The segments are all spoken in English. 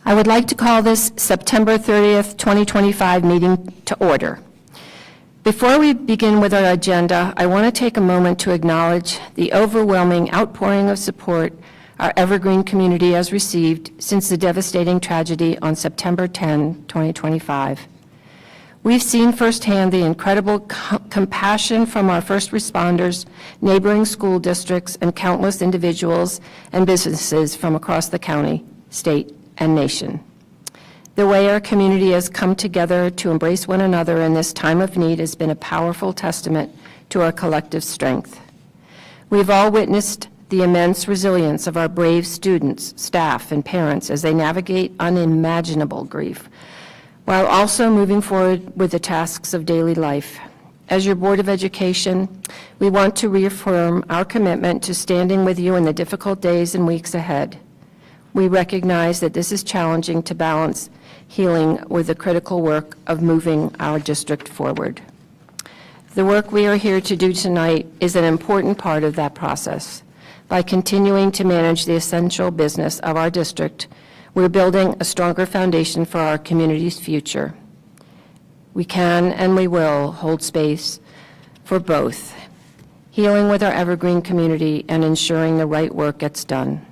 I would like to call this September 30th, 2025 meeting to order. Before we begin with our agenda, I want to take a moment to acknowledge the overwhelming outpouring of support our Evergreen community has received since the devastating tragedy on September 10, 2025. We've seen firsthand the incredible compassion from our first responders, neighboring school districts, and countless individuals and businesses from across the county, state, and nation. The way our community has come together to embrace one another in this time of need has been a powerful testament to our collective strength. We've all witnessed the immense resilience of our brave students, staff, and parents as they navigate unimaginable grief, while also moving forward with the tasks of daily life. As your Board of Education, we want to reaffirm our commitment to standing with you in the difficult days and weeks ahead. We recognize that this is challenging to balance healing with the critical work of moving our district forward. The work we are here to do tonight is an important part of that process. By continuing to manage the essential business of our district, we're building a stronger foundation for our community's future. We can and we will hold space for both, healing with our Evergreen community and ensuring the right work gets done.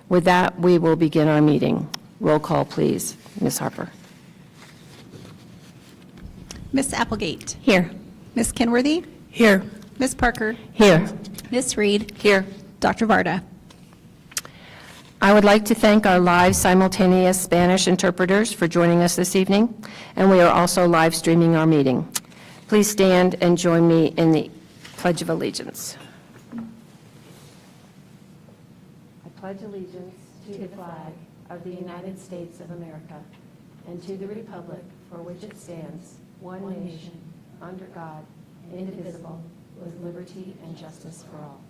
With that, we will begin our meeting. Roll call, please. Ms. Harper. Ms. Applegate. Here. Ms. Kenworthy. Here. Ms. Parker. Here. Ms. Reed. Here. Dr. Varda. I would like to thank our live simultaneous Spanish interpreters for joining us this evening, and we are also live streaming our meeting. Please stand and join me in the Pledge of Allegiance. I pledge allegiance to the flag of the United States of America and to the republic for which it stands, one nation, under God, indivisible, with liberty and justice for all.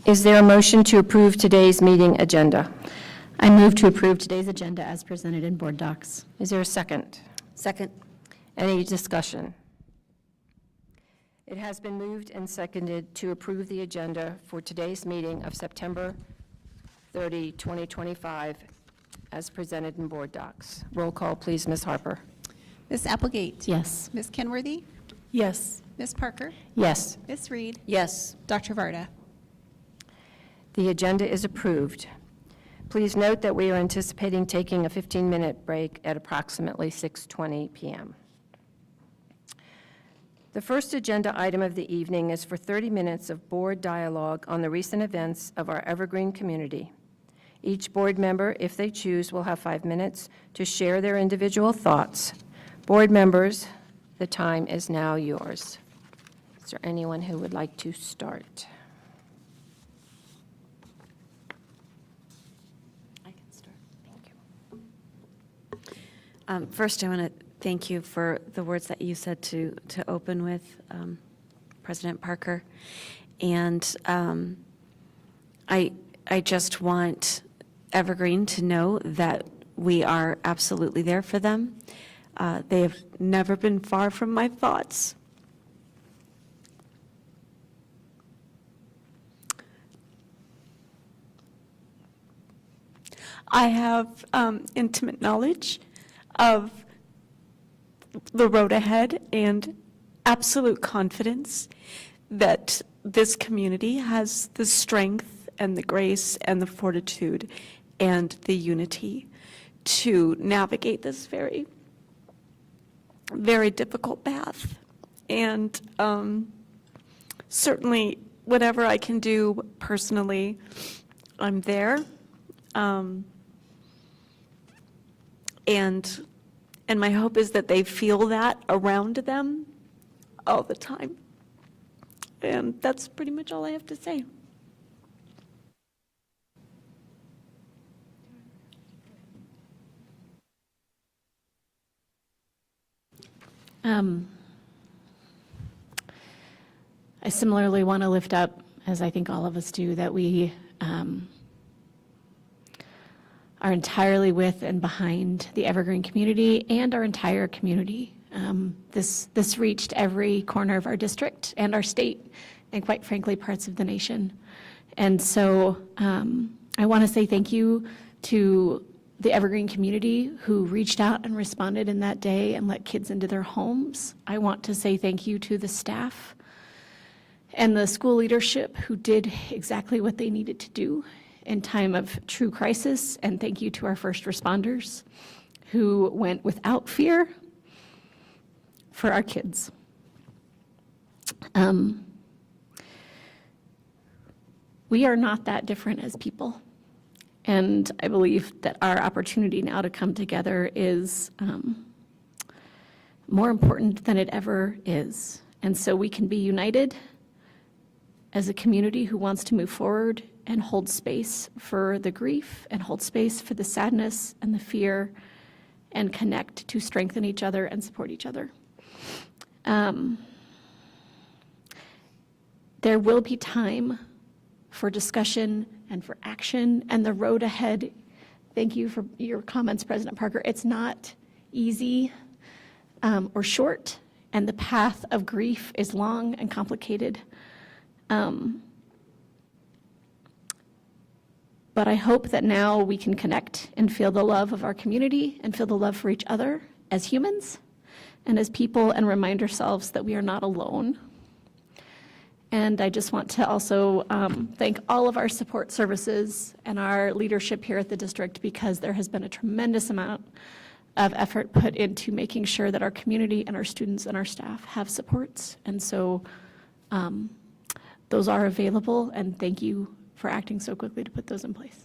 Is there a motion to approve today's meeting agenda? I move to approve today's agenda as presented in board docs. Is there a second? Second. Any discussion? It has been moved and seconded to approve the agenda for today's meeting of September 30, 2025, as presented in board docs. Roll call, please, Ms. Harper. Ms. Applegate. Yes. Ms. Kenworthy. Yes. Ms. Parker. Yes. Ms. Reed. Yes. Dr. Varda. The agenda is approved. Please note that we are anticipating taking a 15-minute break at approximately 6:20 p.m. The first agenda item of the evening is for 30 minutes of board dialogue on the recent events of our Evergreen community. Each board member, if they choose, will have 5 minutes to share their individual thoughts. Board members, the time is now yours. Is there anyone who would like to start? First, I want to thank you for the words that you said to open with, President Parker. And I just want Evergreen to know that we are absolutely there for them. They have never been far from my thoughts. I have intimate knowledge of the road ahead and absolute confidence that this community has the strength and the grace and the fortitude and the unity to navigate this very, very difficult path. And certainly whatever I can do personally, I'm there. And my hope is that they feel that around them all the time. And that's pretty much all I have to say. I similarly want to lift up, as I think all of us do, that we are entirely with and behind the Evergreen community and our entire community. This reached every corner of our district and our state, and quite frankly, parts of the nation. And so I want to say thank you to the Evergreen community who reached out and responded in that day and let kids into their homes. I want to say thank you to the staff and the school leadership who did exactly what they needed to do in time of true crisis. And thank you to our first responders who went without fear for our kids. We are not that different as people. And I believe that our opportunity now to come together is more important than it ever is. And so we can be united as a community who wants to move forward and hold space for the grief and hold space for the sadness and the fear and connect to strengthen each other and support each other. There will be time for discussion and for action and the road ahead. Thank you for your comments, President Parker. It's not easy or short, and the path of grief is long and complicated. But I hope that now we can connect and feel the love of our community and feel the love for each other as humans and as people, and remind ourselves that we are not alone. And I just want to also thank all of our support services and our leadership here at the district, because there has been a tremendous amount of effort put into making sure that our community and our students and our staff have supports. And so those are available, and thank you for acting so quickly to put those in place.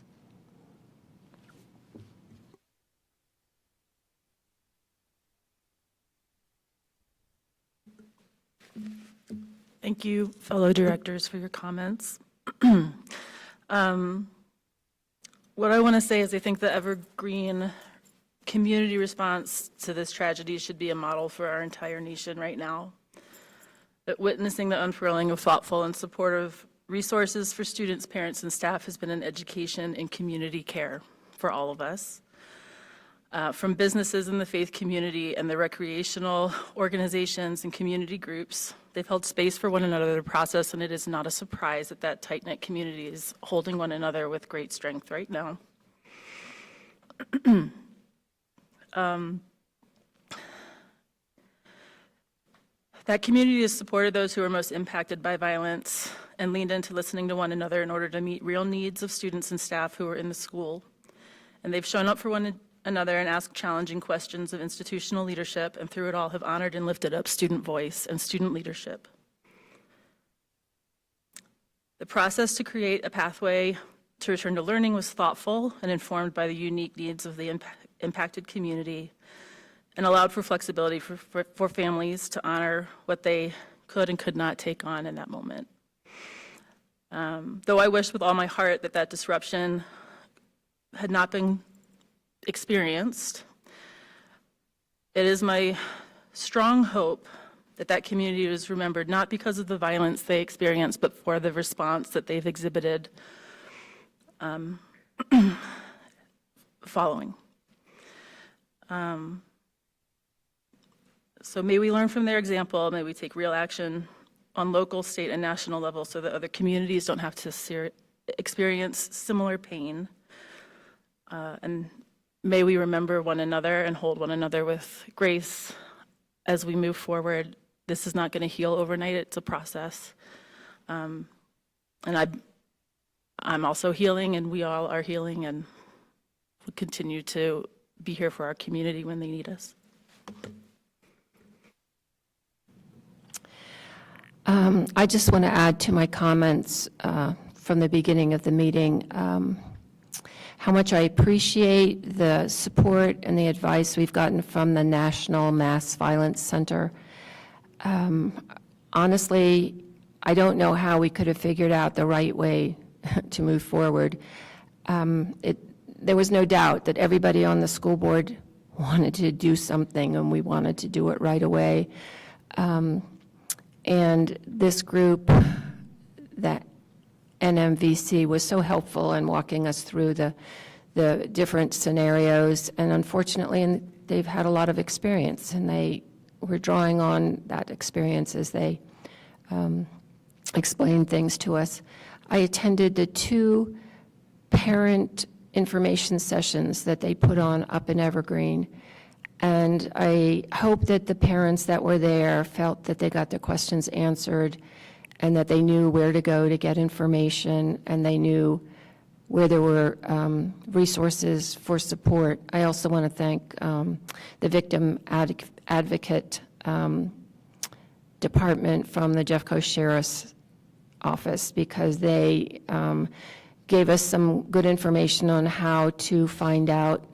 Thank you, fellow directors, for your comments. What I want to say is I think the Evergreen community response to this tragedy should be a model for our entire nation right now. That witnessing the unfurling of thoughtful and supportive resources for students, parents, and staff has been an education in community care for all of us. From businesses in the faith community and the recreational organizations and community groups, they've held space for one another to process, and it is not a surprise that that tight-knit community is holding one another with great strength right now. That community has supported those who are most impacted by violence and leaned into listening to one another in order to meet real needs of students and staff who are in the school. And they've shown up for one another and asked challenging questions of institutional leadership, and through it all have honored and lifted up student voice and student leadership. The process to create a pathway to return to learning was thoughtful and informed by the unique needs of the impacted community, and allowed for flexibility for families to honor what they could and could not take on in that moment. Though I wish with all my heart that that disruption had not been experienced, it is my strong hope that that community is remembered not because of the violence they experienced, but for the response that they've exhibited following. So may we learn from their example, may we take real action on local, state, and national level so that other communities don't have to experience similar pain. And may we remember one another and hold one another with grace as we move forward. This is not going to heal overnight, it's a process. And I'm also healing, and we all are healing, and we'll continue to be here for our community when they need us. I just want to add to my comments from the beginning of the meeting how much I appreciate the support and the advice we've gotten from the National Mass Violence Center. Honestly, I don't know how we could have figured out the right way to move forward. There was no doubt that everybody on the school board wanted to do something, and we wanted to do it right away. And this group, that NMVC, was so helpful in walking us through the different scenarios. And unfortunately, they've had a lot of experience, and they were drawing on that experience as they explained things to us. I attended the 2 parent information sessions that they put on up in Evergreen, and I hope that the parents that were there felt that they got their questions answered and that they knew where to go to get information, and they knew where there were resources for support. I also want to thank the victim advocate department from the Jeffco Sheriff's Office, because they gave us some good information on how to find out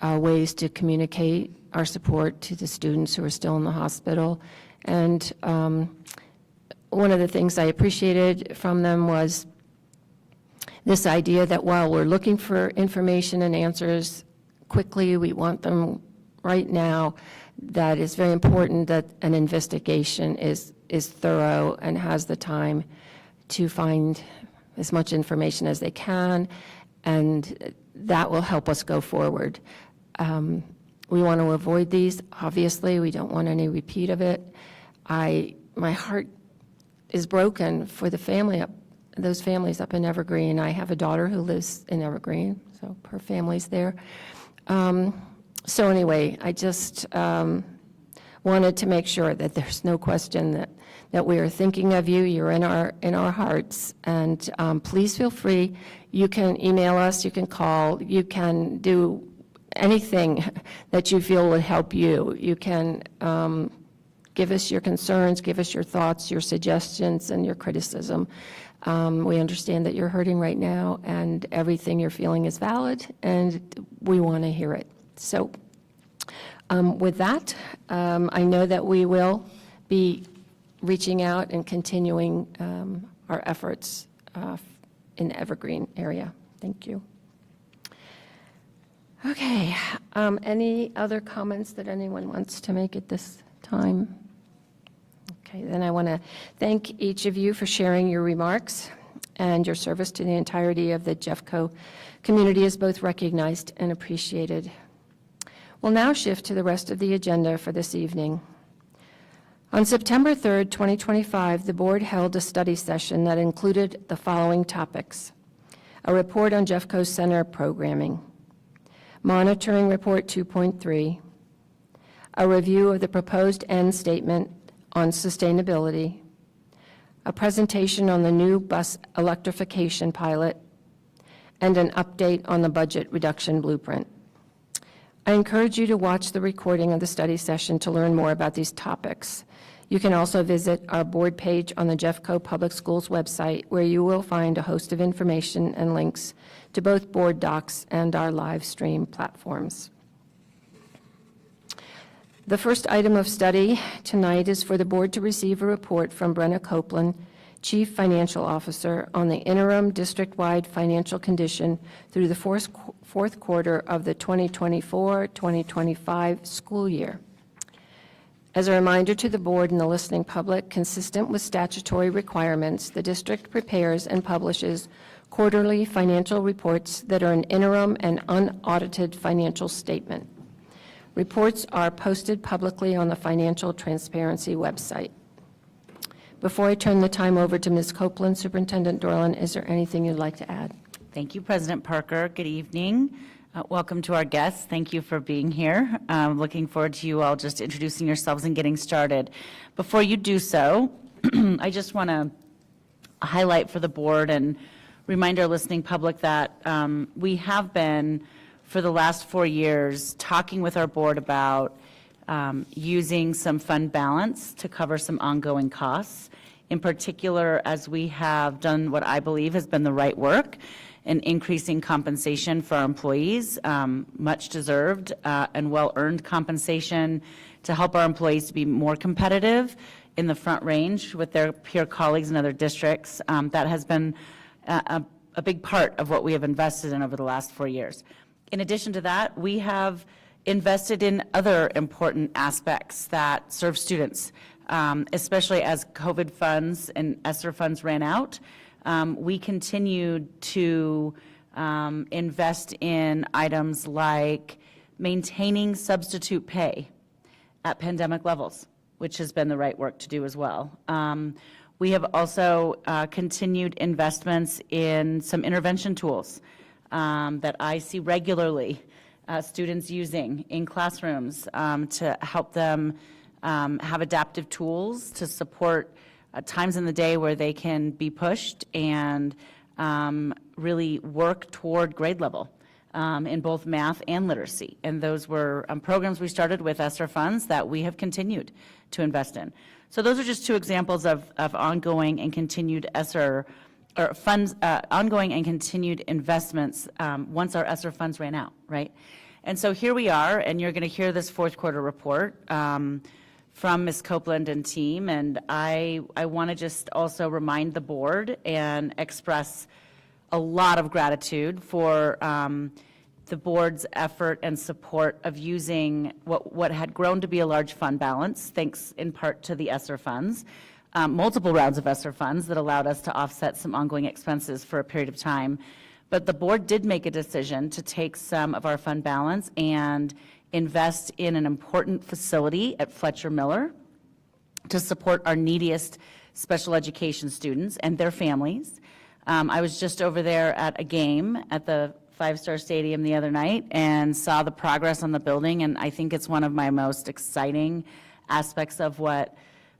ways to communicate our support to the students who are still in the hospital. And one of the things I appreciated from them was this idea that while we're looking for information and answers quickly, we want them right now, that it's very important that an investigation is thorough and has the time to find as much information as they can, and that will help us go forward. We want to avoid these, obviously. We don't want any repeat of it. My heart is broken for those families up in Evergreen. I have a daughter who lives in Evergreen, so her family's there. So anyway, I just wanted to make sure that there's no question that we are thinking of you. You're in our hearts, and please feel free. You can email us, you can call, you can do anything that you feel would help you. You can give us your concerns, give us your thoughts, your suggestions, and your criticism. We understand that you're hurting right now, and everything you're feeling is valid, and we want to hear it. So with that, I know that we will be reaching out and continuing our efforts in the Evergreen area. Thank you. Okay, any other comments that anyone wants to make at this time? Okay, then I want to thank each of you for sharing your remarks, and your service to the entirety of the Jeffco community is both recognized and appreciated. We'll now shift to the rest of the agenda for this evening. On September 3rd, 2025, the board held a study session that included the following topics: a report on Jeffco's center programming, monitoring report 2.3, a review of the proposed end statement on sustainability, a presentation on the new bus electrification pilot, and an update on the budget reduction blueprint. I encourage you to watch the recording of the study session to learn more about these topics. You can also visit our board page on the Jeffco Public Schools website, where you will find a host of information and links to both board docs and our live stream platforms. The first item of study tonight is for the board to receive a report from Brenna Copeland, Chief Financial Officer, on the interim district-wide financial condition through the fourth quarter of the 2024-2025 school year. As a reminder to the board and the listening public, consistent with statutory requirements, the district prepares and publishes quarterly financial reports that are an interim and unaudited financial statement. Reports are posted publicly on the Financial Transparency website. Before I turn the time over to Ms. Copeland, Superintendent Dorland, is there anything you'd like to add? Thank you, President Parker. Good evening. Welcome to our guests. Thank you for being here. Looking forward to you all just introducing yourselves and getting started. Before you do so, I just want to highlight for the board and remind our listening public that we have been, for the last 4 years, talking with our board about using some fund balance to cover some ongoing costs. In particular, as we have done what I believe has been the right work in increasing compensation for our employees, much deserved and well-earned compensation to help our employees to be more competitive in the front range with their peer colleagues in other districts. That has been a big part of what we have invested in over the last 4 years. In addition to that, we have invested in other important aspects that serve students, especially as COVID funds and ESSER funds ran out. We continued to invest in items like maintaining substitute pay at pandemic levels, which has been the right work to do as well. We have also continued investments in some intervention tools that I see regularly students using in classrooms to help them have adaptive tools to support times in the day where they can be pushed and really work toward grade level in both math and literacy. And those were programs we started with ESSER funds that we have continued to invest in. So those are just two examples of ongoing and continued ESSER or funds, ongoing and continued investments once our ESSER funds ran out, right? And so here we are, and you're going to hear this fourth quarter report from Ms. Copeland and team, and I want to just also remind the board and express a lot of gratitude for the board's effort and support of using what had grown to be a large fund balance, thanks in part to the ESSER funds, multiple rounds of ESSER funds that allowed us to offset some ongoing expenses for a period of time. But the board did make a decision to take some of our fund balance and invest in an important facility at Fletcher Miller to support our neediest special education students and their families. I was just over there at a game at the Five-Star Stadium the other night and saw the progress on the building, and I think it's one of my most exciting aspects of what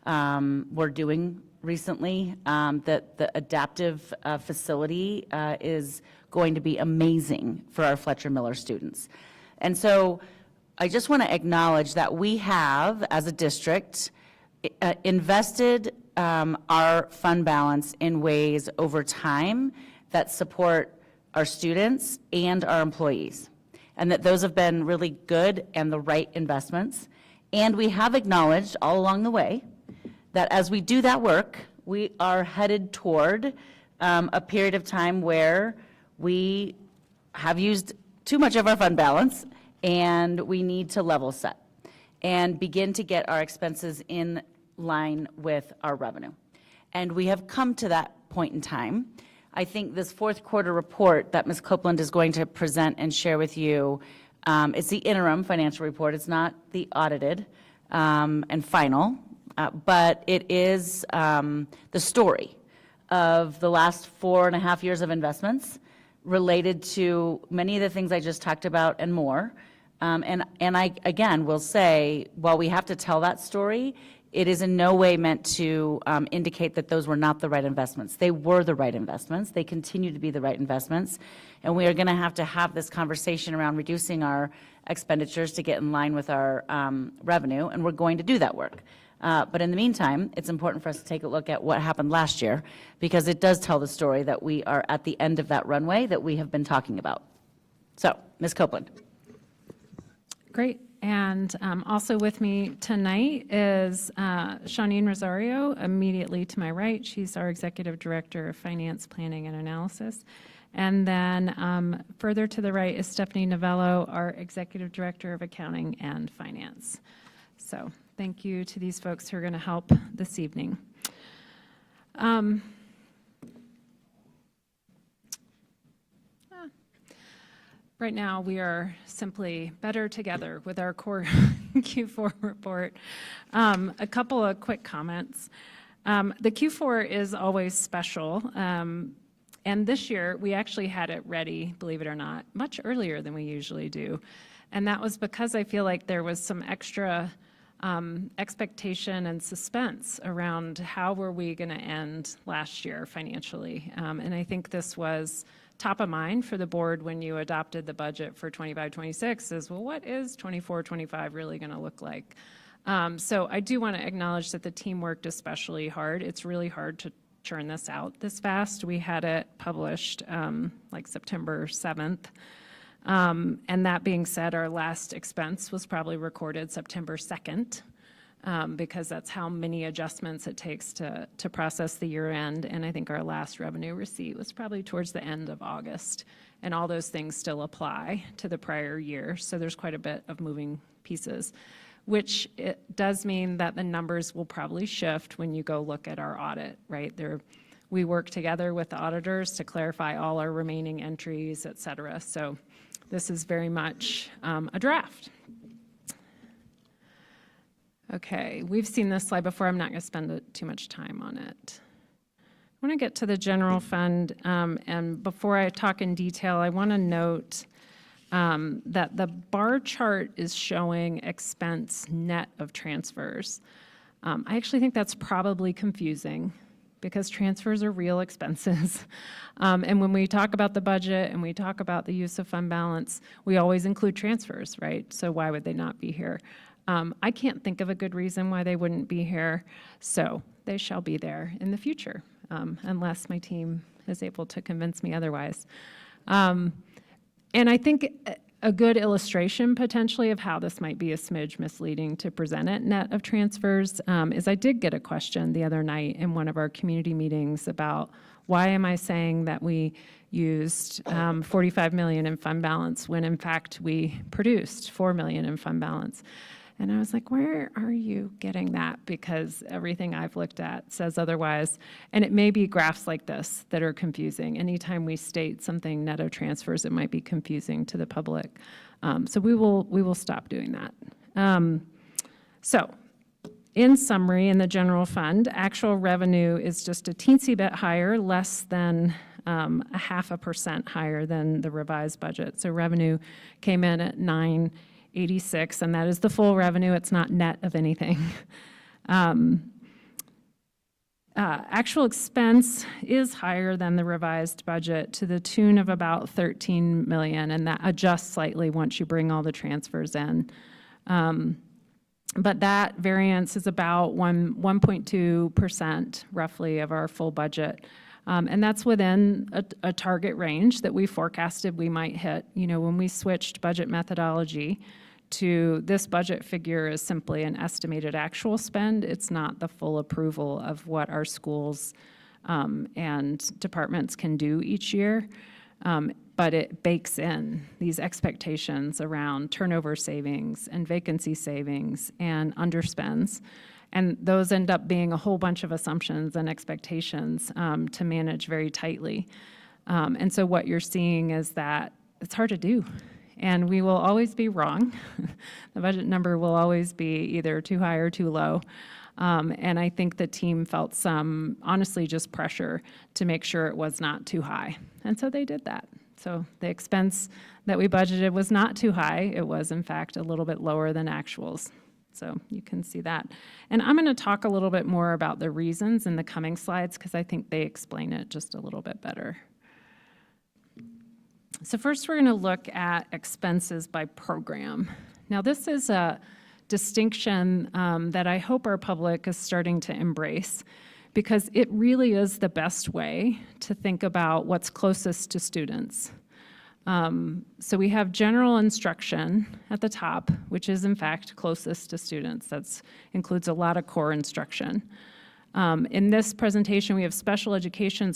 we're doing recently, that the adaptive facility is going to be amazing for our Fletcher Miller students. And so I just want to acknowledge that we have, as a district, invested our fund balance in ways over time that support our students and our employees, and that those have been really good and the right investments. And we have acknowledged all along the way that as we do that work, we are headed toward a period of time where we have used too much of our fund balance, and we need to level set and begin to get our expenses in line with our revenue. And we have come to that point in time. I think this fourth quarter report that Ms. Copeland is going to present and share with you, it's the interim financial report. It's not the audited and final, but it is the story of the last 4.5 years of investments related to many of the things I just talked about and more. And I, again, will say, while we have to tell that story, it is in no way meant to indicate that those were not the right investments. They were the right investments. They continue to be the right investments. And we are going to have this conversation around reducing our expenditures to get in line with our revenue, and we're going to do that work. But in the meantime, it's important for us to take a look at what happened last year, because it does tell the story that we are at the end of that runway that we have been talking about. So, Ms. Copeland. Great. And also with me tonight is Shawneen Rosario, immediately to my right. She's our Executive Director of Finance, Planning, and Analysis. And then further to the right is Stephanie Novello, our Executive Director of Accounting and Finance. So thank you to these folks who are going to help this evening. Right now, we are simply better together with our core Q4 report. A couple of quick comments. The Q4 is always special, and this year we actually had it ready, believe it or not, much earlier than we usually do. And that was because I feel like there was some extra expectation and suspense around how were we going to end last year financially. And I think this was top of mind for the board when you adopted the budget for 25-26 is, well, what is 24-25 really going to look like? So I do want to acknowledge that the team worked especially hard. It's really hard to churn this out this fast. We had it published like September 7th. And that being said, our last expense was probably recorded September 2nd. Because that's how many adjustments it takes to process the year end. And I think our last revenue receipt was probably towards the end of August. And all those things still apply to the prior year. So there's quite a bit of moving pieces, which it does mean that the numbers will probably shift when you go look at our audit, right? We work together with the auditors to clarify all our remaining entries, et cetera. So this is very much a draft. Okay, we've seen this slide before. I'm not going to spend too much time on it. want to get to the general fund, and before I talk in detail, I want to note that the bar chart is showing expense net of transfers. I actually think that's probably confusing because transfers are real expenses. And when we talk about the budget and we talk about the use of fund balance, we always include transfers, right? So why would they not be here? I can't think of a good reason why they wouldn't be here, so they shall be there in the future, unless my team is able to convince me otherwise. And I think a good illustration potentially of how this might be a smidge misleading to present it net of transfers is I did get a question the other night in one of our community meetings about why am I saying that we used 45 million in fund balance when in fact we produced 4 million in fund balance. And I was like, where are you getting that? Because everything I've looked at says otherwise. And it may be graphs like this that are confusing. Anytime we state something net of transfers, it might be confusing to the public. So we will stop doing that. So in summary, in the general fund, actual revenue is just a teensy bit higher, less than 0.5% higher than the revised budget. So revenue came in at 986, and that is the full revenue. It's not net of anything. Actual expense is higher than the revised budget to the tune of about 13 million, and that adjusts slightly once you bring all the transfers in. But that variance is about 1.2% roughly of our full budget. And that's within a target range that we forecasted we might hit. You know, when we switched budget methodology to this budget figure is simply an estimated actual spend. It's not the full approval of what our schools and departments can do each year. But it bakes in these expectations around turnover savings and vacancy savings and underspends. And those end up being a whole bunch of assumptions and expectations to manage very tightly. And so what you're seeing is that it's hard to do. And we will always be wrong. The budget number will always be either too high or too low. And I think the team felt some, honestly, just pressure to make sure it was not too high. And so they did that. So the expense that we budgeted was not too high. It was, in fact, a little bit lower than actuals. So you can see that. And I'm going to talk a little bit more about the reasons in the coming slides because I think they explain it just a little bit better. So first we're going to look at expenses by program. Now this is a distinction that I hope our public is starting to embrace because it really is the best way to think about what's closest to students. So we have general instruction at the top, which is in fact closest to students. That includes a lot of core instruction. In this presentation, we have special education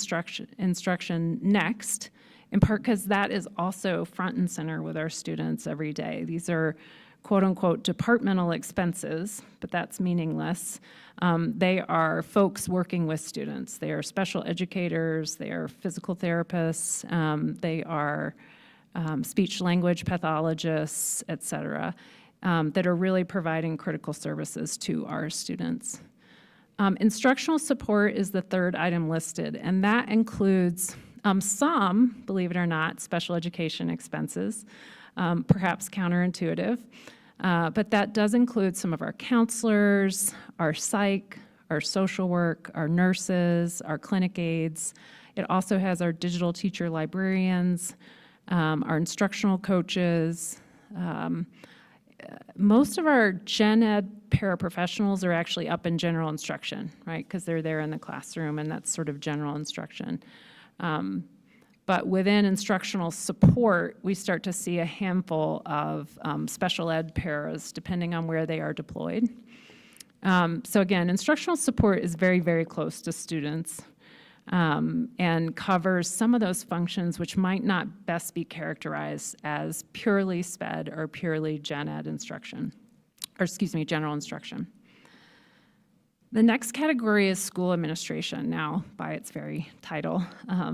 instruction next, in part because that is also front and center with our students every day. These are quote unquote departmental expenses, but that's meaningless. They are folks working with students. They are special educators, they are physical therapists, they are speech language pathologists, et cetera, that are really providing critical services to our students. Instructional support is the third item listed, and that includes some, believe it or not, special education expenses, perhaps counterintuitive, but that does include some of our counselors, our psych, our social work, our nurses, our clinic aides. It also has our digital teacher librarians, our instructional coaches. Most of our gen ed paraprofessionals are actually up in general instruction, right? Because they're there in the classroom and that's sort of general instruction. But within instructional support, we start to see a handful of special ed paras, depending on where they are deployed. So again, instructional support is very, very close to students and covers some of those functions which might not best be characterized as purely SPED or purely gen ed instruction, or excuse me, general instruction. The next category is school administration. Now, by its very title,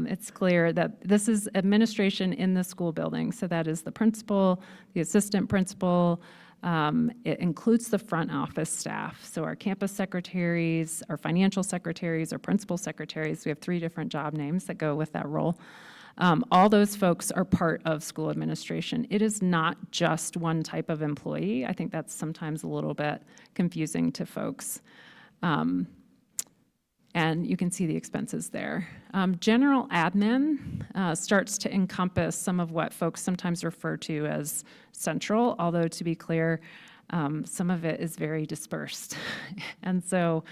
it's clear that this is administration in the school building. So that is the principal, the assistant principal, It includes the front office staff, so our campus secretaries, our financial secretaries, our principal secretaries. We have 3 different job names that go with that role. All those folks are part of school administration. It is not just one type of employee. I think that's sometimes a little bit confusing to folks. And you can see the expenses there. General admin starts to encompass some of what folks sometimes refer to as central, although to be clear, some of it is very dispersed. And so,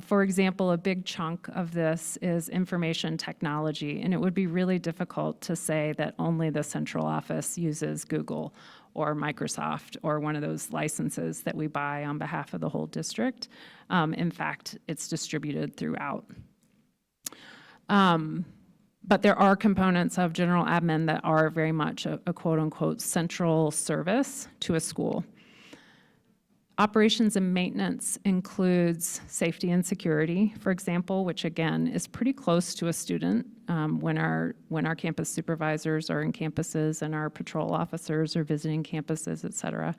for example, a big chunk of this is information technology, and it would be really difficult to say that only the central office uses Google or Microsoft or one of those licenses that we buy on behalf of the whole district. In fact, it's distributed throughout. But there are components of general admin that are very much a quote-unquote central service to a school. Operations and maintenance includes safety and security, for example, which again is pretty close to a student when our campus supervisors are in campuses and our patrol officers are visiting campuses, et cetera.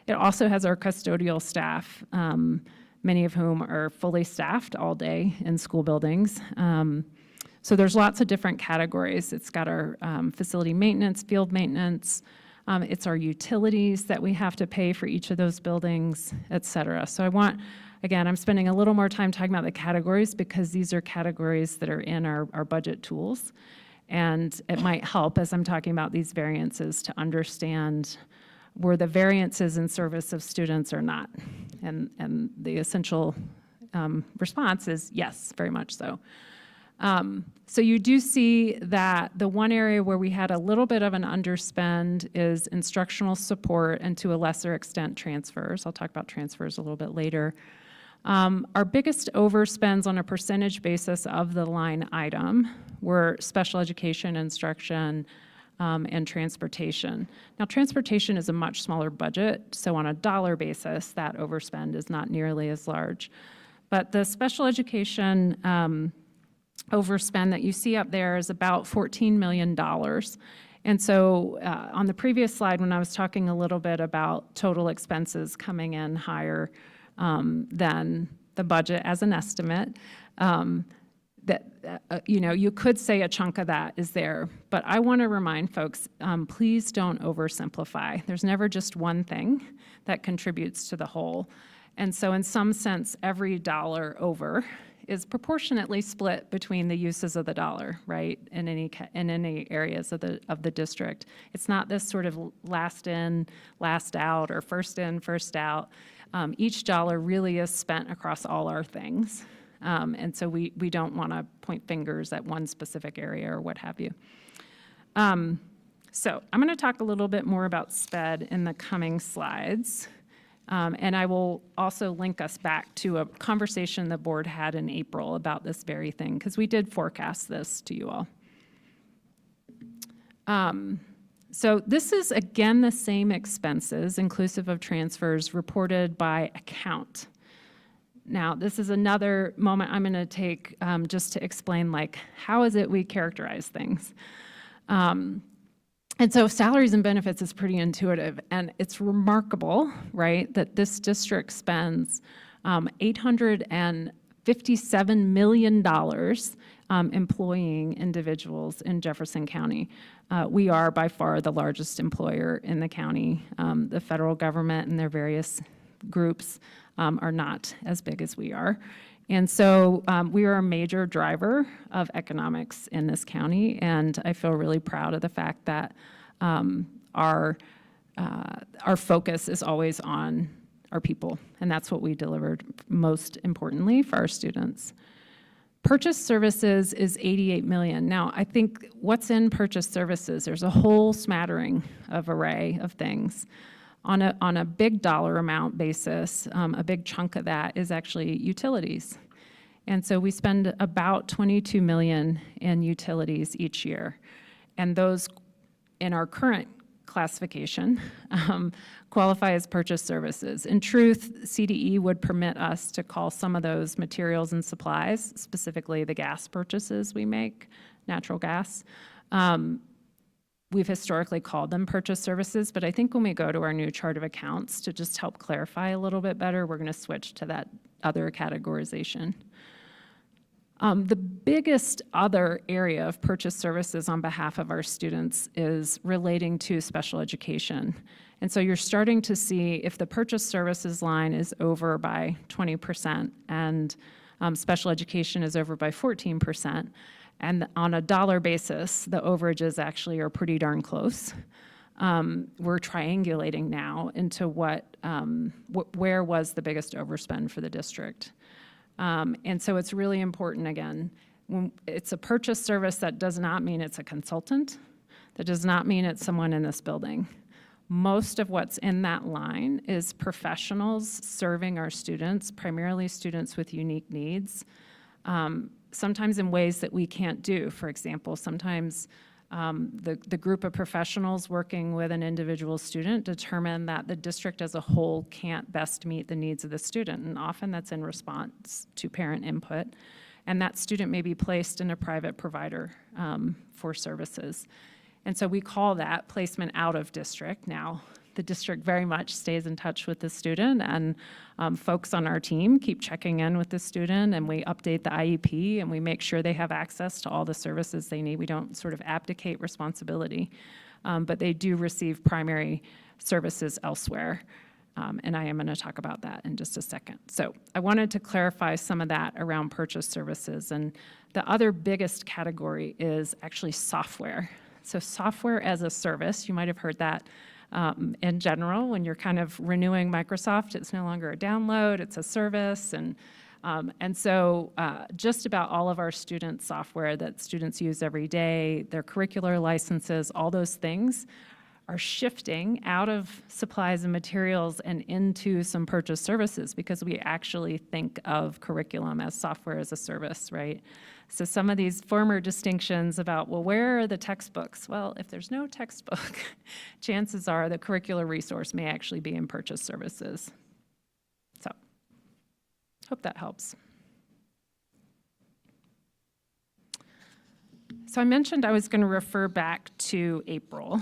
It also has our custodial staff, many of whom are fully staffed all day in school buildings. So there's lots of different categories. It's got our facility maintenance, field maintenance, it's our utilities that we have to pay for each of those buildings, et cetera. So again, I'm spending a little more time talking about the categories because these are categories that are in our budget tools. And it might help as I'm talking about these variances to understand were the variances in service of students or not. And the essential response is yes, very much so. So you do see that the one area where we had a little bit of an underspend is instructional support and to a lesser extent transfers. I'll talk about transfers a little bit later. Our biggest overspends on a percentage basis of the line item were special education instruction and transportation. Now transportation is a much smaller budget, so on a dollar basis that overspend is not nearly as large. But the special education overspend that you see up there is about $14 million. And so on the previous slide, when I was talking a little bit about total expenses coming in higher than the budget as an estimate, you could say a chunk of that is there. But I want to remind folks, please don't oversimplify. There's never just one thing that contributes to the whole. And so in some sense, every dollar over is proportionately split between the uses of the dollar, right, in any areas of the district. It's not this sort of last in, last out, or first in, first out. Each dollar really is spent across all our things. And so we don't want to point fingers at one specific area or what have you. So I'm going to talk a little bit more about SPED in the coming slides. And I will also link us back to a conversation the board had in April about this very thing, because we did forecast this to you all. So this is, again, the same expenses, inclusive of transfers, reported by account. Now, this is another moment I'm going to take just to explain, like, how is it we characterize things? And so salaries and benefits is pretty intuitive, and it's remarkable, right, that this district spends $857 million employing individuals in Jefferson County. We are by far the largest employer in the county. The federal government and their various groups are not as big as we are. And so we are a major driver of economics in this county, and I feel really proud of the fact that our focus is always on our people, and that's what we delivered most importantly for our students. Purchase services is $88 million. Now, I think what's in purchase services, there's a whole smattering of array of things. On a big dollar amount basis, a big chunk of that is actually utilities. And so we spend about $22 million in utilities each year. And those in our current classification qualify as purchase services. In truth, CDE would permit us to call some of those materials and supplies, specifically the gas purchases we make, natural gas, we've historically called them purchase services, but I think when we go to our new chart of accounts, to just help clarify a little bit better, we're going to switch to that other categorization. The biggest other area of purchase services on behalf of our students is relating to special education. And so you're starting to see if the purchase services line is over by 20% and special education is over by 14%. And on a dollar basis, the overages actually are pretty darn close. We're triangulating now into where was the biggest overspend for the district. And so it's really important, again, when it's a purchase service, that does not mean it's a consultant. That does not mean it's someone in this building. Most of what's in that line is professionals serving our students, primarily students with unique needs, sometimes in ways that we can't do. For example, sometimes the group of professionals working with an individual student determine that the district as a whole can't best meet the needs of the student, and often that's in response to parent input, and that student may be placed in a private provider for services. And so we call that placement out of district. Now, the district very much stays in touch with the student, and folks on our team keep checking in with the student, and we update the IEP, and we make sure they have access to all the services they need. We don't sort of abdicate responsibility, but they do receive primary services elsewhere. And I am going to talk about that in just a second. So I wanted to clarify some of that around purchase services. And the other biggest category is actually software. So software as a service, you might have heard that in general. When you're kind of renewing Microsoft, it's no longer a download, it's a service. And so just about all of our student software that students use every day, their curricular licenses, all those things are shifting out of supplies and materials and into some purchase services, because we actually think of curriculum as software as a service, right? So some of these former distinctions about, well, where are the textbooks? Well, if there's no textbook, chances are the curricular resource may actually be in purchase services. So, hope that helps. So I mentioned I was going to refer back to April.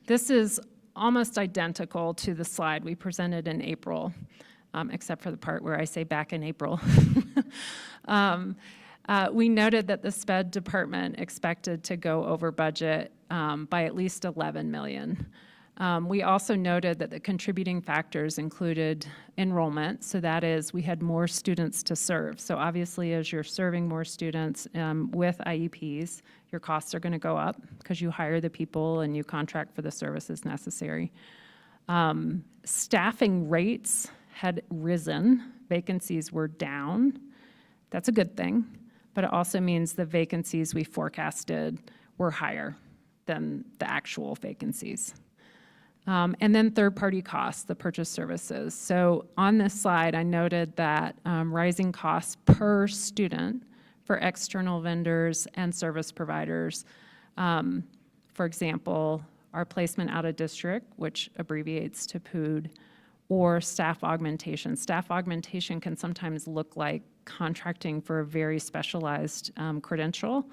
This is almost identical to the slide we presented in April, except for the part where I say back in April. We noted that the SPED department expected to go over budget by at least $11 million. We also noted that the contributing factors included enrollment, so that is, we had more students to serve. So obviously, as you're serving more students with IEPs, your costs are going to go up because you hire the people and you contract for the services necessary. Staffing rates had risen, vacancies were down. That's a good thing, but it also means the vacancies we forecasted were higher than the actual vacancies. And then third-party costs, the purchase services. So on this slide, I noted that rising costs per student for external vendors and service providers. For example, our placement out of district, which abbreviates to POOD, or staff augmentation. Staff augmentation can sometimes look like contracting for a very specialized credential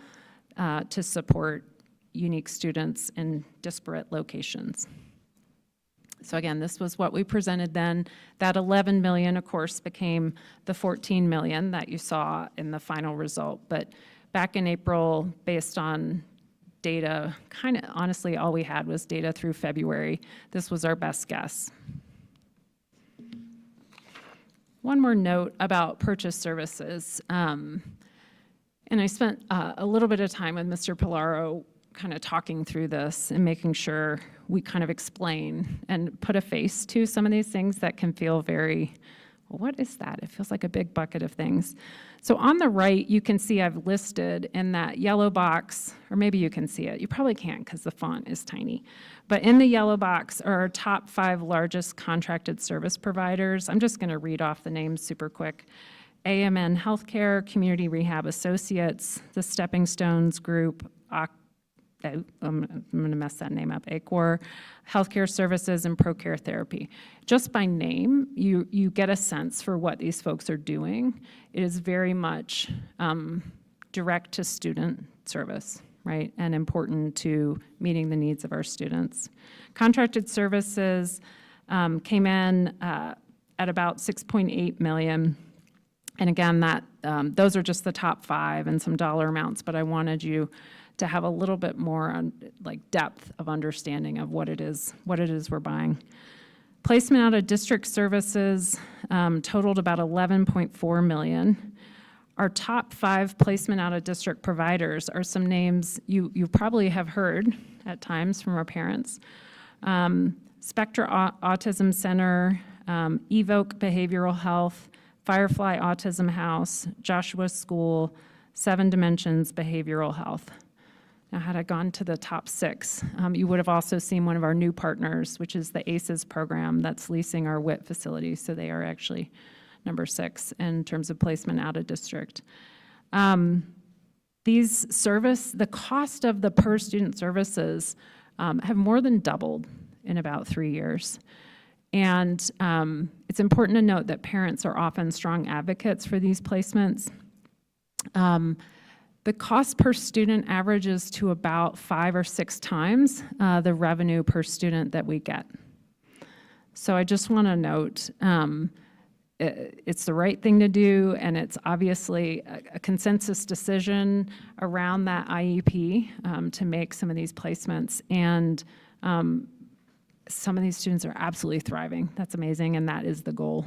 to support unique students in disparate locations. So again, this was what we presented then. That 11 million, of course, became the 14 million that you saw in the final result. But back in April, based on data, kind of honestly, all we had was data through February. This was our best guess. One more note about purchase services. And I spent a little bit of time with Mr. Pilaro kind of talking through this and making sure we kind of explain and put a face to some of these things that can feel very, well, what is that? It feels like a big bucket of things. So on the right, you can see I've listed in that yellow box, or maybe you can see it. You probably can't because the font is tiny. But in the yellow box are our top 5 largest contracted service providers. I'm just going to read off the names super quick. AMN Healthcare, Community Rehab Associates, the Stepping Stones Group, I'm going to mess that name up, ACOR, Healthcare Services, and ProCare Therapy. Just by name, you get a sense for what these folks are doing. It is very much direct-to-student service, right, and important to meeting the needs of our students. Contracted services came in at about 6.8 million. And again, those are just the top 5 and some dollar amounts, but I wanted you to have a little bit more on, like, depth of understanding of what it is we're buying. Placement out of district services totaled about 11.4 million. Our top 5 placement out of district providers are some names you probably have heard at times from our parents. Spectra Autism Center, Evoke Behavioral Health, Firefly Autism House, Joshua School, 7 Dimensions Behavioral Health. Now, had I gone to the top 6, you would have also seen one of our new partners, which is the ACES program that's leasing our WIT facility. So they are actually number 6 in terms of placement out of district. The cost of the per student services have more than doubled in about 3 years. And it's important to note that parents are often strong advocates for these placements. The cost per student averages to about 5 or 6 times the revenue per student that we get. So I just want to note it's the right thing to do, and it's obviously a consensus decision around that IEP to make some of these placements. And some of these students are absolutely thriving. That's amazing, and that is the goal.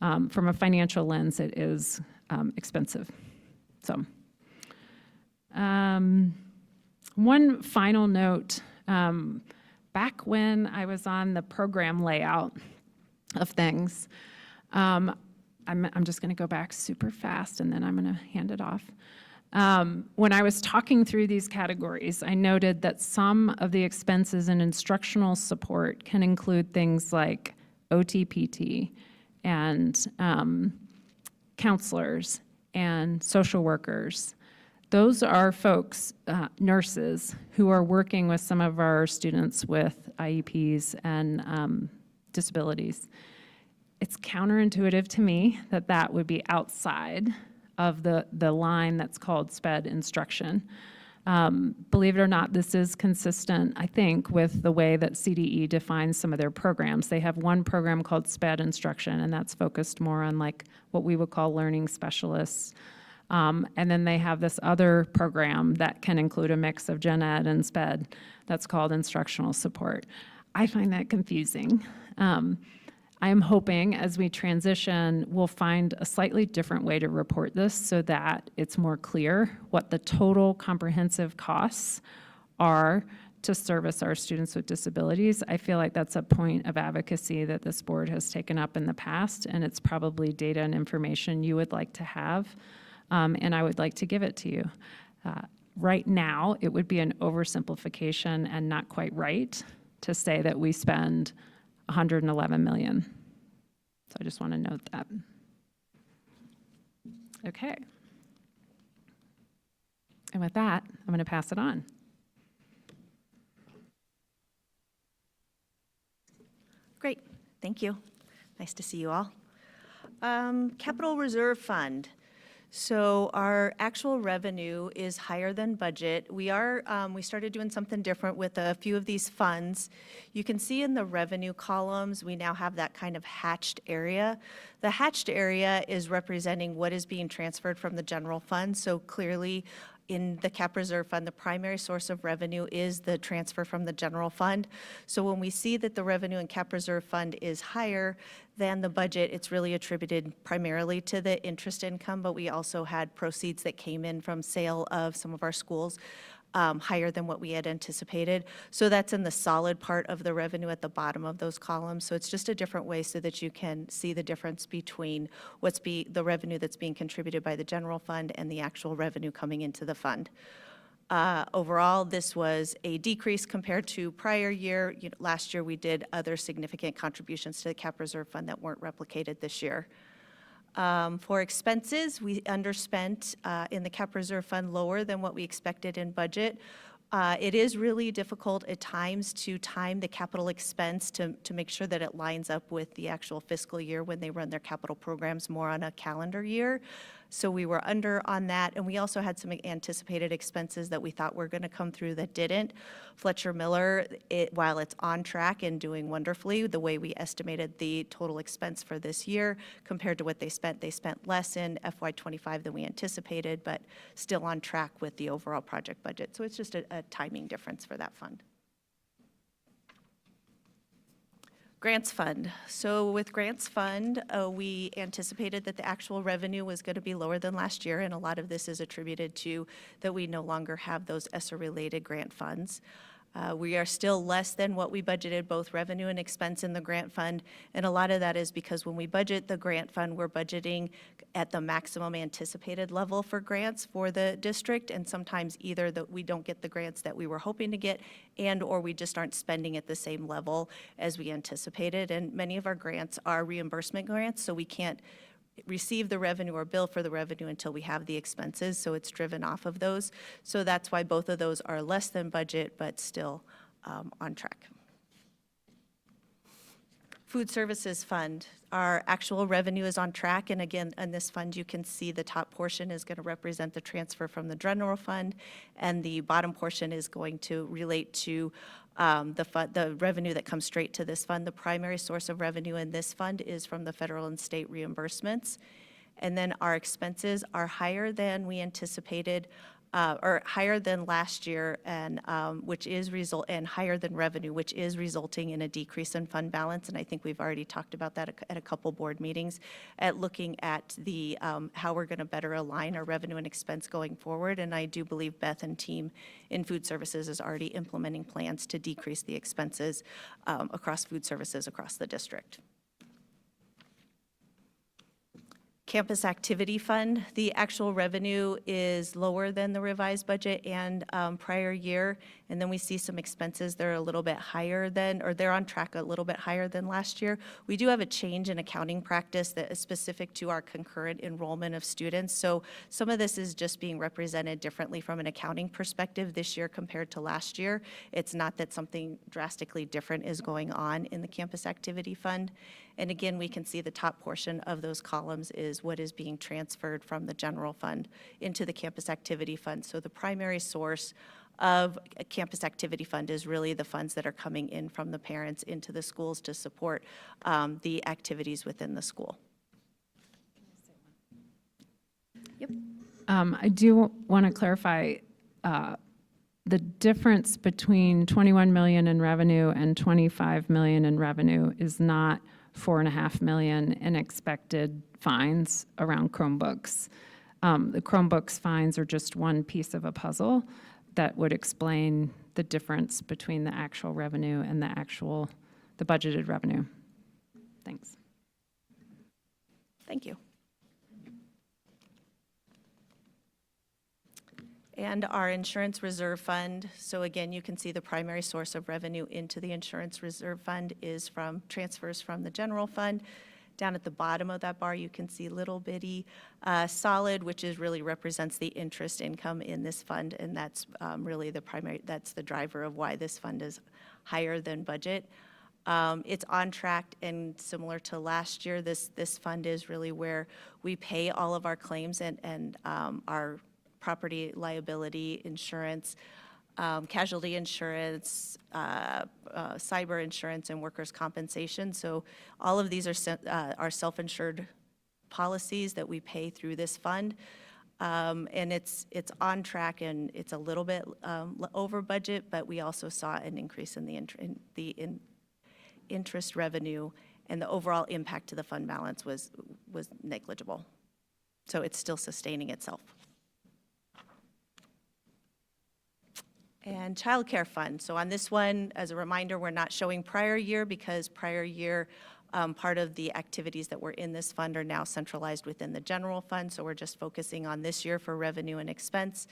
From a financial lens, it is expensive. So. One final note, back when I was on the program layout of things, I'm just going to go back super fast and then I'm going to hand it off. When I was talking through these categories, I noted that some of the expenses in instructional support can include things like OTPT and counselors and social workers. Those are folks, nurses, who are working with some of our students with IEPs and disabilities. It's counterintuitive to me that that would be outside of the line that's called SPED instruction. Believe it or not, this is consistent, I think, with the way that CDE defines some of their programs. They have one program called SPED instruction, and that's focused more on like what we would call learning specialists. And then they have this other program that can include a mix of gen ed and SPED that's called instructional support. I find that confusing. I am hoping as we transition, we'll find a slightly different way to report this so that it's more clear what the total comprehensive costs are to service our students with disabilities. I feel like that's a point of advocacy that this board has taken up in the past, and it's probably data and information you would like to have. And I would like to give it to you. Right now, it would be an oversimplification and not quite right to say that we spend $111 million. So I just want to note that. Okay. And with that, I'm going to pass it on. Great, thank you. Nice to see you all. Capital Reserve Fund. So our actual revenue is higher than budget. We started doing something different with a few of these funds. You can see in the revenue columns, we now have that kind of hatched area. The hatched area is representing what is being transferred from the general fund. So clearly, in the Cap Reserve Fund, the primary source of revenue is the transfer from the general fund. So when we see that the revenue in Cap Reserve Fund is higher than the budget, it's really attributed primarily to the interest income, but we also had proceeds that came in from sale of some of our schools higher than what we had anticipated. So that's in the solid part of the revenue at the bottom of those columns. So it's just a different way so that you can see the difference between the revenue that's being contributed by the general fund and the actual revenue coming into the fund. Overall, this was a decrease compared to prior year. Last year, we did other significant contributions to the Cap Reserve Fund that weren't replicated this year. For expenses, we underspent in the Cap Reserve Fund lower than what we expected in budget. It is really difficult at times to time the capital expense to make sure that it lines up with the actual fiscal year when they run their capital programs more on a calendar year. So we were under on that, and we also had some anticipated expenses that we thought were going to come through that didn't. Fletcher Miller, while it's on track and doing wonderfully, the way we estimated the total expense for this year compared to what they spent less in FY25 than we anticipated, but still on track with the overall project budget. So it's just a timing difference for that fund. Grants Fund. So with Grants Fund, we anticipated that the actual revenue was going to be lower than last year, and a lot of this is attributed to that we no longer have those ESSER-related grant funds. We are still less than what we budgeted, both revenue and expense in the grant fund, and a lot of that is because when we budget the grant fund, we're budgeting at the maximum anticipated level for grants for the district, and sometimes either that we don't get the grants that we were hoping to get, and or we just aren't spending at the same level as we anticipated. And many of our grants are reimbursement grants, so we can't receive the revenue or bill for the revenue until we have the expenses, so it's driven off of those. So that's why both of those are less than budget, but still on track. Food Services Fund, our actual revenue is on track, and again, in this fund, you can see the top portion is going to represent the transfer from the general fund, and the bottom portion is going to relate to the revenue that comes straight to this fund. The primary source of revenue in this fund is from the federal and state reimbursements. And then our expenses are higher than we anticipated, or higher than last year, and higher than revenue, which is resulting in a decrease in fund balance. And I think we've already talked about that at a couple board meetings, at looking at the how we're going to better align our revenue and expense going forward. And I do believe Beth and team in Food Services is already implementing plans to decrease the expenses across food services across the district. Campus Activity Fund, the actual revenue is lower than the revised budget and prior year, and then we see some expenses that are a little bit higher than, or they're on track a little bit higher than last year. We do have a change in accounting practice that is specific to our concurrent enrollment of students, so some of this is just being represented differently from an accounting perspective this year compared to last year. It's not that something drastically different is going on in the Campus Activity Fund. And again, we can see the top portion of those columns is what is being transferred from the general fund into the Campus Activity Fund. So the primary source of a Campus Activity Fund is really the funds that are coming in from the parents into the schools to support the activities within the school. I do want to clarify the difference between 21 million in revenue and 25 million in revenue is not $4.5 million in expected fines around Chromebooks. The Chromebooks fines are just one piece of a puzzle that would explain the difference between the actual revenue and the budgeted revenue. Thanks. Thank you. And our insurance reserve fund, so again, you can see the primary source of revenue into the insurance reserve fund is from transfers from the general fund. Down at the bottom of that bar, you can see little bitty solid, which really represents the interest income in this fund, and that's really that's the driver of why this fund is higher than budget. It's on track, and similar to last year, this fund is really where we pay all of our claims and our property liability insurance, casualty insurance, cyber insurance, and workers' compensation. So all of these are self-insured policies that we pay through this fund. And it's on track, and it's a little bit over budget, but we also saw an increase in the interest revenue, and the overall impact to the fund balance was negligible. So it's still sustaining itself. And Child Care Fund. So on this one, as a reminder, we're not showing prior year because prior year part of the activities that were in this fund are now centralized within the general fund. So we're just focusing on this year for revenue and expense.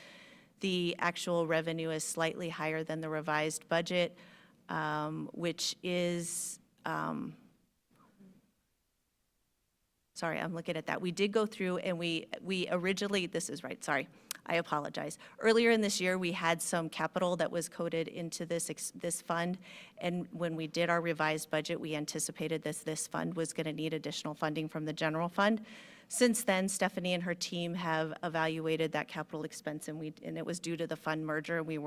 The actual revenue is slightly higher than the revised budget, which is, sorry, I'm looking at that. We did go through and we originally, this is right, sorry. I apologize. Earlier in this year, we had some capital that was coded into this fund, and when we did our revised budget, we anticipated this fund was going to need additional funding from the general fund. Since then, Stephanie and her team have evaluated that capital expense, and it was due to the fund merger. We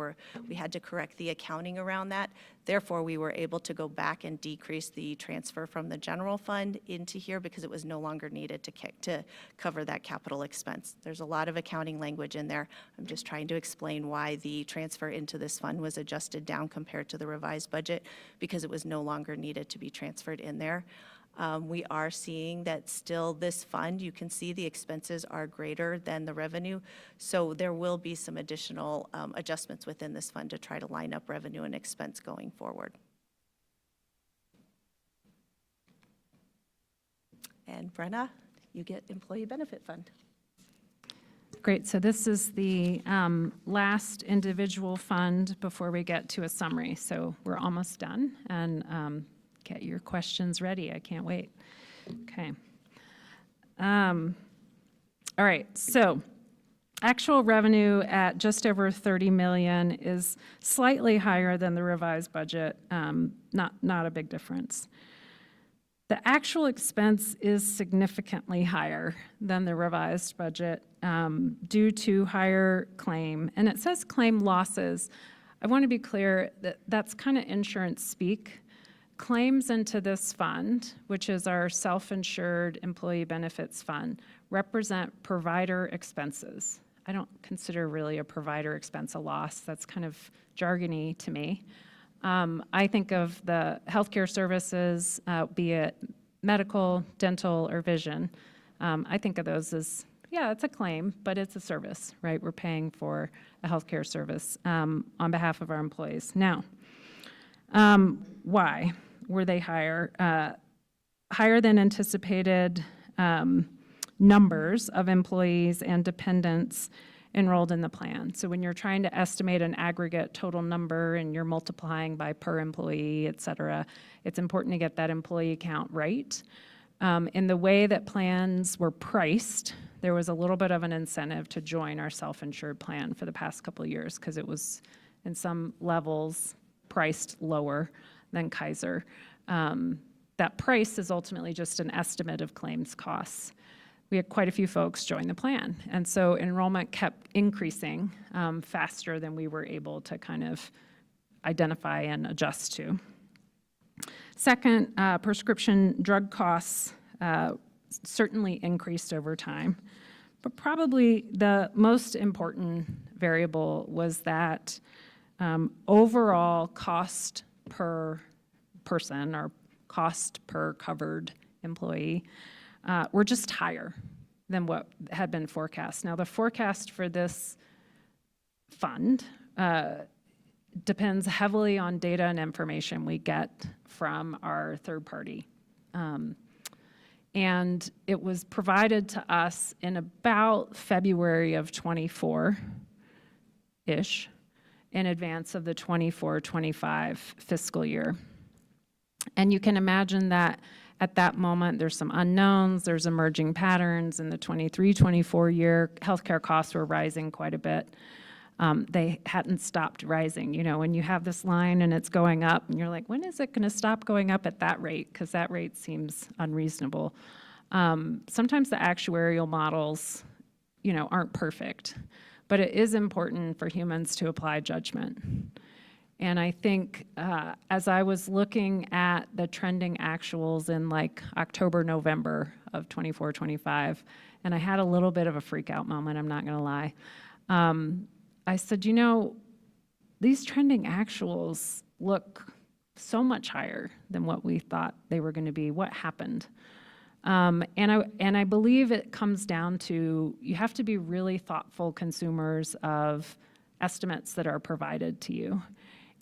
had to correct the accounting around that. Therefore, we were able to go back and decrease the transfer from the general fund into here because it was no longer needed to cover that capital expense. There's a lot of accounting language in there. I'm just trying to explain why the transfer into this fund was adjusted down compared to the revised budget, because it was no longer needed to be transferred in there. We are seeing that still this fund, you can see the expenses are greater than the revenue. So there will be some additional adjustments within this fund to try to line up revenue and expense going forward. And Brenna, you get Employee Benefit Fund. Great, so this is the last individual fund before we get to a summary. So we're almost done, and get your questions ready. I can't wait. Okay. All right, so actual revenue at just over 30 million is slightly higher than the revised budget, not a big difference. The actual expense is significantly higher than the revised budget due to higher claim. And it says claim losses. I want to be clear that that's kind of insurance speak. Claims into this fund, which is our self-insured employee benefits fund, represent provider expenses. I don't consider really a provider expense a loss. That's kind of jargony to me. I think of the healthcare services, be it medical, dental, or vision. I think of those as, yeah, it's a claim, but it's a service, right? We're paying for a healthcare service on behalf of our employees. Now, why were they higher? Higher than anticipated numbers of employees and dependents enrolled in the plan. So when you're trying to estimate an aggregate total number and you're multiplying by per employee, et cetera, it's important to get that employee count right. In the way that plans were priced, there was a little bit of an incentive to join our self-insured plan for the past couple of years because it was, in some levels, priced lower than Kaiser. That price is ultimately just an estimate of claims costs. We had quite a few folks join the plan, and so enrollment kept increasing faster than we were able to kind of identify and adjust to. Second, prescription drug costs certainly increased over time, but probably the most important variable was that overall cost per person or cost per covered employee were just higher than what had been forecast. Now, the forecast for this fund depends heavily on data and information we get from our third party. And it was provided to us in about February of 24-ish, in advance of the 24-25 fiscal year. And you can imagine that at that moment, there's some unknowns, there's emerging patterns. In the 23-24 year, healthcare costs were rising quite a bit. They hadn't stopped rising. You know, when you have this line and it's going up, and you're like, when is it going to stop going up at that rate? Because that rate seems unreasonable. Sometimes the actuarial models, you know, aren't perfect, but it is important for humans to apply judgment. And I think as I was looking at the trending actuals in like October, November of 24-25, and I had a little bit of a freak out moment, I'm not going to lie. I said, you know, these trending actuals look so much higher than what we thought they were going to be. What happened? And I believe it comes down to you have to be really thoughtful consumers of estimates that are provided to you.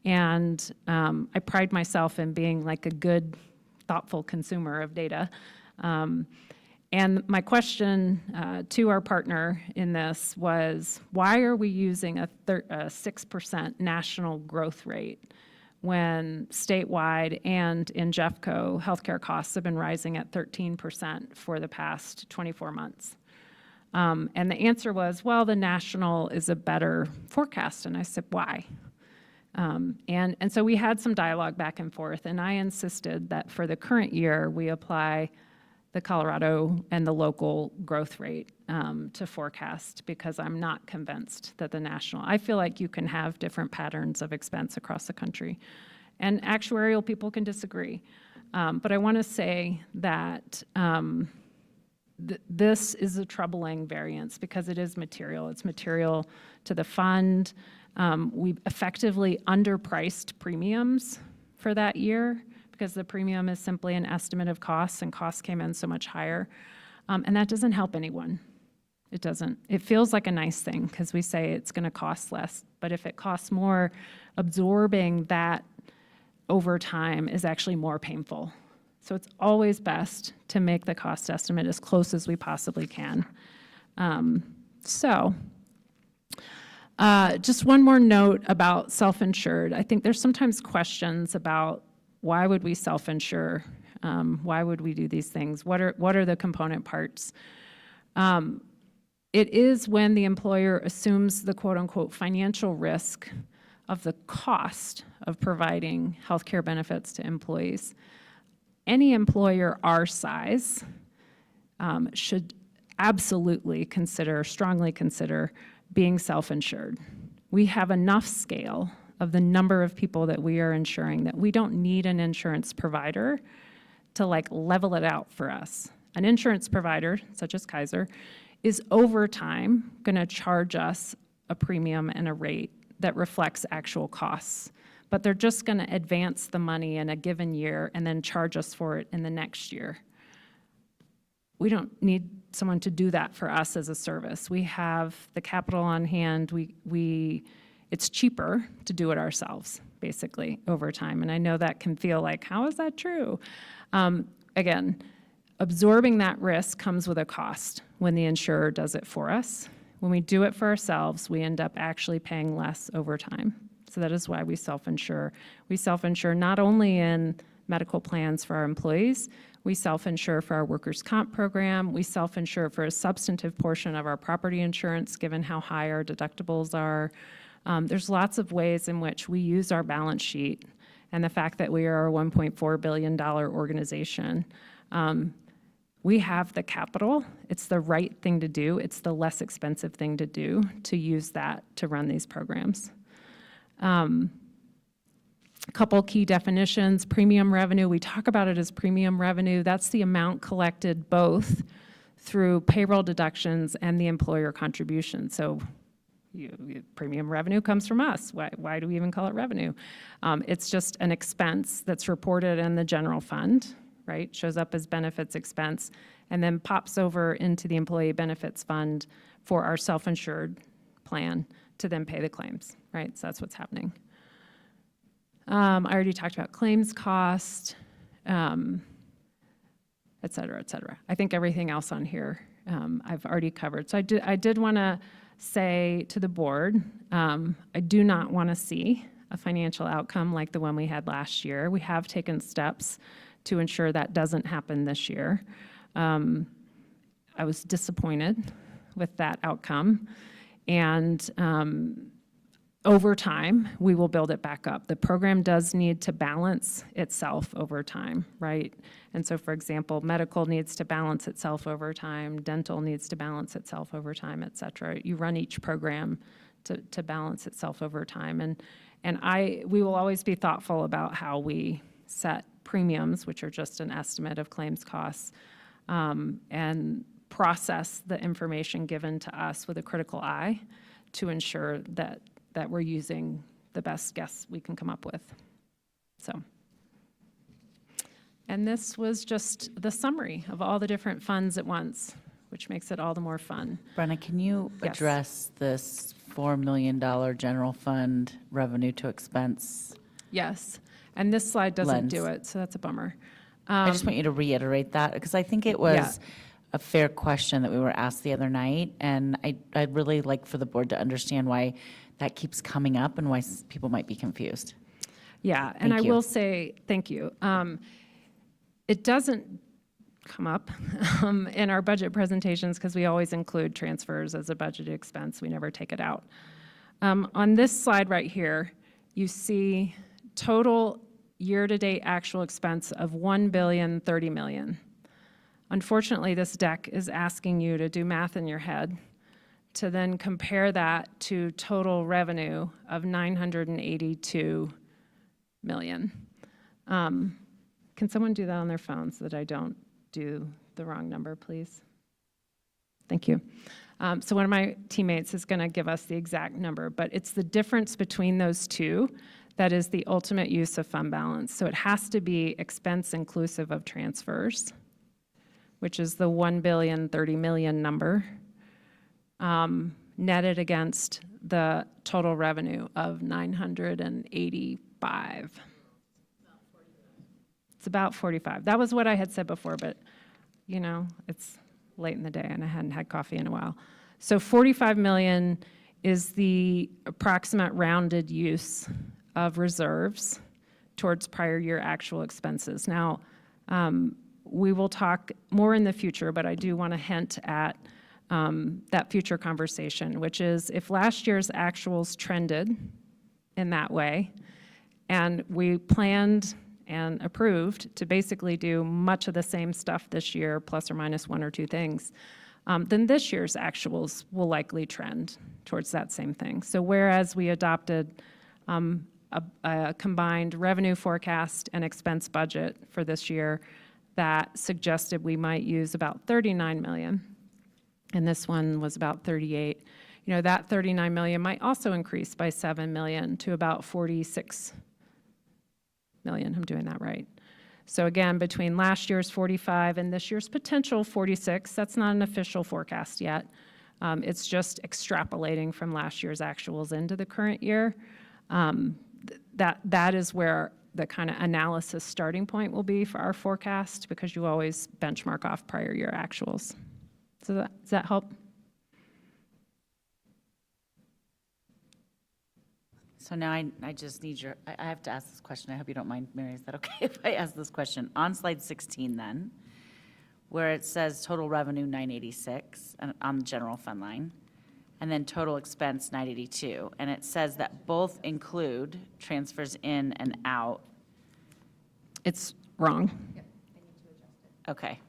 And I pride myself in being like a good, thoughtful consumer of data. And my question to our partner in this was, why are we using a 6% national growth rate when statewide and in Jeffco, healthcare costs have been rising at 13% for the past 24 months? And the answer was, well, the national is a better forecast. And I said, why? And so we had some dialogue back and forth, and I insisted that for the current year, we apply the Colorado and the local growth rate to forecast, because I'm not convinced that the national, I feel like you can have different patterns of expense across the country. And actuarial people can disagree. But I want to say that this is a troubling variance because it is material. It's material to the fund. We effectively underpriced premiums for that year because the premium is simply an estimate of costs, and costs came in so much higher. And that doesn't help anyone. It doesn't. It feels like a nice thing because we say it's going to cost less. But if it costs more, absorbing that over time is actually more painful. So it's always best to make the cost estimate as close as we possibly can. Just one more note about self-insured. I think there's sometimes questions about why would we self-insure? Why would we do these things? What are the component parts? It is when the employer assumes the quote-unquote financial risk of the cost of providing healthcare benefits to employees. Any employer our size should absolutely strongly consider being self-insured. We have enough scale of the number of people that we are insuring that we don't need an insurance provider to level it out for us. An insurance provider, such as Kaiser, is over time going to charge us a premium and a rate that reflects actual costs. But they're just going to advance the money in a given year and then charge us for it in the next year. We don't need someone to do that for us as a service. We have the capital on hand. It's cheaper to do it ourselves, basically, over time. And I know that can feel like, how is that true? Again, absorbing that risk comes with a cost when the insurer does it for us. When we do it for ourselves, we end up actually paying less over time. So that is why we self-insure. We self-insure not only in medical plans for our employees, we self-insure for our workers' comp program, we self-insure for a substantive portion of our property insurance, given how high our deductibles are. There's lots of ways in which we use our balance sheet and the fact that we are a $1.4 billion organization. We have the capital. It's the right thing to do. It's the less expensive thing to do to use that to run these programs. A couple key definitions. Premium revenue, we talk about it as premium revenue. That's the amount collected both through payroll deductions and the employer contribution. So premium revenue comes from us. Why do we even call it revenue? It's just an expense that's reported in the general fund, right? Shows up as benefits expense and then pops over into the employee benefits fund for our self-insured plan to then pay the claims, right? So that's what's happening. I already talked about claims cost, et cetera, et cetera. I think everything else on here I've already covered. So I did want to say to the board, I do not want to see a financial outcome like the one we had last year. We have taken steps to ensure that doesn't happen this year. I was disappointed with that outcome. And over time, we will build it back up. The program does need to balance itself over time, right? And so, for example, medical needs to balance itself over time, dental needs to balance itself over time, et cetera. You run each program to balance itself over time. And we will always be thoughtful about how we set premiums, which are just an estimate of claims costs, and process the information given to us with a critical eye to ensure that we're using the best guess we can come up with. So, and this was just the summary of all the different funds at once, which makes it all the more fun. Brenna, can you Yes. address this $4 million general fund revenue to expense? Yes, and this slide doesn't Lens. do it, so that's a bummer. I just want you to reiterate that because I think it was Yeah. a fair question that we were asked the other night, and I'd really like for the board to understand why that keeps coming up and why people might be confused. Yeah, and Thank I you. will say, thank you. It doesn't come up in our budget presentations because we always include transfers as a budgeted expense. We never take it out. On this slide right here, you see total year-to-date actual expense of $1,030,000,000. Unfortunately, this deck is asking you to do math in your head to then compare that to total revenue of $982 million. Can someone do that on their phone so that I don't do the wrong number, please? Thank you. So one of my teammates is going to give us the exact number, but it's the difference between those two that is the ultimate use of fund balance. So it has to be expense inclusive of transfers, which is the $1.03 billion number, netted against the total revenue of 985. It's about 45. That was what I had said before, but you know, it's late in the day and I hadn't had coffee in a while. So 45 million is the approximate rounded use of reserves towards prior year actual expenses. Now, we will talk more in the future, but I do want to hint at that future conversation, which is if last year's actuals trended in that way, and we planned and approved to basically do much of the same stuff this year, plus or minus one or two things, then this year's actuals will likely trend towards that same thing. So whereas we adopted a combined revenue forecast and expense budget for this year that suggested we might use about 39 million, and this one was about 38. You know, that 39 million might also increase by 7 million to about 46 million. I'm doing that right. So again, between last year's 45 and this year's potential 46, that's not an official forecast yet. It's just extrapolating from last year's actuals into the current year. That is where the kind of analysis starting point will be for our forecast, because you always benchmark off prior year actuals. So does that help? So now I just need I have to ask this question. I hope you don't mind, Mary. Is that okay if I ask this question? On slide 16 then, where it says total revenue 986 on the general fund line, and then total expense 982, and it says that both include transfers in and out. It's wrong. Okay.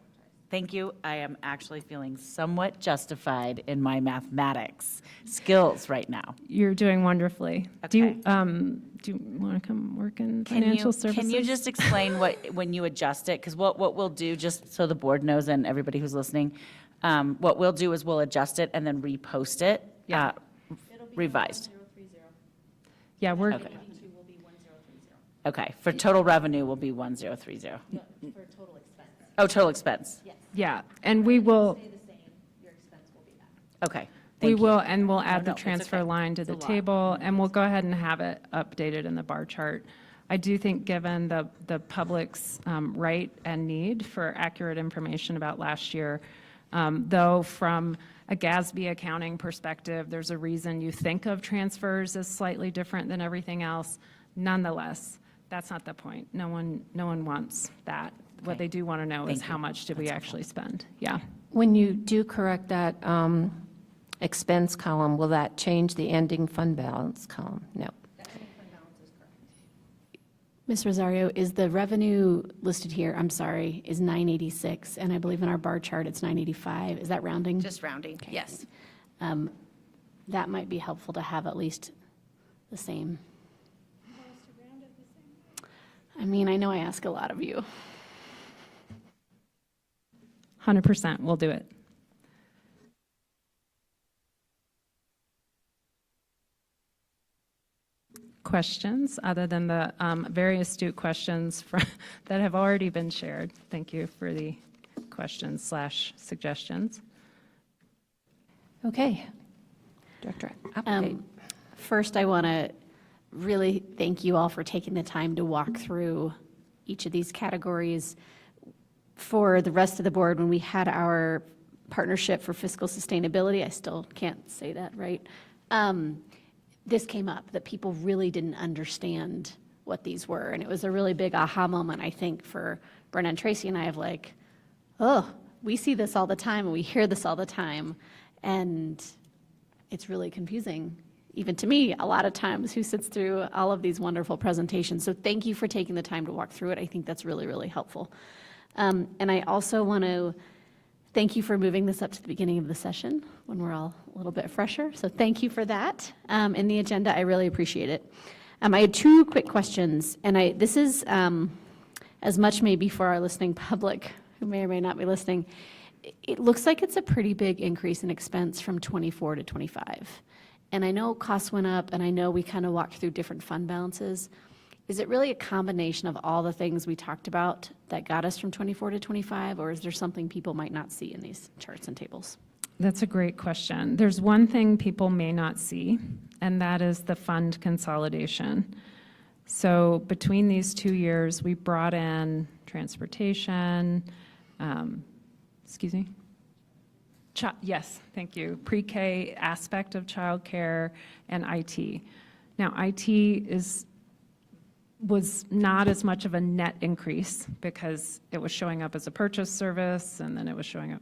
Thank you. I am actually feeling somewhat justified in my mathematics skills right now. You're doing wonderfully. Okay. Do you want to come work in financial services? Can you just explain when you adjust it? Because what we'll do, just so the board knows and everybody who's listening, what we'll do is we'll adjust it and then repost it, Yeah. revised. Yeah, we're, Okay. Okay, for total revenue will be 1030. No, for total expense. Oh, total expense. yeah, and we will, Okay, we thank you. will, and we'll add the no, it's transfer okay. line to It's the a lot. table, and we'll go ahead and have it updated in the bar chart. I do think, given the public's right and need for accurate information about last year, though from a GASB accounting perspective, there's a reason you think of transfers as slightly different than everything else. Nonetheless, that's not the point. No one wants that. What they do want to know is Thank how you. much did we actually spend? Yeah. When you do correct that expense column, will that change the ending fund balance column? No. Ms. Rosario, is the revenue listed here, I'm sorry, is 986, and I believe in our bar chart it's 985. Is that rounding? Just rounding, yes. That might be helpful to have at least the same. I mean, I know I ask a lot of you. 100%, we'll do it. Questions, other than the very astute questions that have already been shared? Thank you for the questions/suggestions. Okay. Director Applegate. First, I want to really thank you all for taking the time to walk through each of these categories. For the rest of the board, when we had our partnership for fiscal sustainability, I still can't say that right, this came up, that people really didn't understand what these were. And it was a really big aha moment, I think, for Brenna and Tracy and I, of like, oh, we see this all the time and we hear this all the time. And it's really confusing, even to me, a lot of times, who sits through all of these wonderful presentations. So thank you for taking the time to walk through it. I think that's really, really helpful. And I also want to thank you for moving this up to the beginning of the session when we're all a little bit fresher. So thank you for that. In the agenda, I really appreciate it. I had two quick questions, and this is as much maybe for our listening public who may or may not be listening. It looks like it's a pretty big increase in expense from 24 to 25. And I know costs went up, and I know we kind of walked through different fund balances. Is it really a combination of all the things we talked about that got us from 24 to 25, or is there something people might not see in these charts and tables? That's a great question. There's one thing people may not see, and that is the fund consolidation. So between these 2 years, we brought in transportation, excuse me? Yes, thank you. Pre-K aspect of childcare and IT. Now, IT was not as much of a net increase because it was showing up as a purchase service and then it was showing up.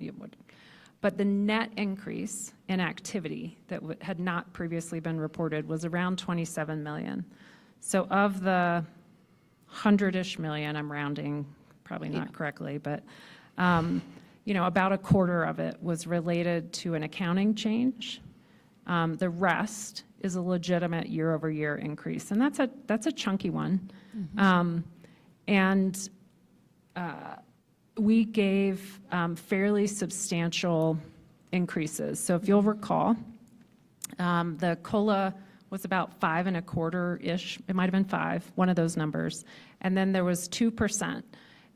But the net increase in activity that had not previously been reported was around 27 million. So of the 100-ish million, I'm rounding, probably not correctly, but about a quarter of it was related to an accounting change. The rest is a legitimate year-over-year increase, and that's a chunky one. We gave fairly substantial increases. So if you'll recall, the COLA was about 5.25-ish. It might have been 5, one of those numbers, and then there was 2%.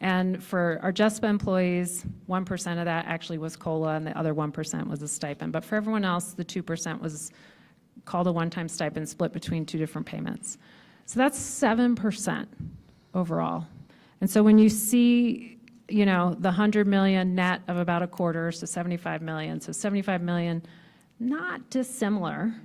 And for our JESPA employees, 1% of that actually was COLA, and the other 1% was a stipend. But for everyone else, the 2% was called a one-time stipend split between 2 different payments. So that's 7% overall. And so when you see, the 100 million net of about a quarter, so 75 million. So 75 million, not dissimilar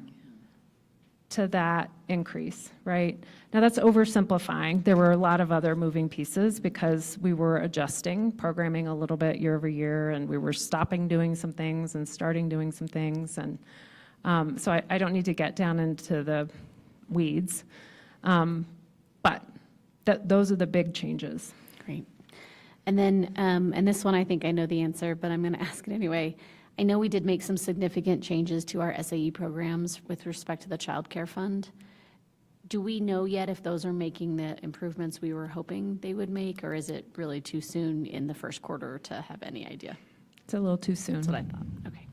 to that increase, right? Now that's oversimplifying. There were a lot of other moving pieces because we were adjusting programming a little bit year over year, and we were stopping doing some things and starting doing some things. And so I don't need to get down into the weeds, but those are the big changes. Great. And then, and this one I think I know the answer, but I'm going to ask it anyway. I know we did make some significant changes to our SAE programs with respect to the child care fund. Do we know yet if those are making the improvements we were hoping they would make, or is it really too soon in the first quarter to have any idea? It's a little too soon. That's what I thought. Okay,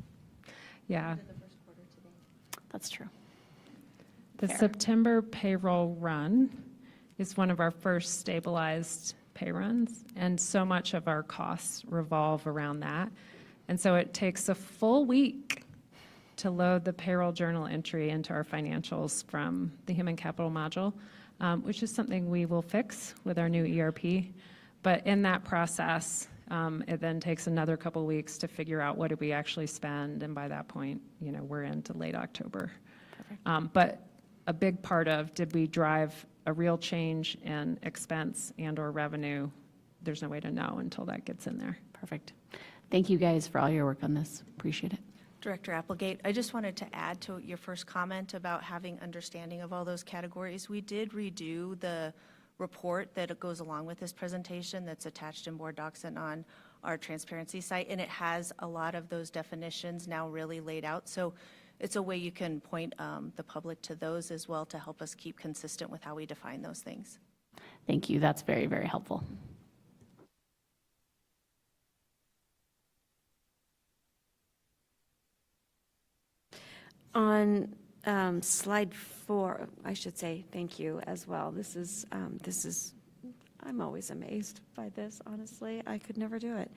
Yeah. that's true. The Fair. September payroll run is one of our first stabilized pay runs, and so much of our costs revolve around that. And so it takes a full week to load the payroll journal entry into our financials from the human capital module, which is something we will fix with our new ERP. But in that process, it then takes another couple of weeks to figure out what did we actually spend, and by that point, we're into late October. But a big part of, did we drive a real change in expense and or revenue? There's no way to know until that gets in there. Perfect. Thank you guys for all your work on this. Appreciate it. Director Applegate, I just wanted to add to your first comment about having understanding of all those categories. We did redo the report that goes along with this presentation that's attached in board docs and on our transparency site, and it has a lot of those definitions now really laid out. So it's a way you can point the public to those as well to help us keep consistent with how we define those things. Thank you. That's very, very helpful. On slide 4, I should say thank you as well. This is, I'm always amazed by this, honestly. I could never do it.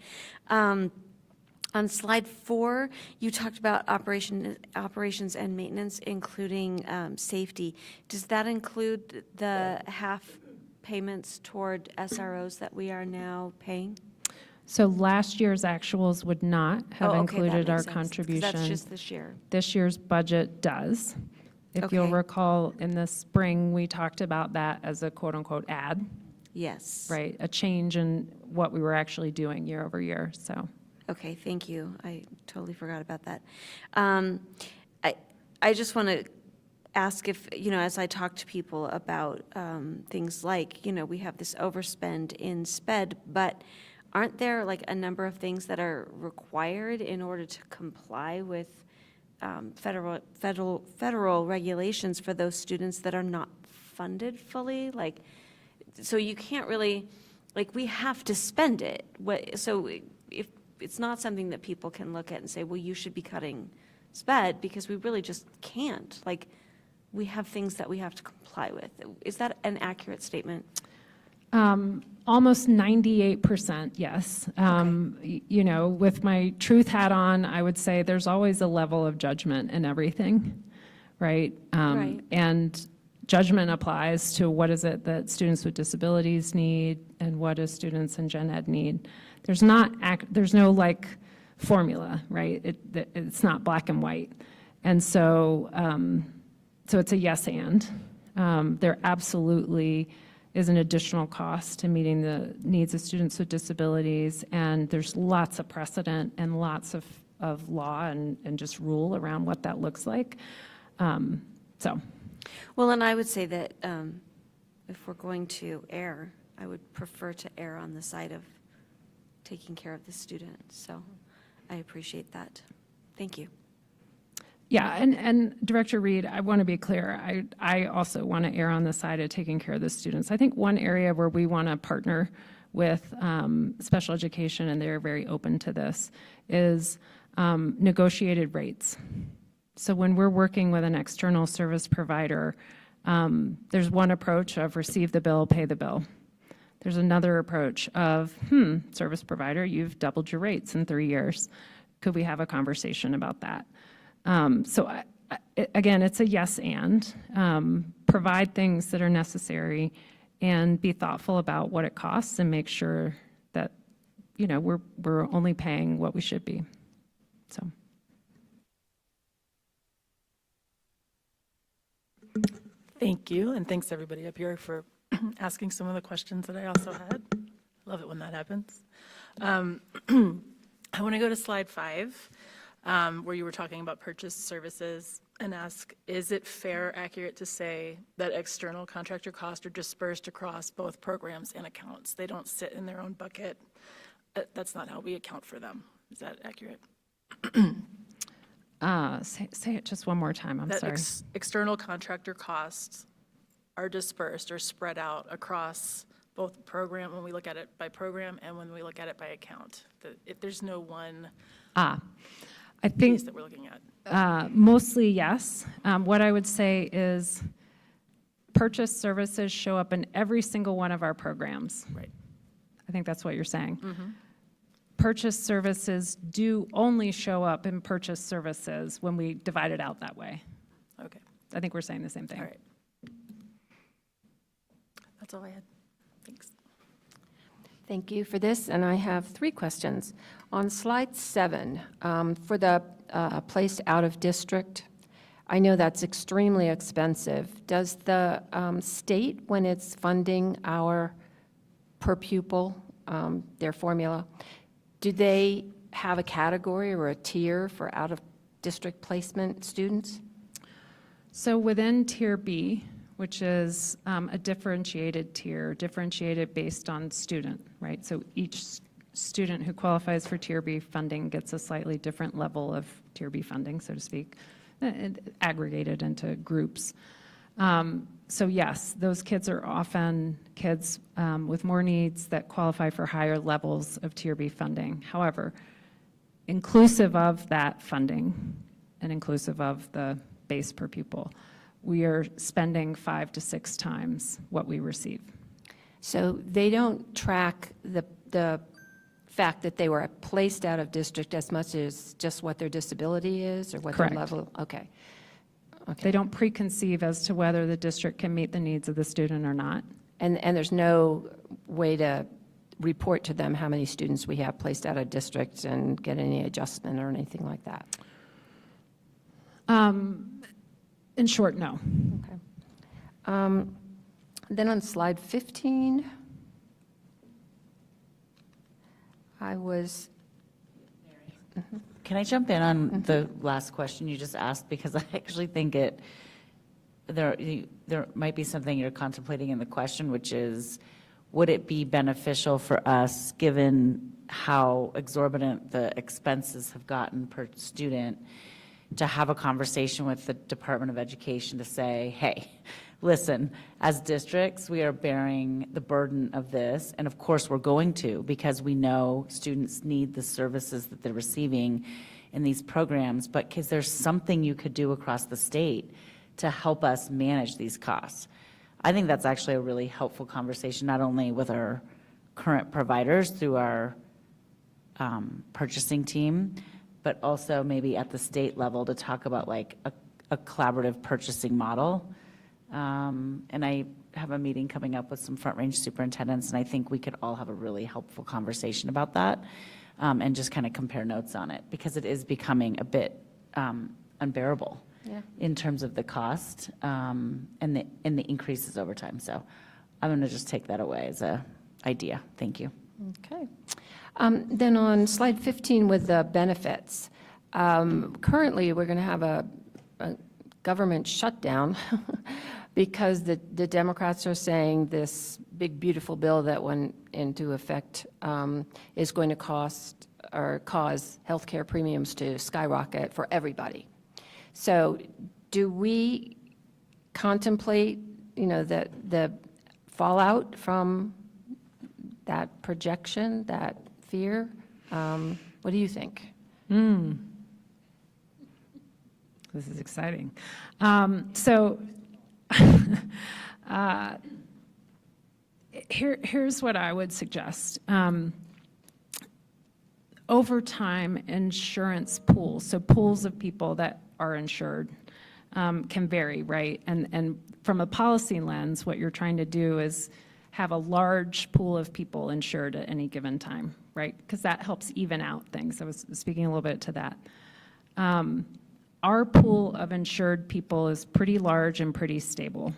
On slide 4, you talked about operations and maintenance, including safety. Does that include the half payments toward SROs that we are now paying? So last year's actuals would not have included our contribution. That's just this year. This year's budget does. If you'll Okay. recall, in the spring, we talked about that as a quote-unquote add, Yes. right? A change in what we were actually doing year over year, so. Okay, thank you. I totally forgot about that. I just want to ask if, as I talk to people about things like, we have this overspend in SPED, but aren't there like a number of things that are required in order to comply with federal regulations for those students that are not funded fully? Like, so you can't really, like, we have to spend it. So if it's not something that people can look at and say, well, you should be cutting SPED, because we really just can't. Like, we have things that we have to comply with. Is that an accurate statement? Almost 98%, yes. You know, with my truth hat on, I would say there's always a level of judgment in everything, right? Right. And judgment applies to what is it that students with disabilities need and what do students in gen ed need. There's no like formula, right? It's not black and white. And so, so it's a yes and. There absolutely is an additional cost to meeting the needs of students with disabilities, and there's lots of precedent and lots of law and just rule around what that looks like. So. Well, and I would say that if we're going to err, I would prefer to err on the side of taking care of the student. So I appreciate that. Thank you. Yeah, and Director Reed, I want to be clear. I also want to err on the side of taking care of the students. I think one area where we want to partner with special education, and they're very open to this, is negotiated rates. So when we're working with an external service provider, there's one approach of receive the bill, pay the bill. There's another approach of, service provider, you've doubled your rates in 3 years. Could we have a conversation about that? So again, it's a yes and. Provide things that are necessary and be thoughtful about what it costs and make sure that, you know, we're only paying what we should be. So. Thank you, and thanks everybody up here for asking some of the questions that I also had. Love it when that happens. I want to go to slide 5, where you were talking about purchased services, and ask, is it fair, accurate to say that external contractor costs are dispersed across both programs and accounts? They don't sit in their own bucket. That's not how we account for them. Is that accurate? Say it just one more time, I'm sorry. External contractor costs are dispersed or spread out across both program, when we look at it by program, and when we look at it by account. There's no one I piece think that we're looking at. mostly yes. What I would say is purchased services show up in every single one of our programs. Right. I think that's what you're saying. Purchased services do only show up in purchased services when we divide it out that way. Okay. I think we're saying the same thing. All right. That's all I had. Thanks. Thank you for this, and I have 3 questions. On slide 7, for the placed out of district, I know that's extremely expensive. Does the state, when it's funding our per pupil, their formula, do they have a category or a tier for out of district placement students? So within Tier B, which is a differentiated tier, differentiated based on student, right? So each student who qualifies for Tier B funding gets a slightly different level of Tier B funding, so to speak, aggregated into groups. So yes, those kids are often kids with more needs that qualify for higher levels of Tier B funding. However, inclusive of that funding and inclusive of the base per pupil, we are spending 5 to 6 times what we receive. So they don't track the fact that they were placed out of district as much as just what their disability is or what Correct. their level? Okay. They don't preconceive as to whether the district can meet the needs of the student or not. And there's no way to report to them how many students we have placed out of district and get any adjustment or anything like that? In short, no. Okay. Then on slide 15, I was, Can I jump in on the last question you just asked? Because I actually think there might be something you're contemplating in the question, which is would it be beneficial for us, given how exorbitant the expenses have gotten per student, to have a conversation with the Department of Education to say, hey, listen, as districts, we are bearing the burden of this, and of course we're going to, because we know students need the services that they're receiving in these programs, but because there's something you could do across the state to help us manage these costs. I think that's actually a really helpful conversation, not only with our current providers through our purchasing team, but also maybe at the state level to talk about like a collaborative purchasing model. And I have a meeting coming up with some Front Range superintendents, and I think we could all have a really helpful conversation about that, and just kind of compare notes on it, because it is becoming a bit unbearable in terms of the cost and the increases over time. So I'm going to just take that away as a idea. Thank you. Okay. Then on slide 15 with the benefits, currently we're going to have a government shutdown because the Democrats are saying this big, beautiful bill that went into effect is going to cause healthcare premiums to skyrocket for everybody. So do we contemplate, the fallout from that projection, that fear? What do you think? This is exciting. Here's what I would suggest. Over time, insurance pools, so pools of people that are insured, can vary, right? And from a policy lens, what you're trying to do is have a large pool of people insured at any given time, right? Because that helps even out things. I was speaking a little bit to that. Our pool of insured people is pretty large and pretty stable.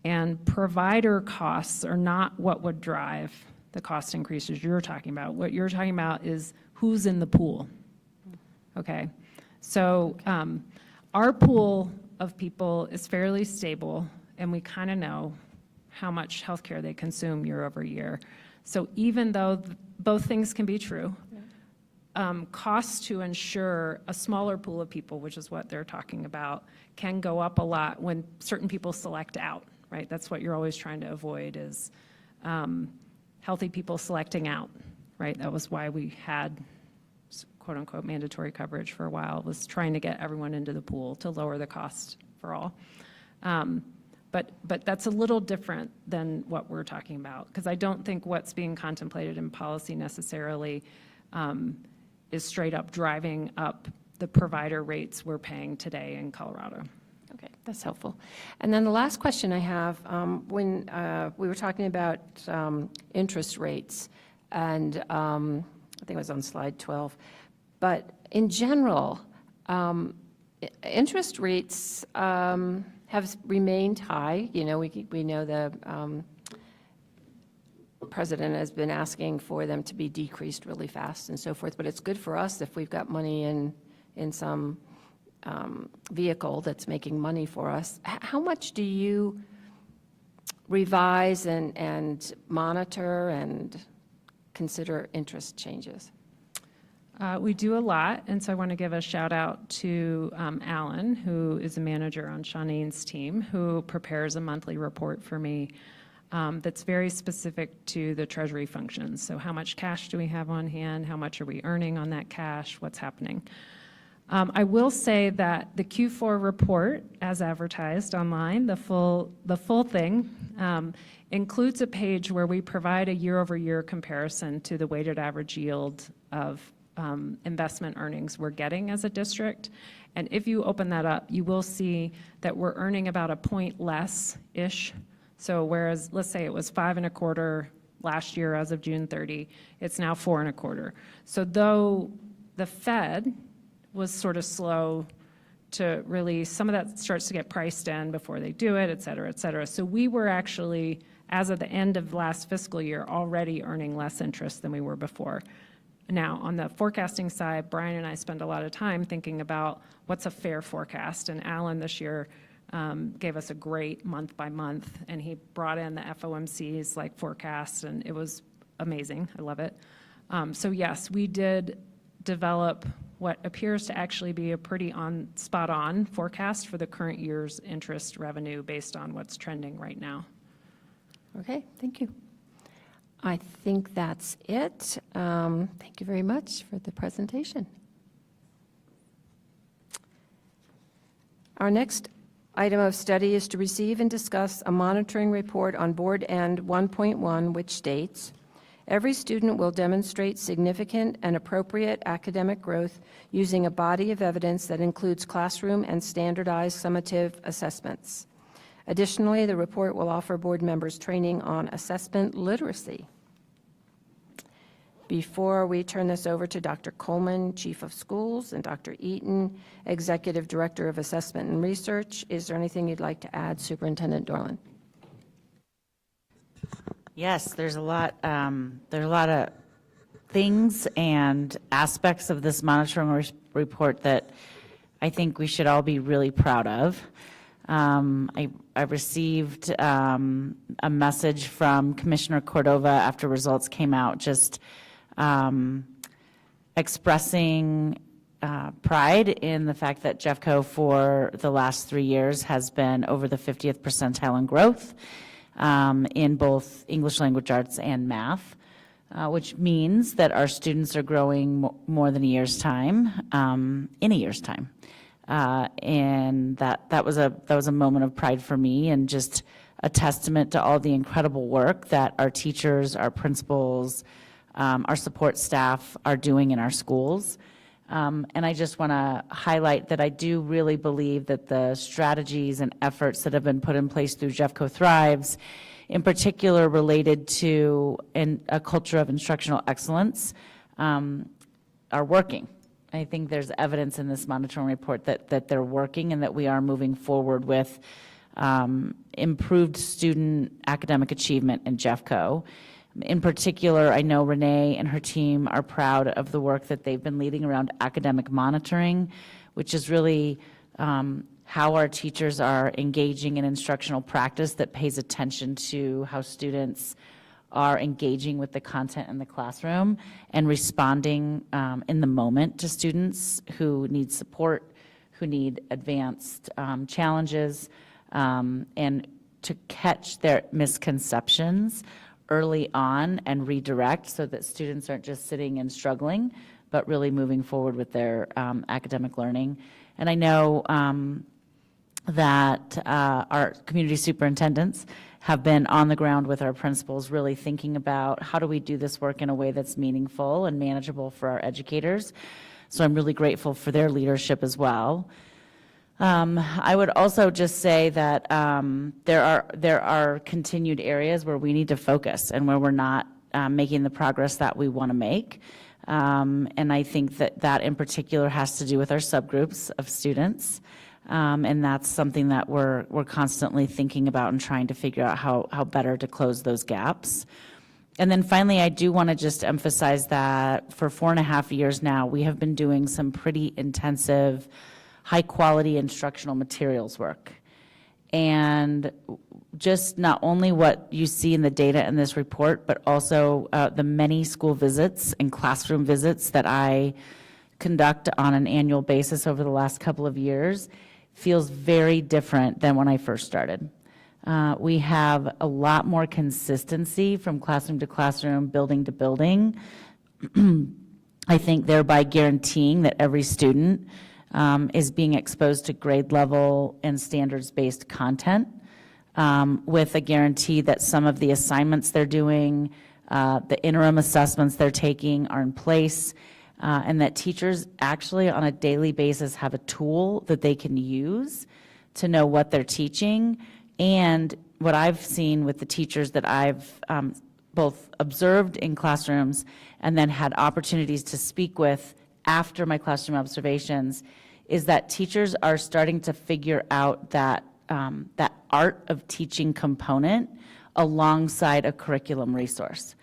And provider costs are not what would drive the cost increases you're talking about. What you're talking about is who's in the pool, okay? So our pool of people is fairly stable, and we kind of know how much healthcare they consume year over year. So even though both things can be true, costs to insure a smaller pool of people, which is what they're talking about, can go up a lot when certain people select out, right? That's what you're always trying to avoid is healthy people selecting out, right? That was why we had quote unquote mandatory coverage for a while, was trying to get everyone into the pool to lower the cost for all. But that's a little different than what we're talking about, because I don't think what's being contemplated in policy necessarily is straight up driving up the provider rates we're paying today in Colorado. Okay, that's helpful. And then the last question I have, when we were talking about interest rates, and I think it was on slide 12, but in general, interest rates have remained high. We know the president has been asking for them to be decreased really fast and so forth, but it's good for us if we've got money in some vehicle that's making money for us. How much do you revise and monitor and consider interest changes? We do a lot, and so I want to give a shout out to Alan, who is a manager on Shaunene's team, who prepares a monthly report for me that's very specific to the Treasury functions. So how much cash do we have on hand? How much are we earning on that cash? What's happening? I will say that the Q4 report, as advertised online, the full thing, includes a page where we provide a year-over-year comparison to the weighted average yield of investment earnings we're getting as a district. And if you open that up, you will see that we're earning about a point less-ish. So whereas, let's say it was 5.25 last year as of June 30, it's now 4.25. So though the Fed was sort of slow to release, some of that starts to get priced in before they do it, et cetera, et cetera. So we were actually, as of the end of last fiscal year, already earning less interest than we were before. Now, on the forecasting side, Brian and I spend a lot of time thinking about what's a fair forecast, and Alan this year gave us a great month by month, and he brought in the FOMC's like forecasts, and it was amazing. I love it. So yes, we did develop what appears to actually be a pretty spot-on forecast for the current year's interest revenue based on what's trending right now. Okay, thank you. I think that's it. Thank you very much for the presentation. Our next item of study is to receive and discuss a monitoring report on Board End 1.1, which states, every student will demonstrate significant and appropriate academic growth using a body of evidence that includes classroom and standardized summative assessments. Additionally, the report will offer board members training on assessment literacy. Before we turn this over to Dr. Coleman, Chief of Schools, and Dr. Eaton, Executive Director of Assessment and Research, is there anything you'd like to add, Superintendent Dorland? Yes, there's a lot of things and aspects of this monitoring report that I think we should all be really proud of. I received a message from Commissioner Cordova after results came out, just expressing pride in the fact that Jeffco for the last 3 years has been over the 50th percentile in growth in both English language arts and math, which means that our students are growing more than a year's time, in a year's time. And that was a moment of pride for me, and just a testament to all the incredible work that our teachers, our principals, our support staff are doing in our schools. And I just want to highlight that I do really believe that the strategies and efforts that have been put in place through Jeffco Thrives, in particular related to a culture of instructional excellence, are working. I think there's evidence in this monitoring report that they're working, and that we are moving forward with improved student academic achievement in Jeffco. In particular, I know Renee and her team are proud of the work that they've been leading around academic monitoring, which is really how our teachers are engaging in instructional practice that pays attention to how students are engaging with the content in the classroom and responding in the moment to students who need support, who need advanced challenges, and to catch their misconceptions early on and redirect so that students aren't just sitting and struggling, but really moving forward with their academic learning. And I know that our community superintendents have been on the ground with our principals, really thinking about how do we do this work in a way that's meaningful and manageable for our educators. So I'm really grateful for their leadership as well. I would also just say that there are continued areas where we need to focus and where we're not making the progress that we want to make. And I think that in particular has to do with our subgroups of students. And that's something that we're constantly thinking about and trying to figure out how better to close those gaps. And then finally, I do want to just emphasize that for 4.5 years now, we have been doing some pretty intensive, high-quality instructional materials work. And just not only what you see in the data in this report, but also the many school visits and classroom visits that I conduct on an annual basis over the last couple of years feels very different than when I first started. We have a lot more consistency from classroom to classroom, building to building. I think thereby guaranteeing that every student is being exposed to grade level and standards-based content, with a guarantee that some of the assignments they're doing, the interim assessments they're taking are in place, and that teachers actually on a daily basis have a tool that they can use to know what they're teaching. And what I've seen with the teachers that I've both observed in classrooms and then had opportunities to speak with after my classroom observations is that teachers are starting to figure out that that art of teaching component alongside a curriculum resource.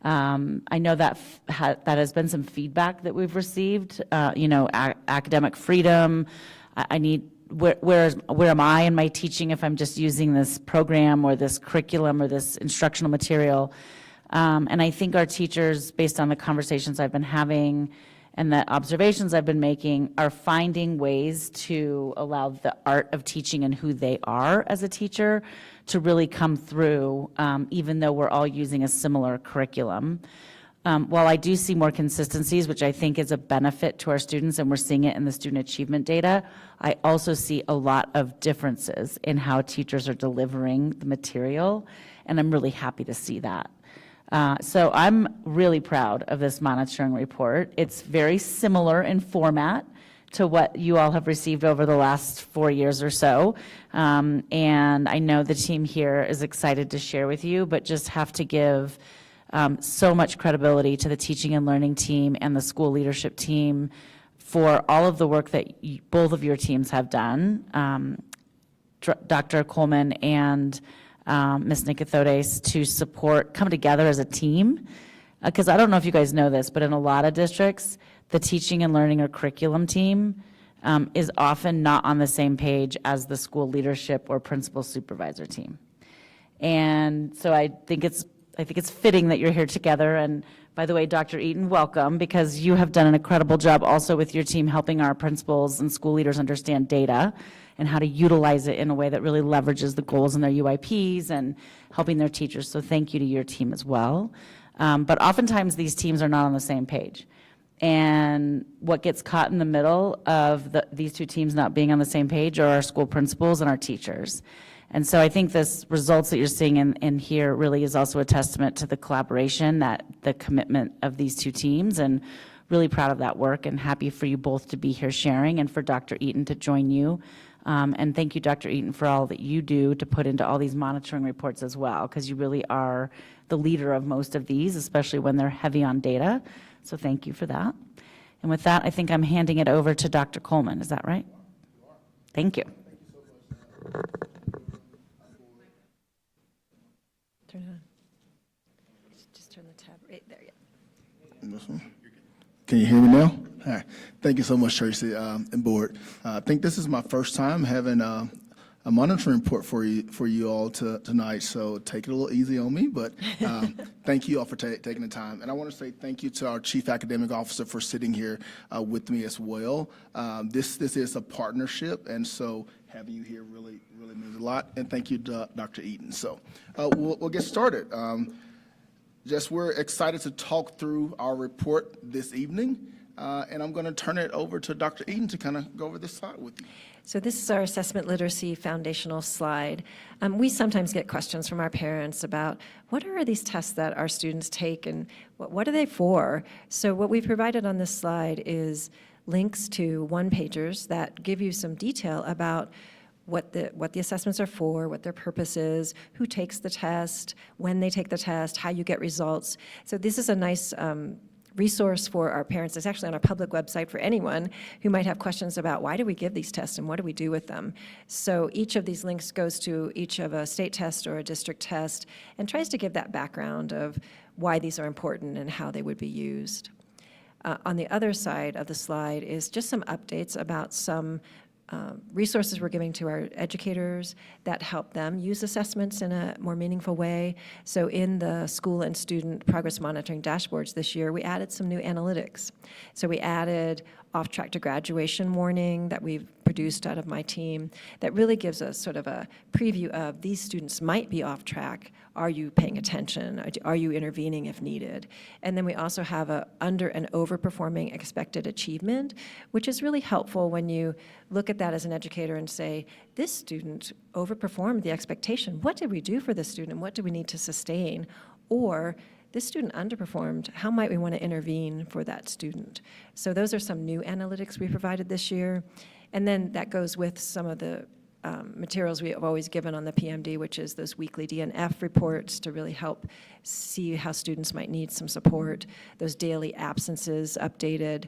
I know that that has been some feedback that we've received. Academic freedom. where am I in my teaching if I'm just using this program or this curriculum or this instructional material. And I think our teachers, based on the conversations I've been having and the observations I've been making, are finding ways to allow the art of teaching and who they are as a teacher to really come through, even though we're all using a similar curriculum. While I do see more consistencies, which I think is a benefit to our students, and we're seeing it in the student achievement data, I also see a lot of differences in how teachers are delivering the material, and I'm really happy to see that. So I'm really proud of this monitoring report. It's very similar in format to what you all have received over the last 4 years or so. And I know the team here is excited to share with you, but just have to give so much credibility to the teaching and learning team and the school leadership team for all of the work that both of your teams have done. Dr. Coleman and Ms. Nikithodes to come together as a team. Because I don't know if you guys know this, but in a lot of districts, the teaching and learning or curriculum team is often not on the same page as the school leadership or principal supervisor team. And so I think it's fitting that you're here together. And by the way, Dr. Eaton, welcome, because you have done an incredible job also with your team helping our principals and school leaders understand data and how to utilize it in a way that really leverages the goals in their UIPs and helping their teachers. So thank you to your team as well. But oftentimes these teams are not on the same page. And what gets caught in the middle of these two teams not being on the same page are our school principals and our teachers. And so I think this results that you're seeing in here really is also a testament to the collaboration, the commitment of these two teams, and really proud of that work and happy for you both to be here sharing and for Dr. Eaton to join you. And thank you, Dr. Eaton, for all that you do to put into all these monitoring reports as well, because you really are the leader of most of these, especially when they're heavy on data. So thank you for that. And with that, I think I'm handing it over to Dr. Coleman. Is that right? Thank you. Turn it on. Just turn the tab right there. Yeah. This one? Can you hear me now? All right. Thank you so much, Tracy and board. I think this is my first time having a monitoring report for you all tonight, so take it a little easy on me, but thank you all for taking the time. And I want to say thank you to our Chief Academic Officer for sitting here with me as well. This is a partnership, and so having you here really means a lot. And thank you, Dr. Eaton. So we'll get started. We're excited to talk through our report this evening, and I'm going to turn it over to Dr. Eaton to kind of go over this slide with you. So this is our assessment literacy foundational slide. We sometimes get questions from our parents about what are these tests that our students take and what are they for? So what we've provided on this slide is links to one-pagers that give you some detail about what the assessments are for, what their purpose is, who takes the test, when they take the test, how you get results. So this is a nice resource for our parents. It's actually on our public website for anyone who might have questions about why do we give these tests and what do we do with them. So each of these links goes to each of a state test or a district test and tries to give that background of why these are important and how they would be used. On the other side of the slide is just some updates about some resources we're giving to our educators that help them use assessments in a more meaningful way. So in the school and student progress monitoring dashboards this year, we added some new analytics. So we added off track to graduation warning that we've produced out of my team that really gives us sort of a preview of these students might be off track. Are you paying attention? Are you intervening if needed? And then we also have a under and overperforming expected achievement, which is really helpful when you look at that as an educator and say, this student overperformed the expectation. What did we do for this student? What do we need to sustain? Or this student underperformed, how might we want to intervene for that student? So those are some new analytics we provided this year. And then that goes with some of the materials we have always given on the PMD, which is those weekly DNF reports to really help see how students might need some support, those daily absences updated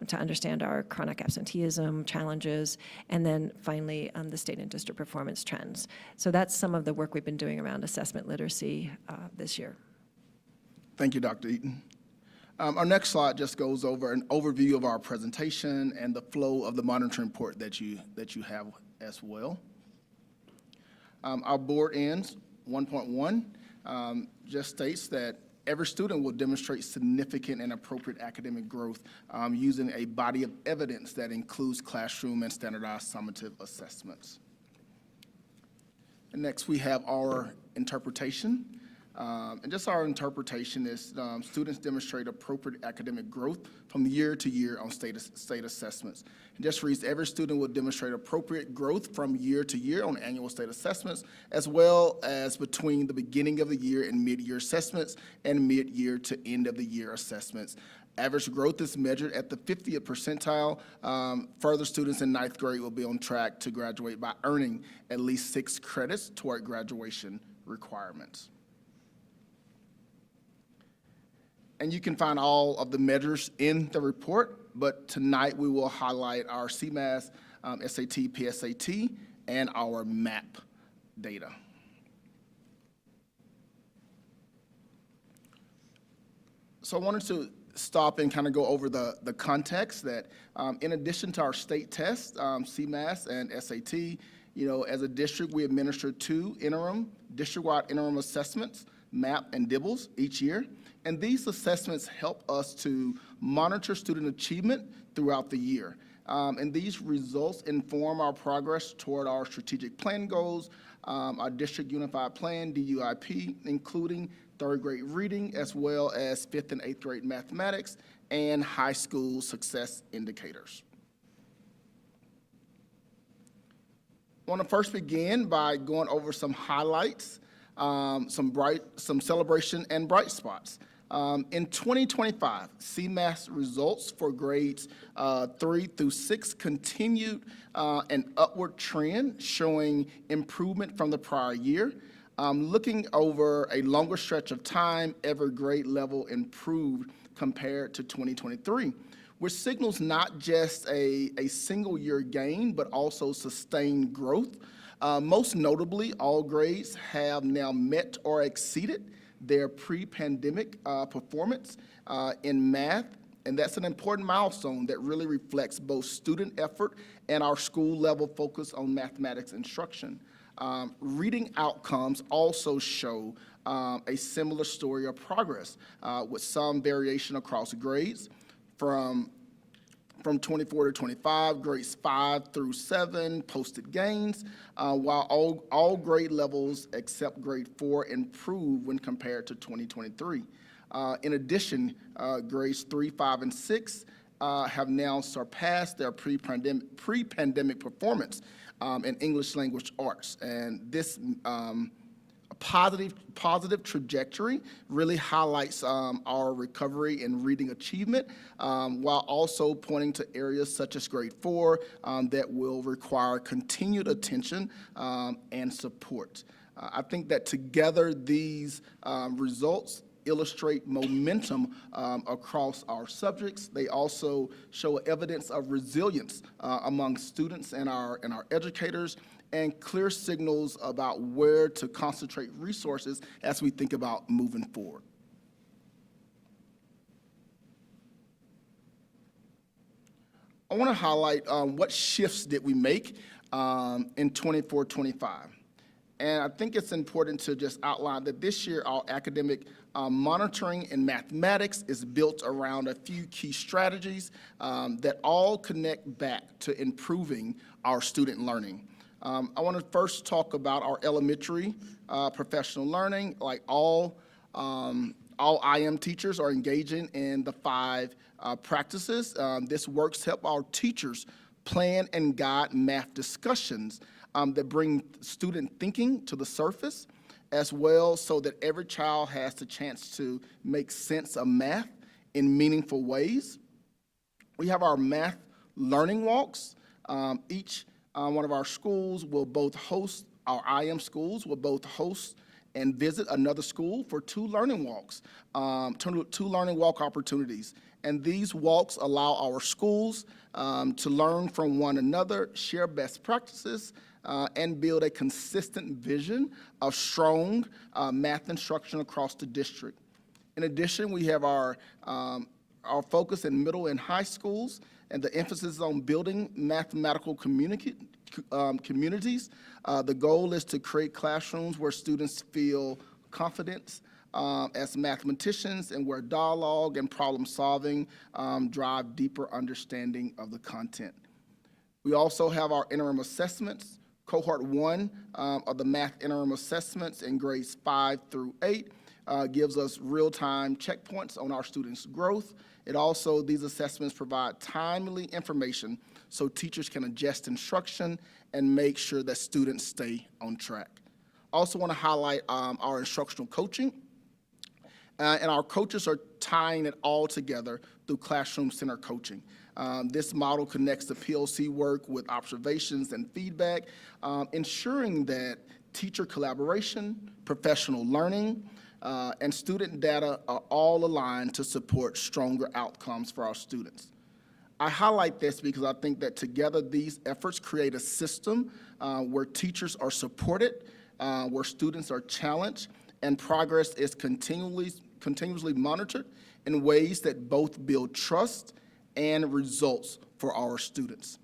to understand our chronic absenteeism challenges, and then finally the state and district performance trends. So that's some of the work we've been doing around assessment literacy this year. Thank you, Dr. Eaton. Our next slide just goes over an overview of our presentation and the flow of the monitoring report that you have as well. Our board ends 1.1 just states that every student will demonstrate significant and appropriate academic growth using a body of evidence that includes classroom and standardized summative assessments. And next, we have our interpretation. And just our interpretation is students demonstrate appropriate academic growth from year to year on state assessments. It just reads, every student will demonstrate appropriate growth from year to year on annual state assessments, as well as between the beginning of the year and mid-year assessments and mid-year to end of the year assessments. Average growth is measured at the 50th percentile. Further, students in 9th grade will be on track to graduate by earning at least 6 credits toward graduation requirements. And you can find all of the measures in the report, but tonight we will highlight our CMAS, SAT, PSAT, and our MAP data. So I wanted to stop and kind of go over the context that in addition to our state tests, CMAS and SAT, as a district, we administer 2 district-wide interim assessments, MAP and DIBELS, each year. And these assessments help us to monitor student achievement throughout the year. And these results inform our progress toward our strategic plan goals, our district unified plan, DUIP, including 3rd grade reading, as well as 5th and 8th grade mathematics and high school success indicators. I want to first begin by going over some highlights, some celebration and bright spots. In 2025, CMAS results for grades 3 through 6 continued an upward trend showing improvement from the prior year. Looking over a longer stretch of time, every grade level improved compared to 2023, which signals not just a single year gain, but also sustained growth. Most notably, all grades have now met or exceeded their pre-pandemic performance in math, and that's an important milestone that really reflects both student effort and our school level focus on mathematics instruction. Reading outcomes also show a similar story of progress with some variation across grades. From 24 to 25, grades 5 through 7 posted gains, while all grade levels except grade 4 improved when compared to 2023. In addition, grades 3, 5, and 6 have now surpassed their pre-pandemic performance in English language arts, and this positive trajectory really highlights our recovery in reading achievement, while also pointing to areas such as grade 4 that will require continued attention and support. I think that together these results illustrate momentum across our subjects. They also show evidence of resilience among students and our educators, and clear signals about where to concentrate resources as we think about moving forward. I want to highlight what shifts did we make in 24-25. And I think it's important to just outline that this year our academic monitoring in mathematics is built around a few key strategies that all connect back to improving our student learning. I want to first talk about our elementary professional learning. Like all IM teachers are engaging in the 5 practices. This works help our teachers plan and guide math discussions that bring student thinking to the surface as well, so that every child has the chance to make sense of math in meaningful ways. We have our math learning walks. Each one of our schools will both host, our IM schools will both host and visit another school for 2 learning walks, 2 learning walk opportunities. And these walks allow our schools to learn from one another, share best practices, and build a consistent vision of strong math instruction across the district. In addition, we have our focus in middle and high schools, and the emphasis on building mathematical communities. The goal is to create classrooms where students feel confidence as mathematicians and where dialogue and problem solving drive deeper understanding of the content. We also have our interim assessments. Cohort 1 of the math interim assessments in grades 5 through 8 gives us real-time checkpoints on our students' growth. It also, these assessments provide timely information so teachers can adjust instruction and make sure that students stay on track. Also want to highlight our instructional coaching. And our coaches are tying it all together through classroom center coaching. This model connects the PLC work with observations and feedback, ensuring that teacher collaboration, professional learning, and student data are all aligned to support stronger outcomes for our students. I highlight this because I think that together these efforts create a system where teachers are supported, where students are challenged, and progress is continuously monitored in ways that both build trust and results for our students.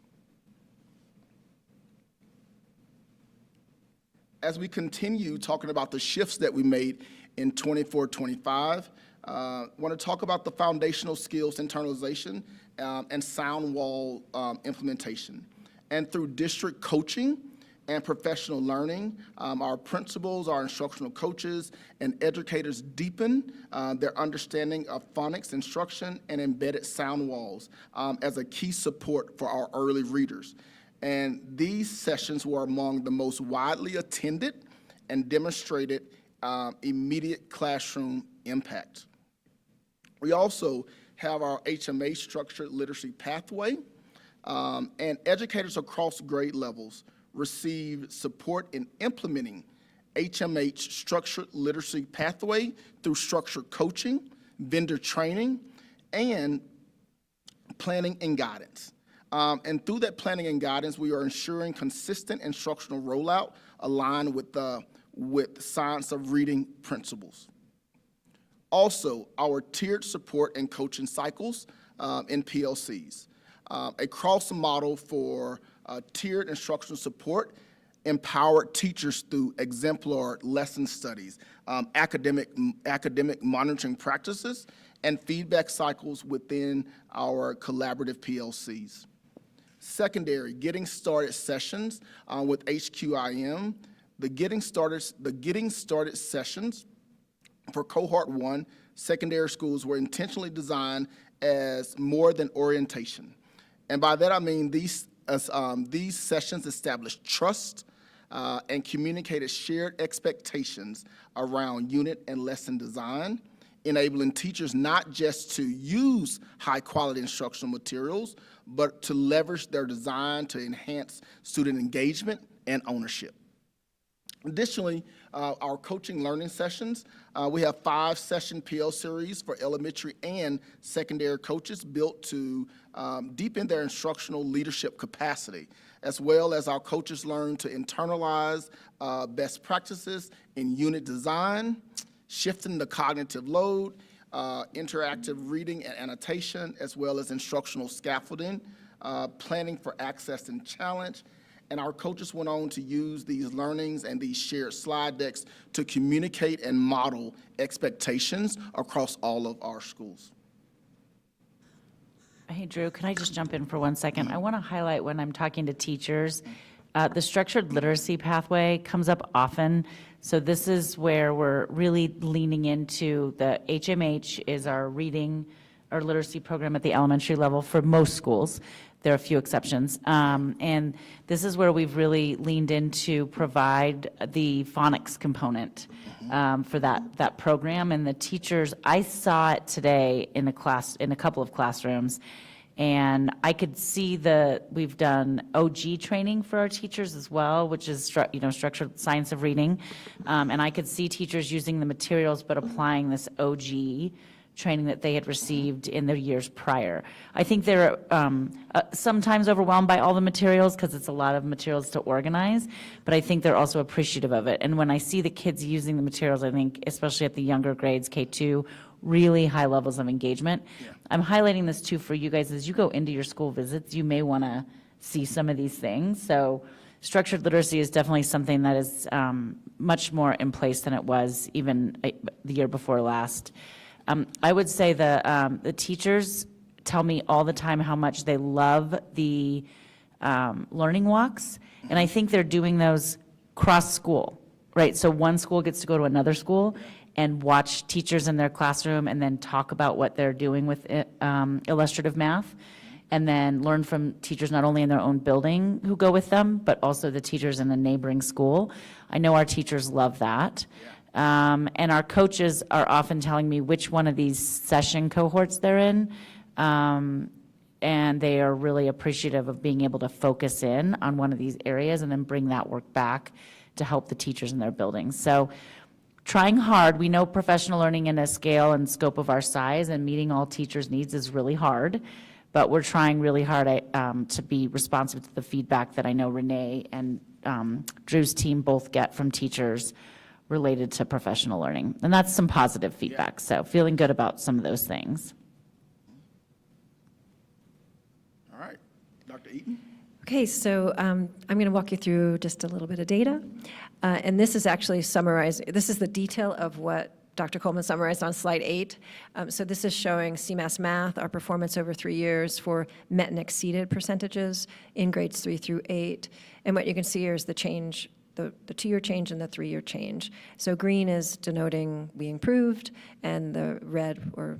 As we continue talking about the shifts that we made in 24-25, want to talk about the foundational skills internalization and sound wall implementation. And through district coaching and professional learning, our principals, our instructional coaches, and educators deepen their understanding of phonics instruction and embedded sound walls as a key support for our early readers. And these sessions were among the most widely attended and demonstrated immediate classroom impact. We also have our HMA structured literacy pathway, and educators across grade levels receive support in implementing HMH structured literacy pathway through structured coaching, vendor training, and planning and guidance. And through that planning and guidance, we are ensuring consistent instructional rollout aligned with science of reading principles. Also, our tiered support and coaching cycles in PLCs. A cross model for tiered instructional support empowered teachers through exemplar lesson studies, academic monitoring practices, and feedback cycles within our collaborative PLCs. Secondary, getting started sessions with HQIM. The getting started sessions for cohort 1 secondary schools were intentionally designed as more than orientation. And by that I mean these sessions establish trust and communicated shared expectations around unit and lesson design, enabling teachers not just to use high-quality instructional materials, but to leverage their design to enhance student engagement and ownership. Additionally, our coaching learning sessions, we have 5-session PL series for elementary and secondary coaches built to deepen their instructional leadership capacity, as well as our coaches learn to internalize best practices in unit design, shifting the cognitive load, interactive reading and annotation, as well as instructional scaffolding, planning for access and challenge. And our coaches went on to use these learnings and these shared slide decks to communicate and model expectations across all of our schools. Hey, Drew, can I just jump in for 1 second? I want to highlight when I'm talking to teachers, the structured literacy pathway comes up often. So this is where we're really leaning into the HMH is our reading, our literacy program at the elementary level for most schools. There are a few exceptions. And this is where we've really leaned into provide the phonics component for that program. And the teachers, I saw it today in a couple of classrooms, and I could see we've done OG training for our teachers as well, which is structured science of reading. And I could see teachers using the materials but applying this OG training that they had received in the years prior. I think they're sometimes overwhelmed by all the materials because it's a lot of materials to organize, but I think they're also appreciative of it. And when I see the kids using the materials, I think, especially at the younger grades, K2, really high levels of engagement. I'm highlighting this too for you guys. As you go into your school visits, you may want to see some of these things. So structured literacy is definitely something that is much more in place than it was even the year before last. I would say the teachers tell me all the time how much they love the learning walks, and I think they're doing those cross-school, right? So one school gets to go to another school and watch teachers in their classroom and then talk about what they're doing with illustrative math, and then learn from teachers not only in their own building who go with them, but also the teachers in the neighboring school. I know our teachers love that. And our coaches are often telling me which one of these session cohorts they're in. And they are really appreciative of being able to focus in on one of these areas and then bring that work back to help the teachers in their buildings. So trying hard. We know professional learning in a scale and scope of our size and meeting all teachers' needs is really hard, but we're trying really hard to be responsive to the feedback that I know Renee and Drew's team both get from teachers related to professional learning. And that's some positive feedback, so feeling good about some of those things. All right, Dr. Eaton? Okay, so I'm going to walk you through just a little bit of data. And this is actually summarized, this is the detail of what Dr. Coleman summarized on slide 8. So this is showing CMAS math, our performance over 3 years for met and exceeded percentages in grades 3 through 8. And what you can see here is the change, the 2-year change and the 3-year change. So green is denoting we improved, and the red or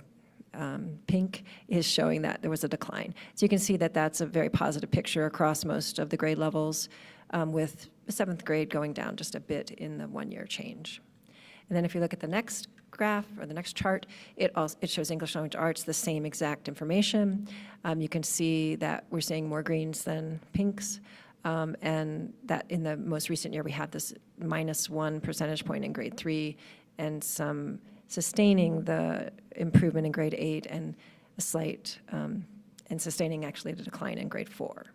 pink is showing that there was a decline. So you can see that that's a very positive picture across most of the grade levels, with 7th grade going down just a bit in the 1-year change. And then if you look at the next graph or the next chart, it shows English language arts, the same exact information. You can see that we're seeing more greens than pinks, and that in the most recent year we had this -1 percentage point in grade 3 and some sustaining the improvement in grade 8 and a slight, and sustaining actually the decline in grade 4.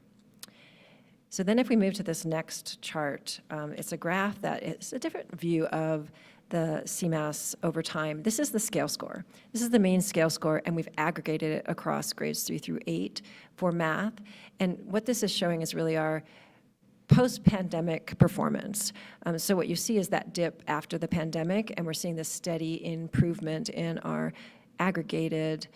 So then if we move to this next chart, it's a graph that is a different view of the CMAS over time. This is the scale score. This is the main scale score, and we've aggregated it across grades 3 through 8 for math. And what this is showing is really our post-pandemic performance. So what you see is that dip after the pandemic, and we're seeing this steady improvement in our aggregated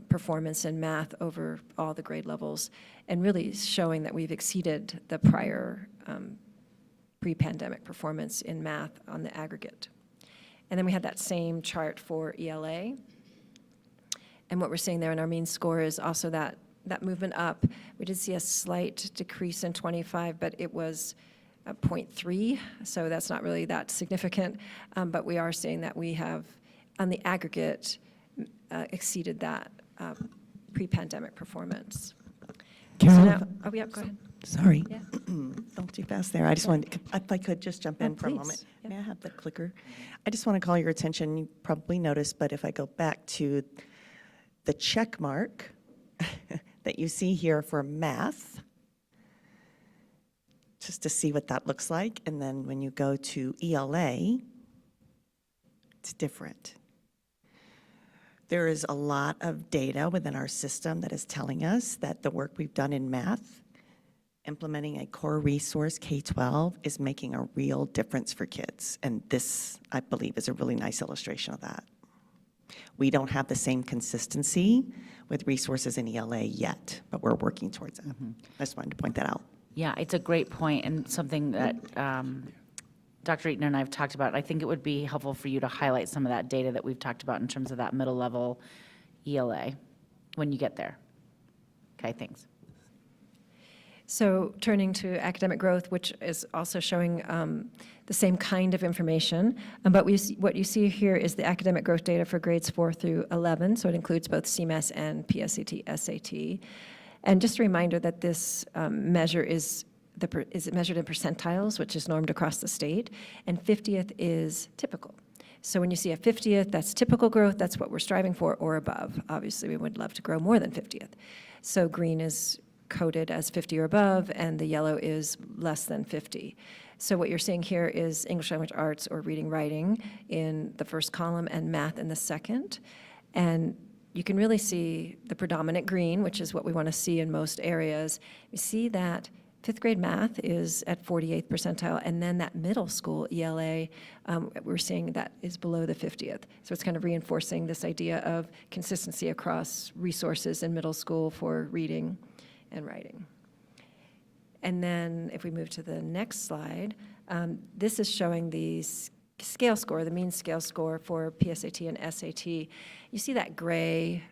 performance in math over all the grade levels, and really showing that we've exceeded the prior pre-pandemic performance in math on the aggregate. And then we had that same chart for ELA. And what we're seeing there in our mean score is also that movement up. We did see a slight decrease in 25, but it was 0.3, so that's not really that significant. But we are seeing that we have, on the aggregate, exceeded that pre-pandemic performance. Carol, So now, oh, yeah, go ahead. sorry, Yeah. don't too fast there. I just wanted, if I could just jump in for a please. moment. May I have the clicker? I just want to call your attention, you probably noticed, but if I go back to the check mark that you see here for math, just to see what that looks like, and then when you go to ELA, it's different. There is a lot of data within our system that is telling us that the work we've done in math, implementing a core resource K-12, is making a real difference for kids. And this, I believe, is a really nice illustration of that. We don't have the same consistency with resources in ELA yet, but we're working towards that. I just wanted to point that out. Yeah, it's a great point and something that Dr. Eaton and I have talked about. I think it would be helpful for you to highlight some of that data that we've talked about in terms of that middle level ELA when you get there. Okay, thanks. So turning to academic growth, which is also showing the same kind of information, but what you see here is the academic growth data for grades 4 through 11, so it includes both CMAS and PSAT, SAT. And just a reminder that this measure is measured in percentiles, which is normed across the state, and 50th is typical. So when you see a 50th, that's typical growth, that's what we're striving for, or above. Obviously, we would love to grow more than 50th. So green is coded as 50 or above, and the yellow is less than 50. So what you're seeing here is English language arts or reading writing in the first column and math in the second. And you can really see the predominant green, which is what we want to see in most areas. You see that fifth grade math is at 48th percentile, and then that middle school ELA, we're seeing that is below the 50th. So it's kind of reinforcing this idea of consistency across resources in middle school for reading and writing. And then if we move to the next slide, this is showing the scale score, the mean scale score for PSAT and SAT. You see that gray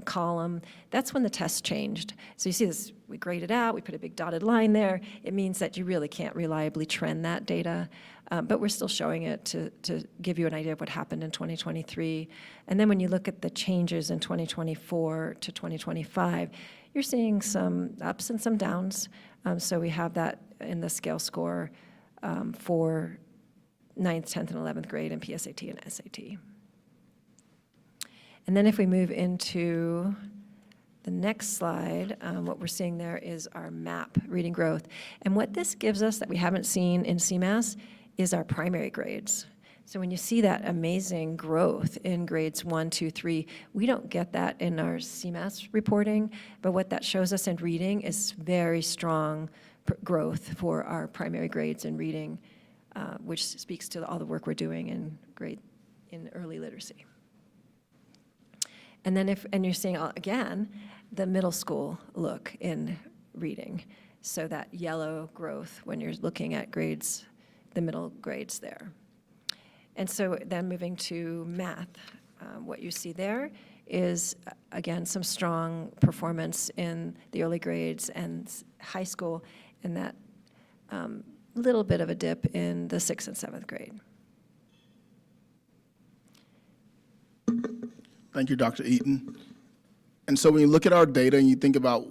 column, that's when the test changed. So you see this, we grade it out, we put a big dotted line there. It means that you really can't reliably trend that data, but we're still showing it to give you an idea of what happened in 2023. And then when you look at the changes in 2024 to 2025, you're seeing some ups and some downs. So we have that in the scale score for 9th, 10th, and 11th grade in PSAT and SAT. And then if we move into the next slide, what we're seeing there is our MAP, reading growth. And what this gives us that we haven't seen in CMAS is our primary grades. So when you see that amazing growth in grades 1, 2, 3, we don't get that in our CMAS reporting, but what that shows us in reading is very strong growth for our primary grades in reading, which speaks to all the work we're doing in early literacy. And then and you're seeing, again, the middle school look in reading. So that yellow growth when you're looking at grades, the middle grades there. And so then moving to math, what you see there is, again, some strong performance in the early grades and high school, and that little bit of a dip in the 6th and 7th grade. Thank you, Dr. Eaton. And so when you look at our data and you think about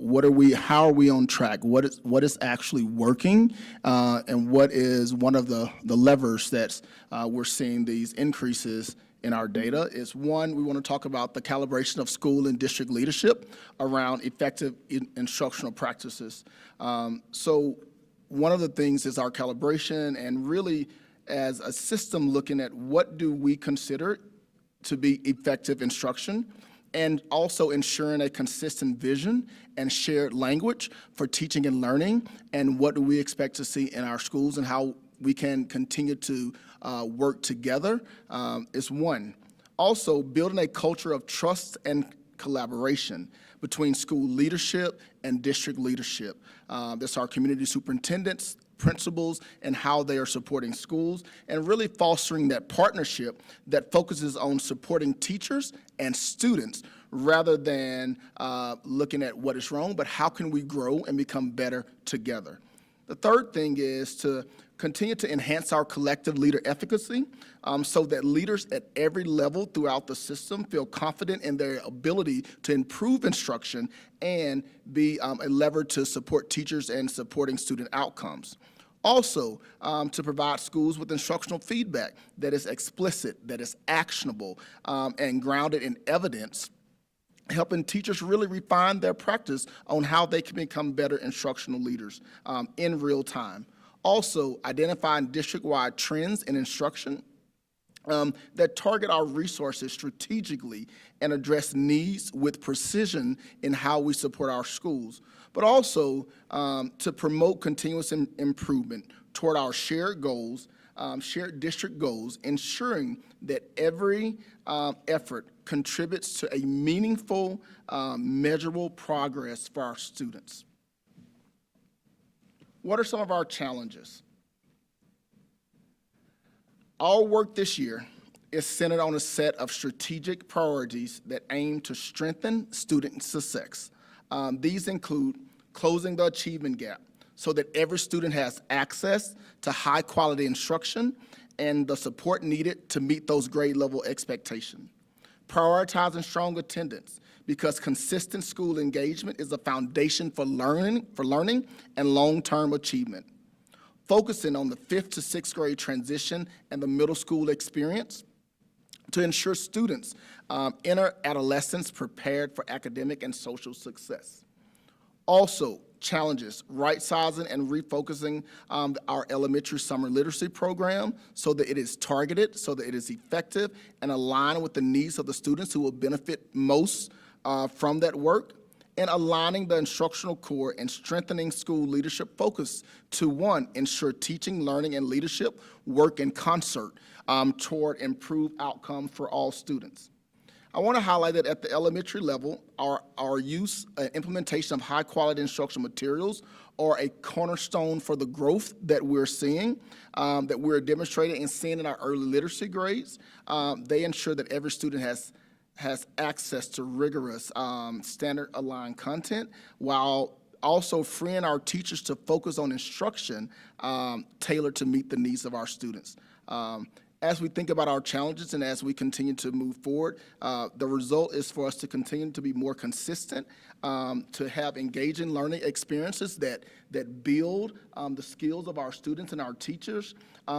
how are we on track, what is actually working, and what is one of the levers that we're seeing these increases in our data is, one, we want to talk about the calibration of school and district leadership around effective instructional practices. So one of the things is our calibration, and really as a system looking at what do we consider to be effective instruction, and also ensuring a consistent vision and shared language for teaching and learning, and what do we expect to see in our schools and how we can continue to work together is one. Also, building a culture of trust and collaboration between school leadership and district leadership. That's our community superintendents, principals, and how they are supporting schools, and really fostering that partnership that focuses on supporting teachers and students rather than looking at what is wrong, but how can we grow and become better together. The third thing is to continue to enhance our collective leader efficacy so that leaders at every level throughout the system feel confident in their ability to improve instruction and be a lever to support teachers and supporting student outcomes. Also, to provide schools with instructional feedback that is explicit, that is actionable, and grounded in evidence, helping teachers really refine their practice on how they can become better instructional leaders in real time. Also, identifying district-wide trends in instruction that target our resources strategically and address needs with precision in how we support our schools, but also to promote continuous improvement toward our shared goals, shared district goals, ensuring that every effort contributes to a meaningful, measurable progress for our students. What are some of our challenges? Our work this year is centered on a set of strategic priorities that aim to strengthen student success. These include closing the achievement gap so that every student has access to high-quality instruction and the support needed to meet those grade level expectations. Prioritizing strong attendance because consistent school engagement is a foundation for learning and long-term achievement. Focusing on the 5th to 6th grade transition and the middle school experience. to ensure students enter adolescence prepared for academic and social success. Also, challenges, right-sizing and refocusing our elementary summer literacy program so that it is targeted, so that it is effective, and aligned with the needs of the students who will benefit most from that work, and aligning the instructional core and strengthening school leadership focus to, one, ensure teaching, learning, and leadership work in concert toward improved outcomes for all students. I want to highlight that at the elementary level, our use and implementation of high-quality instructional materials are a cornerstone for the growth that we're seeing, that we're demonstrating and seeing in our early literacy grades. They ensure that every student has access to rigorous standard-aligned content, while also freeing our teachers to focus on instruction tailored to meet the needs of our students. As we think about our challenges and as we continue to move forward, the result is for us to continue to be more consistent, to have engaging learning experiences that build the skills of our students and our teachers,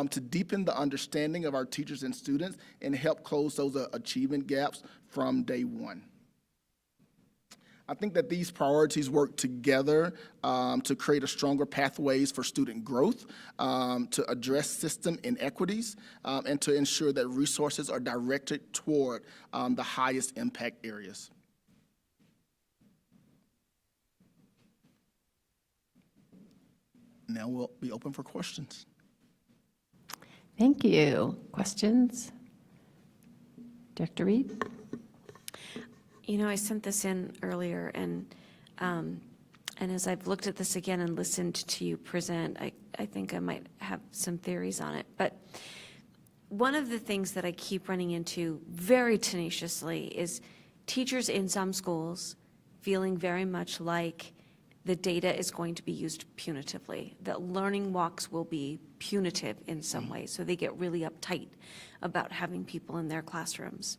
to deepen the understanding of our teachers and students, and help close those achievement gaps from day one. I think that these priorities work together to create a stronger pathways for student growth, to address system inequities, and to ensure that resources are directed toward the highest impact areas. Now we'll be open for questions. Thank you. Questions? Director Reed? You know, I sent this in earlier, and as I've looked at this again and listened to you present, I think I might have some theories on it. But one of the things that I keep running into very tenaciously is teachers in some schools feeling very much like the data is going to be used punitively, that learning walks will be punitive in some way, so they get really uptight about having people in their classrooms.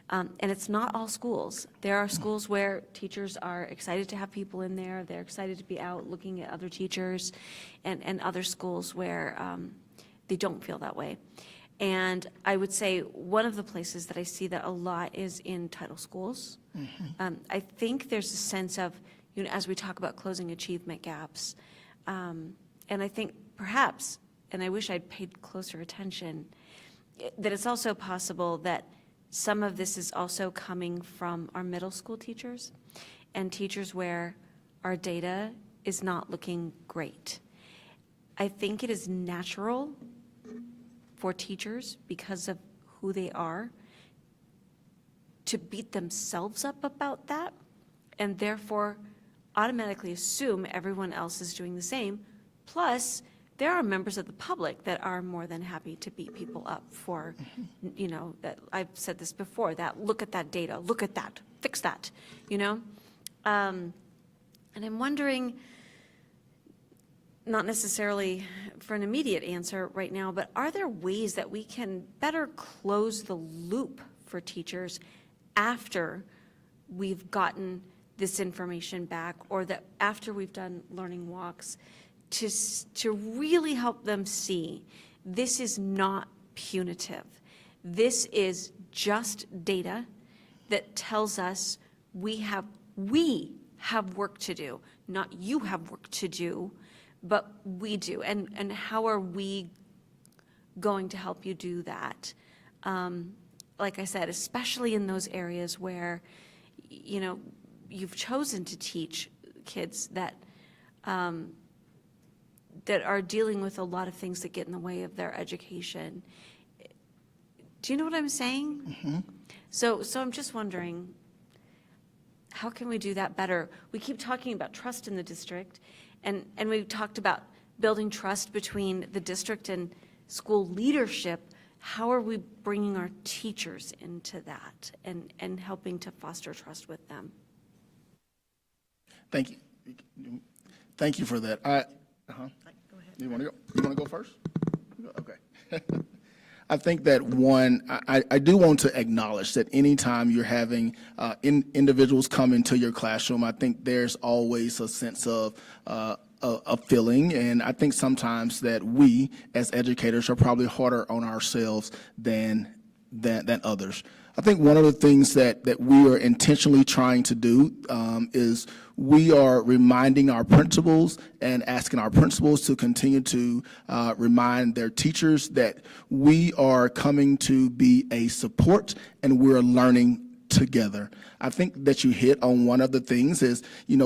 And it's not all schools. There are schools where teachers are excited to have people in there, they're excited to be out looking at other teachers, and other schools where they don't feel that way. And I would say one of the places that I see that a lot is in title schools. I think there's a sense of, you know, as we talk about closing achievement gaps, and I think perhaps, and I wish I'd paid closer attention, that it's also possible that some of this is also coming from our middle school teachers and teachers where our data is not looking great. I think it is natural for teachers, because of who they are, to beat themselves up about that, and therefore automatically assume everyone else is doing the same. Plus, there are members of the public that are more than happy to beat people up for, you know, that I've said this before, that look at that data, look at that, fix that, you know? And I'm wondering, not necessarily for an immediate answer right now, but are there ways that we can better close the loop for teachers after we've gotten this information back, or that after we've done learning walks, to really help them see this is not punitive. This is just data that tells us we have work to do, not you have work to do, but we do. And how are we going to help you do that? Like I said, especially in those areas where, you know, you've chosen to teach kids that that are dealing with a lot of things that get in the way of their education. Do you know what I'm saying? So I'm just wondering, how can we do that better? We keep talking about trust in the district, and we've talked about building trust between the district and school leadership. How are we bringing our teachers into that and helping to foster trust with them? Thank you. Thank you for that. Go ahead. You want to go first? Okay. I think that one, I do want to acknowledge that anytime you're having individuals come into your classroom, I think there's always a sense of a feeling, and I think sometimes that we as educators are probably harder on ourselves than than others. I think one of the things that we are intentionally trying to do is we are reminding our principals and asking our principals to continue to remind their teachers that we are coming to be a support and we're learning together. I think that you hit on one of the things is,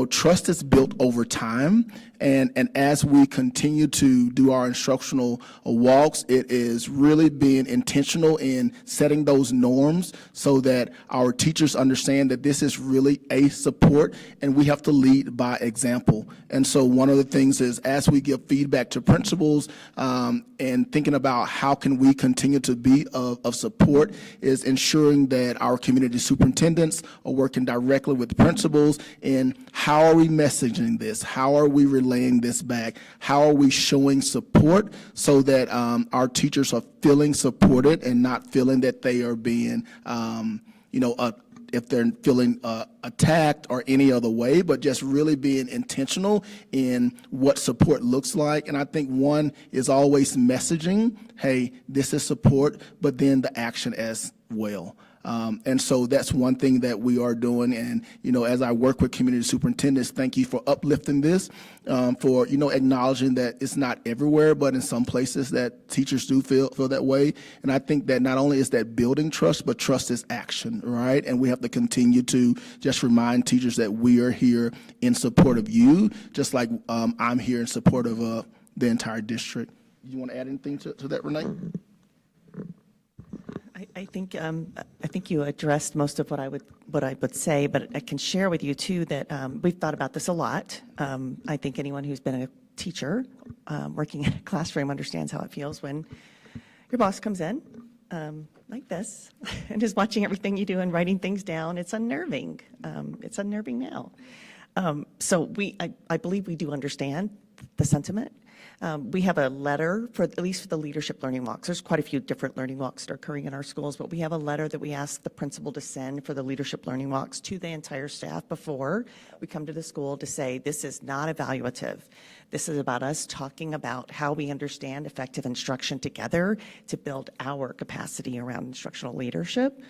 trust is built over time. And as we continue to do our instructional walks, it is really being intentional in setting those norms so that our teachers understand that this is really a support and we have to lead by example. And so one of the things is as we give feedback to principals and thinking about how can we continue to be of support is ensuring that our community superintendents are working directly with principals in how are we messaging this? How are we relaying this back? How are we showing support so that our teachers are feeling supported and not feeling that they are being, if they're feeling attacked or any other way, but just really being intentional in what support looks like. And I think one is always messaging, hey, this is support, but then the action as well. And so that's one thing that we are doing. And, as I work with community superintendents, thank you for uplifting this, for, acknowledging that it's not everywhere, but in some places that teachers do feel that way. And I think that not only is that building trust, but trust is action, right? And we have to continue to just remind teachers that we are here in support of you, just like I'm here in support of the entire district. You want to add anything to that, Renee? I think you addressed most of what I would say, but I can share with you too that we've thought about this a lot. I think anyone who's been a teacher working in a classroom understands how it feels when your boss comes in like this and is watching everything you do and writing things down. It's unnerving. It's unnerving now. So I believe we do understand the sentiment. We have a letter at least for the leadership learning walks. There's quite a few different learning walks that are occurring in our schools, but we have a letter that we ask the principal to send for the leadership learning walks to the entire staff before we come to the school to say, this is not evaluative. This is about us talking about how we understand effective instruction together to build our capacity around instructional leadership.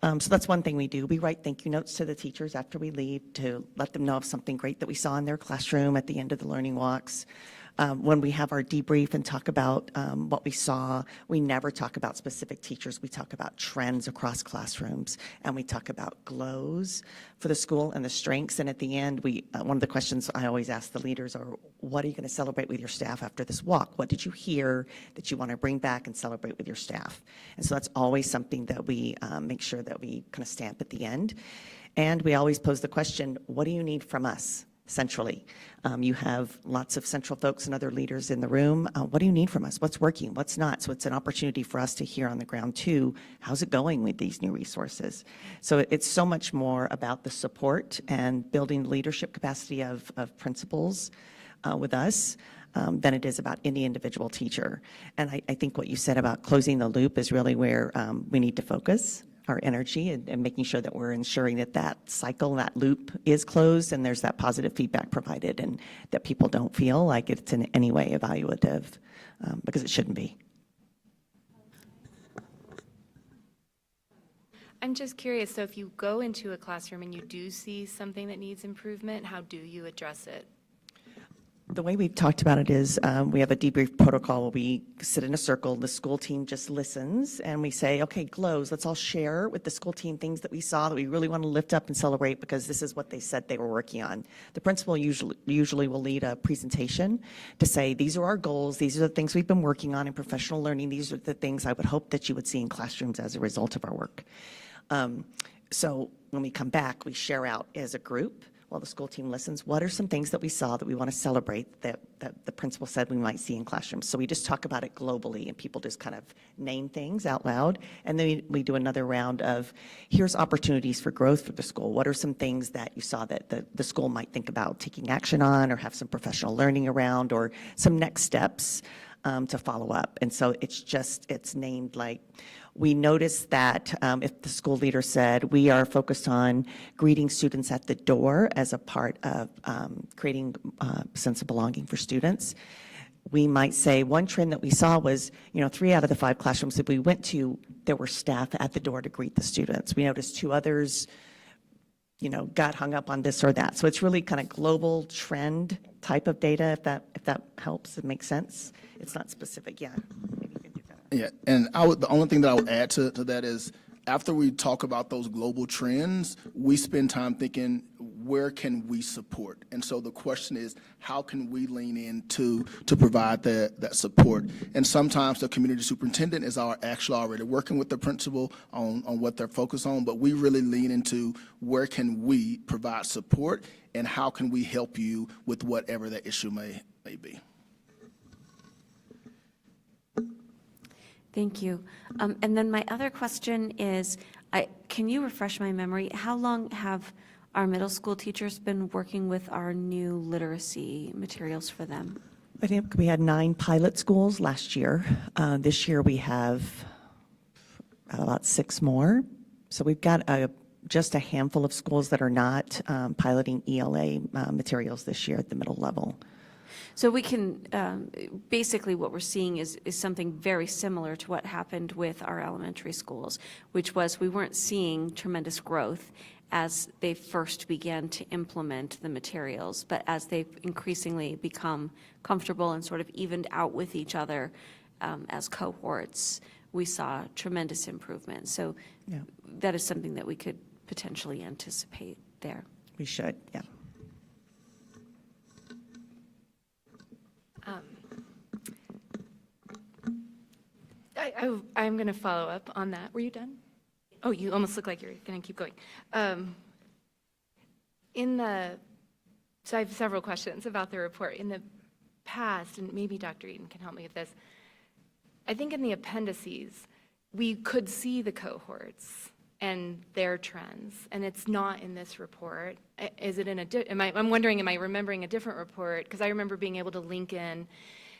So that's one thing we do. We write thank you notes to the teachers after we leave to let them know of something great that we saw in their classroom at the end of the learning walks. When we have our debrief and talk about what we saw, we never talk about specific teachers. We talk about trends across classrooms, and we talk about glows for the school and the strengths. And at the end, one of the questions I always ask the leaders are, what are you going to celebrate with your staff after this walk? What did you hear that you want to bring back and celebrate with your staff? And so that's always something that we make sure that we kind of stamp at the end. And we always pose the question, what do you need from us? Centrally. You have lots of central folks and other leaders in the room. What do you need from us? What's working? What's not? So it's an opportunity for us to hear on the ground too, how's it going with these new resources? So it's so much more about the support and building leadership capacity of principals with us than it is about any individual teacher. And I think what you said about closing the loop is really where we need to focus our energy and making sure that we're ensuring that that cycle, that loop is closed and there's that positive feedback provided and that people don't feel like it's in any way evaluative because it shouldn't be. I'm just curious, so if you go into a classroom and you do see something that needs improvement, how do you address it? The way we've talked about it is we have a debrief protocol where we sit in a circle, the school team just listens, and we say, okay, glows, let's all share with the school team things that we saw that we really want to lift up and celebrate because this is what they said they were working on. The principal usually will lead a presentation to say, these are our goals, these are the things we've been working on in professional learning, these are the things I would hope that you would see in classrooms as a result of our work. So when we come back, we share out as a group while the school team listens, what are some things that we saw that we want to celebrate that the principal said we might see in classrooms? So we just talk about it globally and people just kind of name things out loud. And then we do another round of, here's opportunities for growth for the school. What are some things that you saw that the school might think about taking action on or have some professional learning around or some next steps to follow up? And so it's named like, we noticed that if the school leader said, we are focused on greeting students at the door as a part of creating a sense of belonging for students, we might say one trend that we saw was, 3 out of the 5 classrooms that we went to, there were staff at the door to greet the students. We noticed 2 others, got hung up on this or that. So it's really kind of global trend type of data, if that helps, it makes sense. It's not specific, yeah. Maybe you can do that. Yeah, and the only thing that I would add to that is, after we talk about those global trends, we spend time thinking, where can we support? And so the question is, how can we lean in to provide that support? And sometimes the community superintendent is actually already working with the principal on what they're focused on, but we really lean into where can we provide support and how can we help you with whatever that issue may be. Thank you. And then my other question is, can you refresh my memory? How long have our middle school teachers been working with our new literacy materials for them? I think we had 9 pilot schools last year. This year we have about 6 more. So we've got just a handful of schools that are not piloting ELA materials this year at the middle level. So we can, basically what we're seeing is something very similar to what happened with our elementary schools, which was we weren't seeing tremendous growth as they first began to implement the materials, but as they've increasingly become comfortable and sort of evened out with each other as cohorts, we saw tremendous improvement. So that is something that we could potentially anticipate there. We should, yeah. I'm going to follow up on that. Were you done? Oh, you almost look like you're going to keep going. So I have several questions about the report. In the past, and maybe Dr. Eaton can help me with this, I think in the appendices, we could see the cohorts and their trends, and it's not in this report. Is it in I'm wondering, am I remembering a different report? Because I remember being able to link in,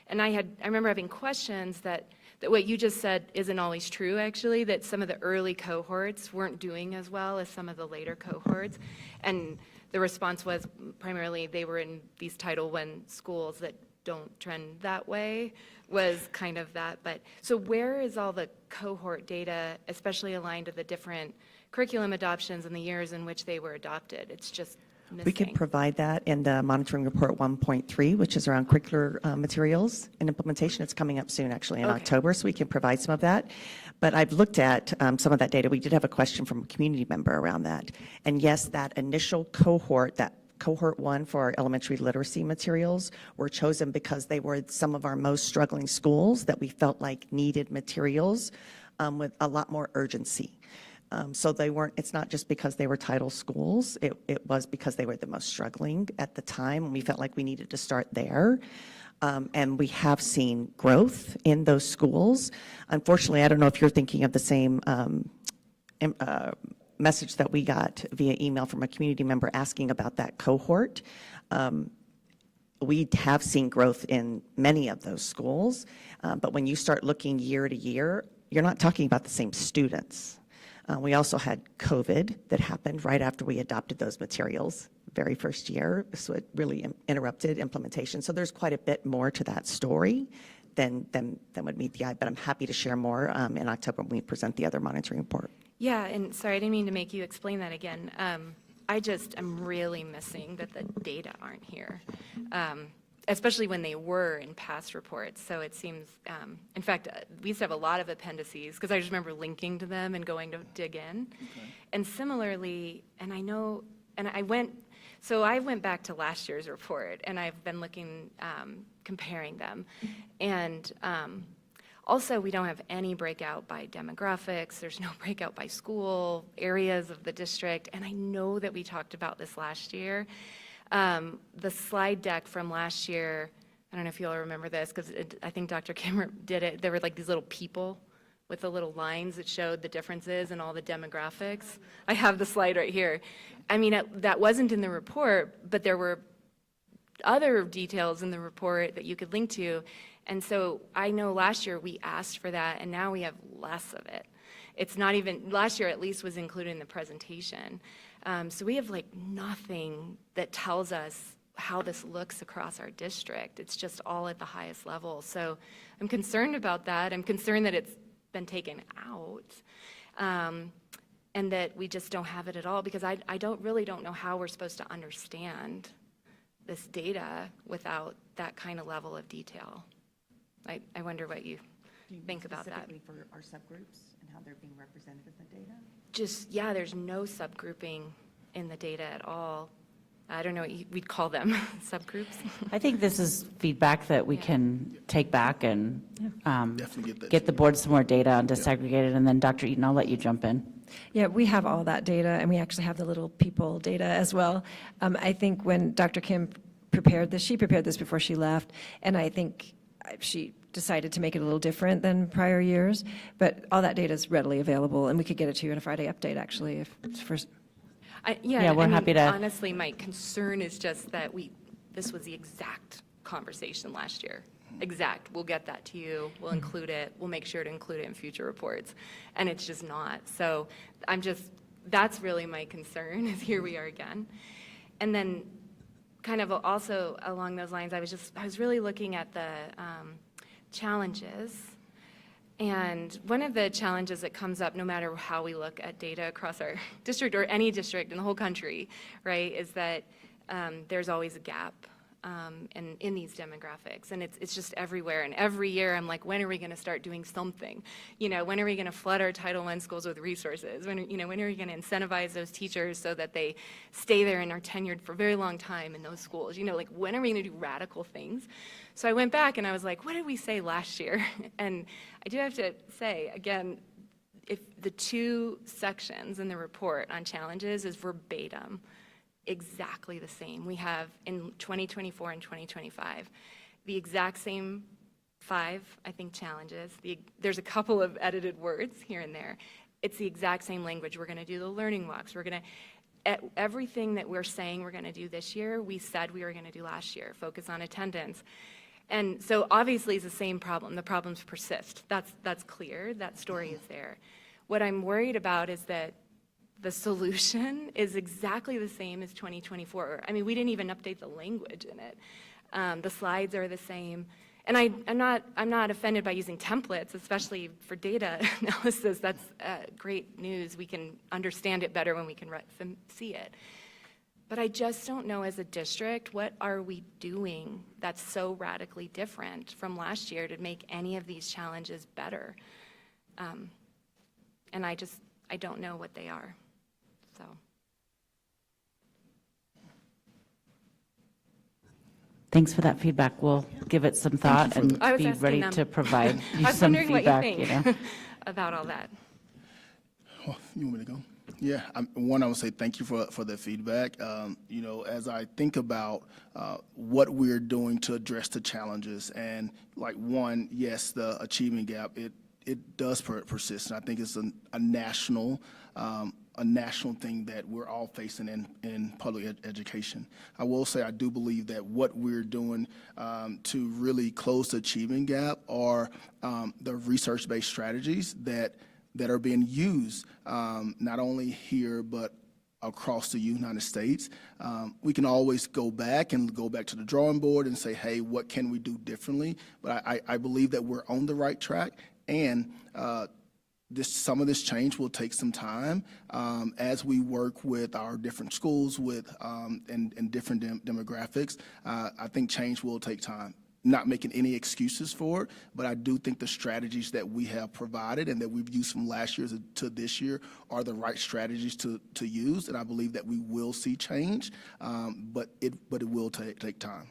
and I remember having questions that what you just said isn't always true, actually, that some of the early cohorts weren't doing as well as some of the later cohorts. And the response was primarily they were in these Title I schools that don't trend that way, was kind of that. But so where is all the cohort data, especially aligned to the different curriculum adoptions and the years in which they were adopted? It's just missing. We can provide that in the monitoring report 1.3, which is around curricular materials and implementation. It's coming up soon, actually, in October, so we can provide some of that. But I've looked at some of that data. We did have a question from a community member around that. And yes, that initial cohort, that cohort 1 for our elementary literacy materials were chosen because they were some of our most struggling schools that we felt like needed materials with a lot more urgency. So they weren't, it's not just because they were title schools, it was because they were the most struggling at the time, and we felt like we needed to start there. And we have seen growth in those schools. Unfortunately, I don't know if you're thinking of the same message that we got via email from a community member asking about that cohort. We have seen growth in many of those schools, but when you start looking year to year, you're not talking about the same students. We also had COVID that happened right after we adopted those materials, very first year, so it really interrupted implementation. So there's quite a bit more to that story than would meet the eye, but I'm happy to share more in October when we present the other monitoring report. Yeah, and sorry, I didn't mean to make you explain that again. I'm really missing that the data aren't here, especially when they were in past reports. So it seems, in fact, we used to have a lot of appendices because I just remember linking to them and going to dig in. Okay. And similarly, and I know, and I went back to last year's report and I've been looking, comparing them. And also, we don't have any breakout by demographics. There's no breakout by school, areas of the district. And I know that we talked about this last year. The slide deck from last year, I don't know if you all remember this, because I think Dr. Kimmer did it. There were like these little people with the little lines that showed the differences and all the demographics. I have the slide right here. I mean, that wasn't in the report, but there were other details in the report that you could link to. And so I know last year we asked for that, and now we have less of it. It's not even, last year at least was included in the presentation. So we have like nothing that tells us how this looks across our district. It's just all at the highest level. So I'm concerned about that. I'm concerned that it's been taken out, and that we just don't have it at all, because I really don't know how we're supposed to understand this data without that kind of level of detail. I wonder what you think about that. Specifically for our subgroups and how they're being represented in the data? Just, yeah, there's no subgrouping in the data at all. I don't know what we'd call them, subgroups. I think this is feedback that we can take back and Definitely get the board some more data on disaggregated, and then Dr. Eaton, I'll let you jump in. Yeah, we have all that data, and we actually have the little people data as well. I think when Dr. Kim prepared this, she prepared this before she left, and I think she decided to make it a little different than prior years, but all that data is readily available, and we could get it to you in a Friday update, actually, if it's first. Yeah, we're happy to- Honestly, my concern is just that this was the exact conversation last year. Exact. We'll get that to you. We'll include it. We'll make sure to include it in future reports. And it's just not. So that's really my concern, is here we are again. And then kind of also along those lines, I was really looking at the challenges. And one of the challenges that comes up, no matter how we look at data across our district or any district in the whole country, right, is that there's always a gap in these demographics, and it's just everywhere. And every year, I'm like, when are we going to start doing something? When are we going to flood our Title I schools with resources? When are we going to incentivize those teachers so that they stay there and are tenured for a very long time in those schools? When are we going to do radical things? So I went back and I was like, what did we say last year? And I do have to say, again, if the two sections in the report on challenges is verbatim, exactly the same. We have in 2024 and 2025, the exact same 5, I think, challenges. There's a couple of edited words here and there. It's the exact same language. We're going to do the learning walks. We're going to, everything that we're saying we're going to do this year, we said we were going to do last year, focus on attendance. And so obviously it's the same problem. The problems persist. That's clear. That story is there. What I'm worried about is that the solution is exactly the same as 2024. I mean, we didn't even update the language in it. The slides are the same. And I'm not offended by using templates, especially for data analysis. That's great news. We can understand it better when we can see it. But I just don't know, as a district, what are we doing that's so radically different from last year to make any of these challenges better? And I don't know what they are. So. Thanks for that feedback. We'll give it some thought and be ready to provide you some feedback. I was wondering what you think about all that. Oh, you want me to go? Yeah, I would say thank you for the feedback. As I think about what we're doing to address the challenges, and yes, the achievement gap, it does persist. And I think it's a national thing that we're all facing in public education. I will say I do believe that what we're doing to really close the achievement gap are the research-based strategies that are being used not only here but across the United States. We can always go back to the drawing board and say, hey, what can we do differently? But I believe that we're on the right track, and some of this change will take some time as we work with our different schools and different demographics. I think change will take time. Not making any excuses for it, but I do think the strategies that we have provided and that we've used from last year to this year are the right strategies to use, and I believe that we will see change, but it will take time.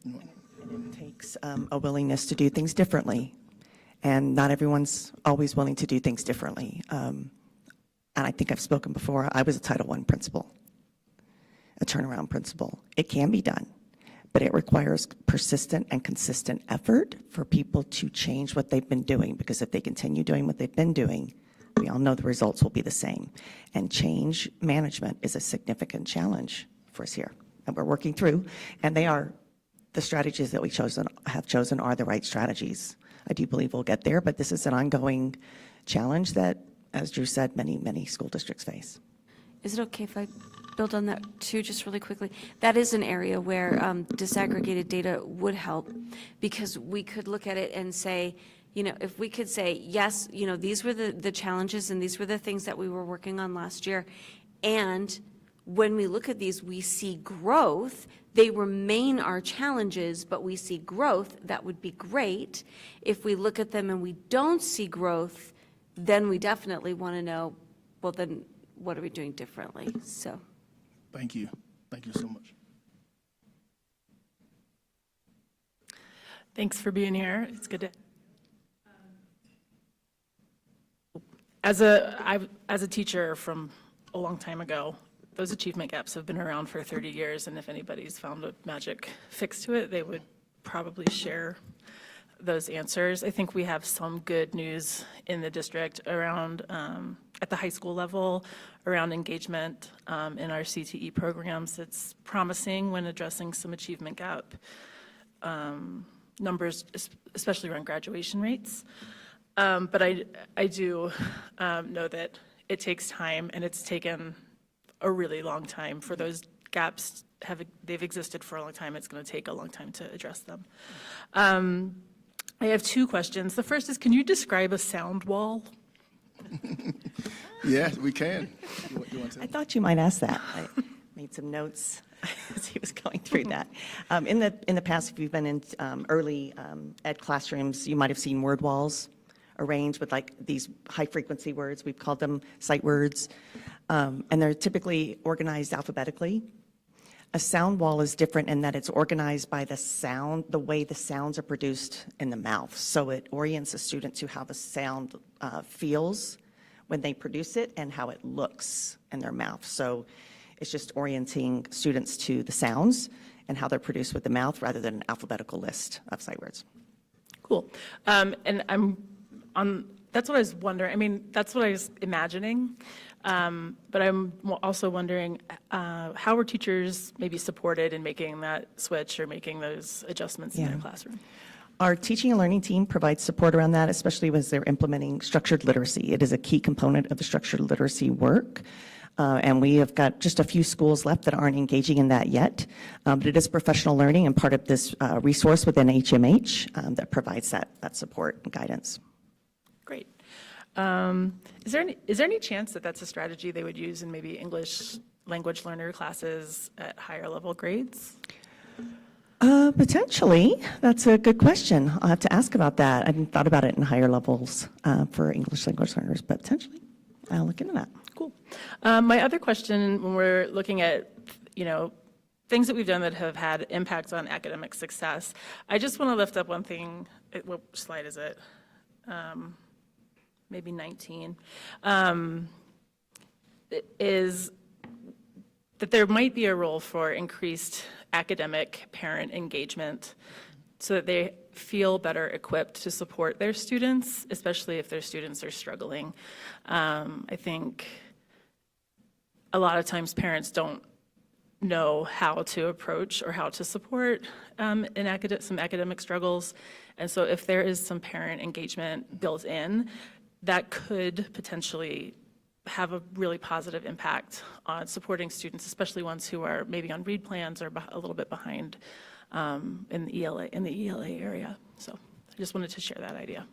And it takes a willingness to do things differently, and not everyone's always willing to do things differently. And I think I've spoken before. I was a Title I principal, a turnaround principal. It can be done, but it requires persistent and consistent effort for people to change what they've been doing, because if they continue doing what they've been doing, we all know the results will be the same. And change management is a significant challenge for us here, and we're working through, and the strategies that we have chosen are the right strategies. I do believe we'll get there, but this is an ongoing challenge that, as Drew said, many school districts face. Is it okay if I build on that too, just really quickly? That is an area where disaggregated data would help, because we could look at it and say, you know, if we could say, yes, you know, these were the challenges and these were the things that we were working on last year, and when we look at these, we see growth, they remain our challenges, but we see growth, that would be great. If we look at them and we don't see growth, then we definitely want to know, well, then what are we doing differently? So. Thank you. Thank you so much. Thanks for being here. It's good to. As a teacher from a long time ago, those achievement gaps have been around for 30 years, and if anybody's found a magic fix to it, they would probably share those answers. I think we have some good news in the district around, at the high school level, around engagement in our CTE programs. It's promising when addressing some achievement gap numbers, especially around graduation rates. But I do know that it takes time, and it's taken a really long time for those gaps. They've existed for a long time. It's going to take a long time to address them. I have two questions. The first is, can you describe a sound wall? Yeah, we can. You want to? I thought you might ask that. I made some notes as he was going through that. In the past, if you've been in early ed classrooms, you might have seen word walls arranged with like these high-frequency words. We've called them sight words. And they're typically organized alphabetically. A sound wall is different in that it's organized by the sound, the way the sounds are produced in the mouth. So it orients a student to how the sound feels when they produce it and how it looks in their mouth. So it's just orienting students to the sounds and how they're produced with the mouth rather than an alphabetical list of sight words. Cool. And that's what I was wondering. I mean, that's what I was imagining. But I'm also wondering, how were teachers maybe supported in making that switch or making those adjustments in their classroom? Our teaching and learning team provides support around that, especially as they're implementing structured literacy. It is a key component of the structured literacy work. And we have got just a few schools left that aren't engaging in that yet. But it is professional learning and part of this resource within HMH that provides that support and guidance. Great. Is there any chance that that's a strategy they would use in maybe English language learner classes at higher level grades? Potentially. That's a good question. I'll have to ask about that. I hadn't thought about it in higher levels for English language learners, but potentially. I'll look into that. Cool. My other question, when we're looking at, things that we've done that have had impacts on academic success, I just want to lift up one thing. What slide is it? Maybe 19, is that there might be a role for increased academic parent engagement so that they feel better equipped to support their students, especially if their students are struggling. I think a lot of times parents don't know how to approach or how to support some academic struggles. And so if there is some parent engagement built in, that could potentially have a really positive impact on supporting students, especially ones who are maybe on read plans or a little bit behind in the ELA area. So I just wanted to share that idea.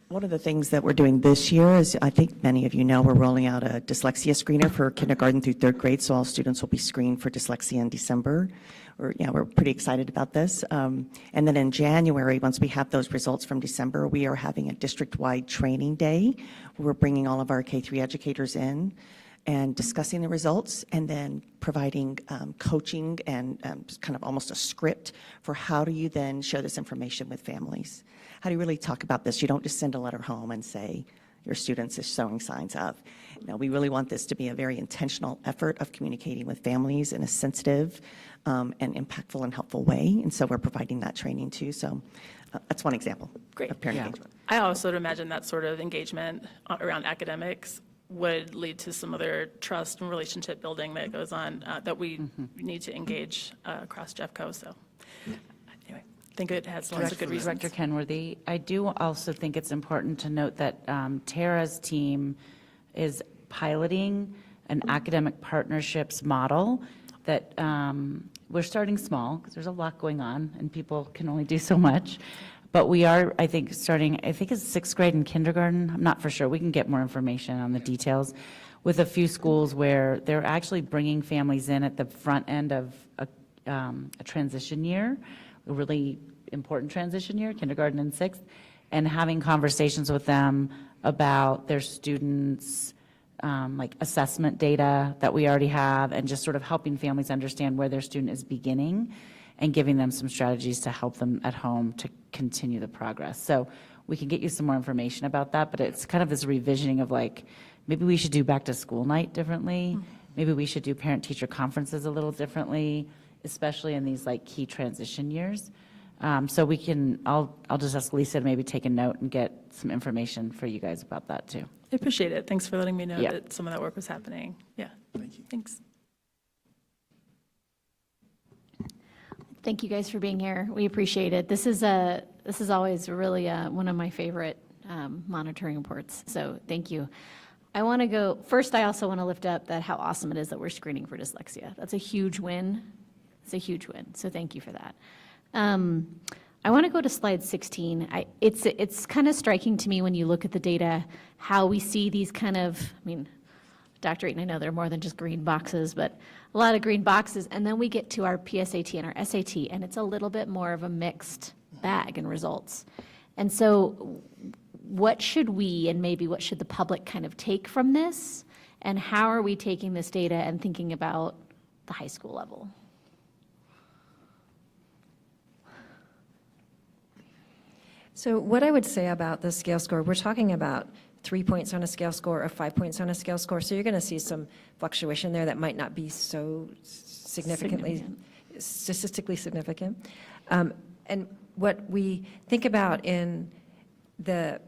One of the things that we're doing this year is, I think many of you know, we're rolling out a dyslexia screener for kindergarten through third grade, so all students will be screened for dyslexia in December. We're pretty excited about this. And then in January, once we have those results from December, we are having a district-wide training day. We're bringing all of our K-3 educators in and discussing the results, and then providing coaching and kind of almost a script for how do you then share this information with families. How do you really talk about this? You don't just send a letter home and say, your students is showing signs of. No, we really want this to be a very intentional effort of communicating with families in a sensitive and impactful and helpful way. And so we're providing that training too. So that's one example of parent engagement. I also imagine that sort of engagement around academics would lead to some other trust and relationship building that goes on that we need to engage across Jeffco. So anyway, I think it has lots of good reasons. Director Kenworthy, I do also think it's important to note that Tara's team is piloting an academic partnerships model that we're starting small because there's a lot going on and people can only do so much. But we are, I think, starting, I think it's 6th grade and kindergarten. I'm not for sure. We can get more information on the details with a few schools where they're actually bringing families in at the front end of a transition year, a really important transition year, kindergarten and 6th, and having conversations with them about their students' like assessment data that we already have, and just sort of helping families understand where their student is beginning and giving them some strategies to help them at home to continue the progress. So we can get you some more information about that, but it's kind of this revisioning of like, maybe we should do back to school night differently. Maybe we should do parent-teacher conferences a little differently, especially in these like key transition years. So we can, I'll just ask Lisa to maybe take a note and get some information for you guys about that too. I appreciate it. Thanks for letting me know Yeah. that some of that work was happening. Yeah. Thank you. Thanks. Thank you guys for being here. We appreciate it. This is always really one of my favorite monitoring reports, so thank you. I want to go, first I also want to lift up that how awesome it is that we're screening for dyslexia. That's a huge win. It's a huge win, so thank you for that. I want to go to slide 16. It's kind of striking to me when you look at the data, how we see these kind of, I mean, Dr. Eaton, I know they're more than just green boxes, but a lot of green boxes, and then we get to our PSAT and our SAT, and it's a little bit more of a mixed bag in results. And so what should we, and maybe what should the public kind of take from this, and how are we taking this data and thinking about the high school level? So what I would say about the scale score, we're talking about 3 points on a scale score or 5 points on a scale score. So you're going to see some fluctuation there that might not be so statistically significant. And what we think about in the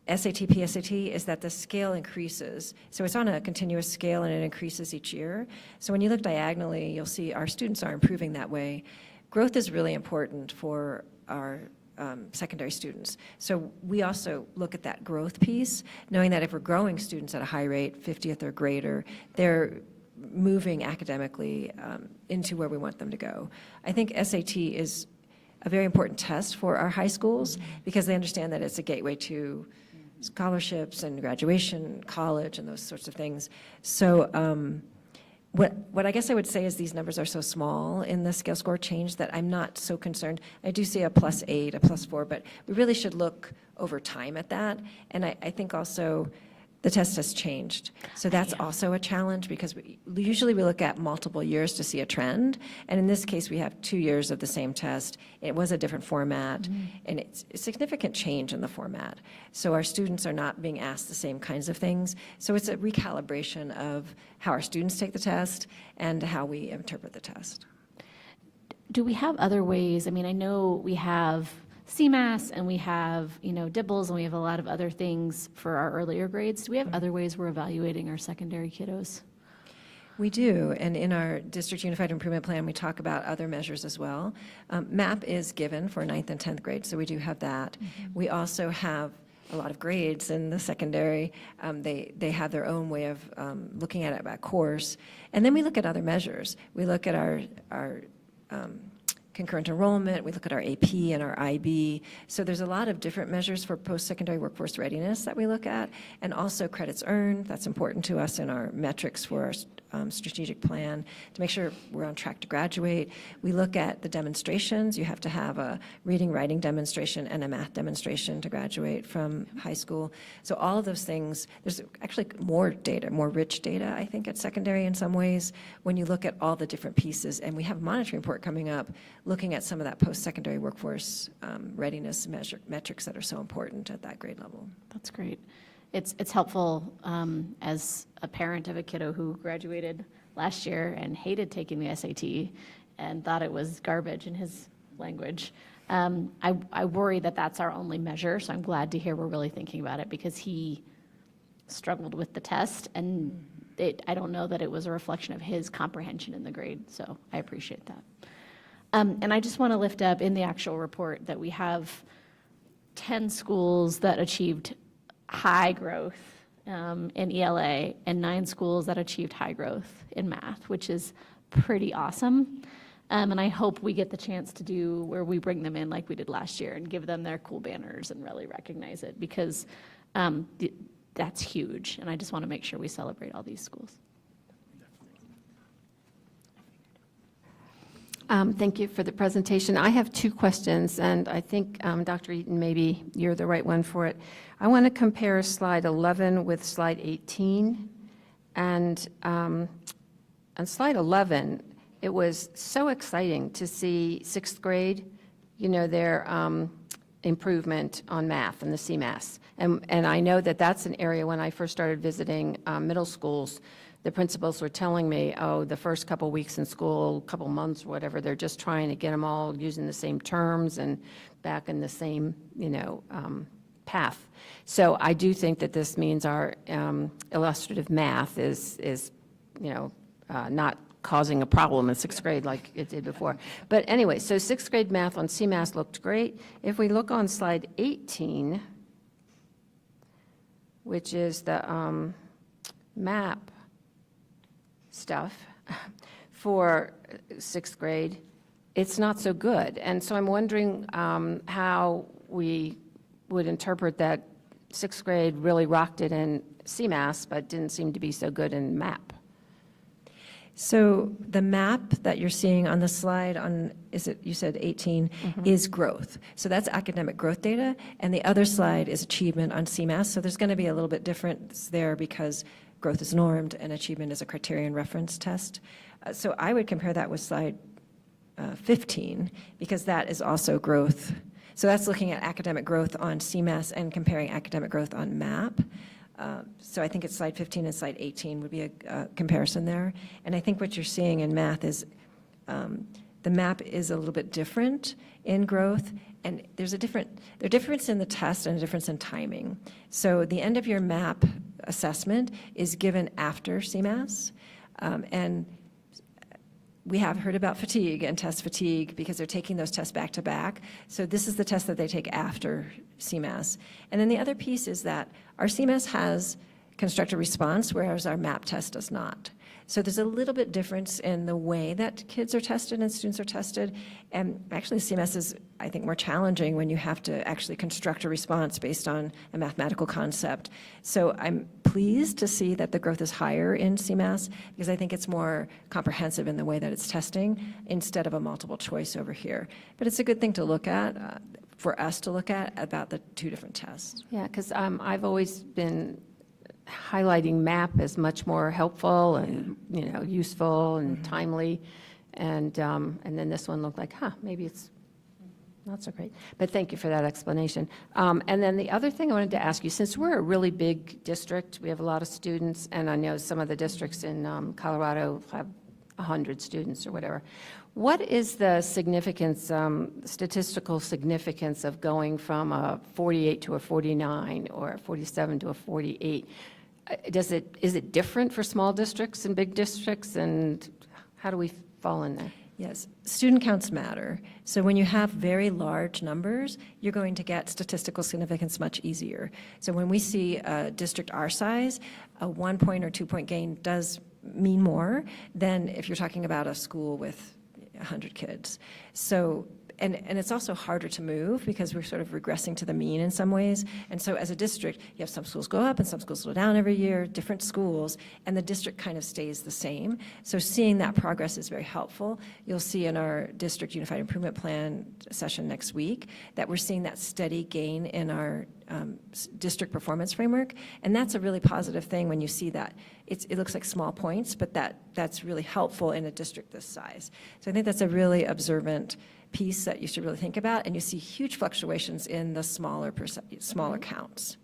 SAT, PSAT is that the scale increases. So it's on a continuous scale and it increases each year. So when you look diagonally, you'll see our students are improving that way. Growth is really important for our secondary students. So we also look at that growth piece, knowing that if we're growing students at a high rate, 50th or greater, they're moving academically into where we want them to go. I think SAT is a very important test for our high schools because they understand that it's a gateway to scholarships and graduation, college, and those sorts of things. So what I guess I would say is these numbers are so small in the scale score change that I'm not so concerned. I do see a +8, a +4, but we really should look over time at that. And I think also the test has changed. So that's also a challenge because usually we look at multiple years to see a trend. And in this case, we have 2 years of the same test. It was a different format, and it's a significant change in the format. So our students are not being asked the same kinds of things. So it's a recalibration of how our students take the test and how we interpret the test. Do we have other ways? I mean, I know we have CMAS and we have, DIBBLs, and we have a lot of other things for our earlier grades. Do we have other ways we're evaluating our secondary kiddos? We do, and in our District Unified Improvement Plan, we talk about other measures as well. MAP is given for 9th and 10th grade, so we do have that. We also have a lot of grades in the secondary. They have their own way of looking at it by course. And then we look at other measures. We look at our concurrent enrollment, we look at our AP and our IB. So there's a lot of different measures for post-secondary workforce readiness that we look at, and also credits earned. That's important to us in our metrics for our strategic plan to make sure we're on track to graduate. We look at the demonstrations. You have to have a reading, writing demonstration and a math demonstration to graduate from high school. So all of those things, there's actually more data, more rich data, I think, at secondary in some ways when you look at all the different pieces. And we have a monitoring report coming up looking at some of that post-secondary workforce readiness metrics that are so important at that grade level. That's great. It's helpful as a parent of a kiddo who graduated last year and hated taking the SAT and thought it was garbage in his language. I worry that that's our only measure, so I'm glad to hear we're really thinking about it because he struggled with the test, and I don't know that it was a reflection of his comprehension in the grade, so I appreciate that. And I just want to lift up in the actual report that we have 10 schools that achieved high growth in ELA and 9 schools that achieved high growth in math, which is pretty awesome. And I hope we get the chance to do where we bring them in like we did last year and give them their cool banners and really recognize it, because that's huge. And I just want to make sure we celebrate all these schools. Thank you for the presentation. I have 2 questions, and I think, Dr. Eaton, maybe you're the right one for it. I want to compare slide 11 with slide 18. And on slide 11, it was so exciting to see 6th grade, their improvement on math and the CMAS. And I know that that's an area when I first started visiting middle schools, the principals were telling me, oh, the first couple weeks in school, couple months, whatever, they're just trying to get them all using the same terms and back in the same, path. So I do think that this means our illustrative math is not causing a problem in 6th grade like it did before. But anyway, so 6th grade math on CMAS looked great. If we look on slide 18, which is the map stuff for 6th grade, it's not so good. And so I'm wondering how we would interpret that 6th grade really rocked it in CMAS, but didn't seem to be so good in map. So the map that you're seeing on the slide on, you said 18, is growth. So that's academic growth data, and the other slide is achievement on CMAS. So there's going to be a little bit difference there because growth is normed and achievement is a criterion reference test. So I would compare that with slide 15, because that is also growth. So that's looking at academic growth on CMAS and comparing academic growth on MAP. So I think it's slide 15 and slide 18 would be a comparison there. And I think what you're seeing in math is the map is a little bit different in growth, and there's a difference in the test and a difference in timing. So the end of your map assessment is given after CMAS, and we have heard about fatigue and test fatigue because they're taking those tests back to back. So this is the test that they take after CMAS. And then the other piece is that our CMAS has constructed response, whereas our MAP test does not. So there's a little bit difference in the way that kids are tested and students are tested. And actually CMAS is, I think, more challenging when you have to actually construct a response based on a mathematical concept. So I'm pleased to see that the growth is higher in CMAS because I think it's more comprehensive in the way that it's testing instead of a multiple choice over here. But it's a good thing to look at, for us to look at about the 2 different tests. Yeah, because I've always been highlighting MAP as much more helpful and useful and timely, and then this one looked like, maybe it's not so great. But thank you for that explanation. And then the other thing I wanted to ask you, since we're a really big district, we have a lot of students, and I know some of the districts in Colorado have 100 students or whatever. What is the significance, statistical significance of going from a 48 to a 49 or a 47 to a 48? Is it different for small districts and big districts, and how do we fall in there? Yes, student counts matter. So when you have very large numbers, you're going to get statistical significance much easier. So when we see a district our size, a 1 point or 2 point gain does mean more than if you're talking about a school with 100 kids. So, and it's also harder to move because we're sort of regressing to the mean in some ways. And so as a district, you have some schools go up and some schools go down every year, different schools, and the district kind of stays the same. So seeing that progress is very helpful. You'll see in our district unified improvement plan session next week that we're seeing that steady gain in our district performance framework. And that's a really positive thing when you see that. It looks like small points, but that's really helpful in a district this size. So I think that's a really observant piece that you should really think about, and you see huge fluctuations in the smaller counts.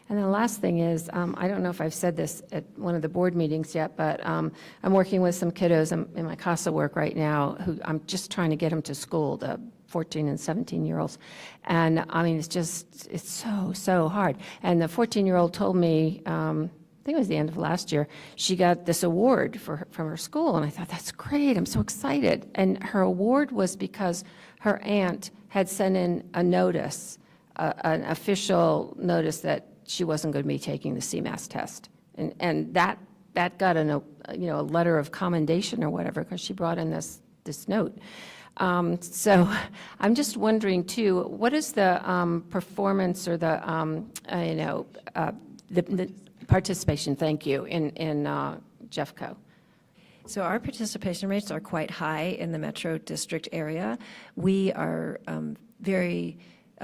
And the last thing is, I don't know if I've said this at one of the board meetings yet, but I'm working with some kiddos in my CASA work right now who I'm just trying to get them to school, the 14 and 17-year-olds. And I mean, it's so hard. And the 14-year-old told me, I think it was the end of last year, she got this award from her school, and I thought, that's great, I'm so excited. And her award was because her aunt had sent in a notice, an official notice that she wasn't going to be taking the CMAS test. And that got a letter of commendation or whatever, because she brought in this note. So I'm just wondering too, what is the performance or the participation, thank you, in Jeffco? So our participation rates are quite high in the Metro District area. We are very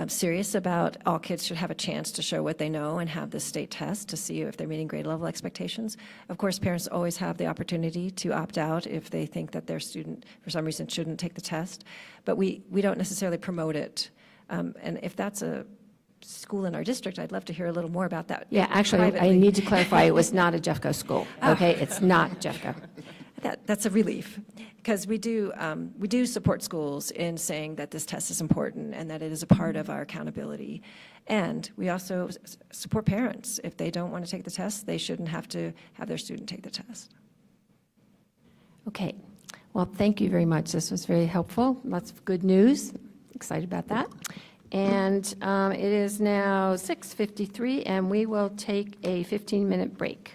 serious about all kids should have a chance to show what they know and have the state test to see if they're meeting grade level expectations. Of course, parents always have the opportunity to opt out if they think that their student, for some reason, shouldn't take the test. But we don't necessarily promote it. And if that's a school in our district, I'd love to hear a little more about that. Yeah, actually, I privately. need to clarify, it was not a Jeffco school, okay? It's not Jeffco. That's a relief, because we do support schools in saying that this test is important and that it is a part of our accountability. And we also support parents. If they don't want to take the test, they shouldn't have to have their student take the test. Okay, well, thank you very much. This was very helpful. Lots of good news. Excited about that. And it is now 6:53, and we will take a 15-minute break.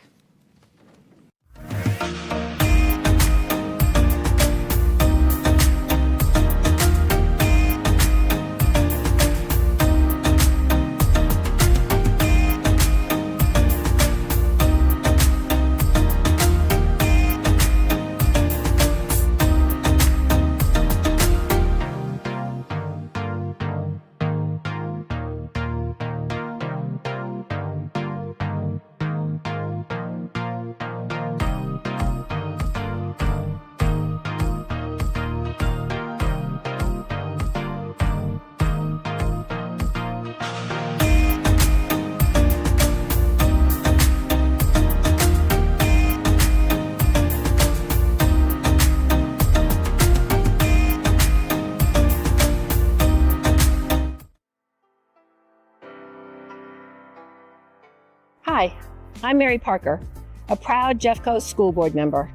Hi, I'm Mary Parker, a proud Jeffco school board member.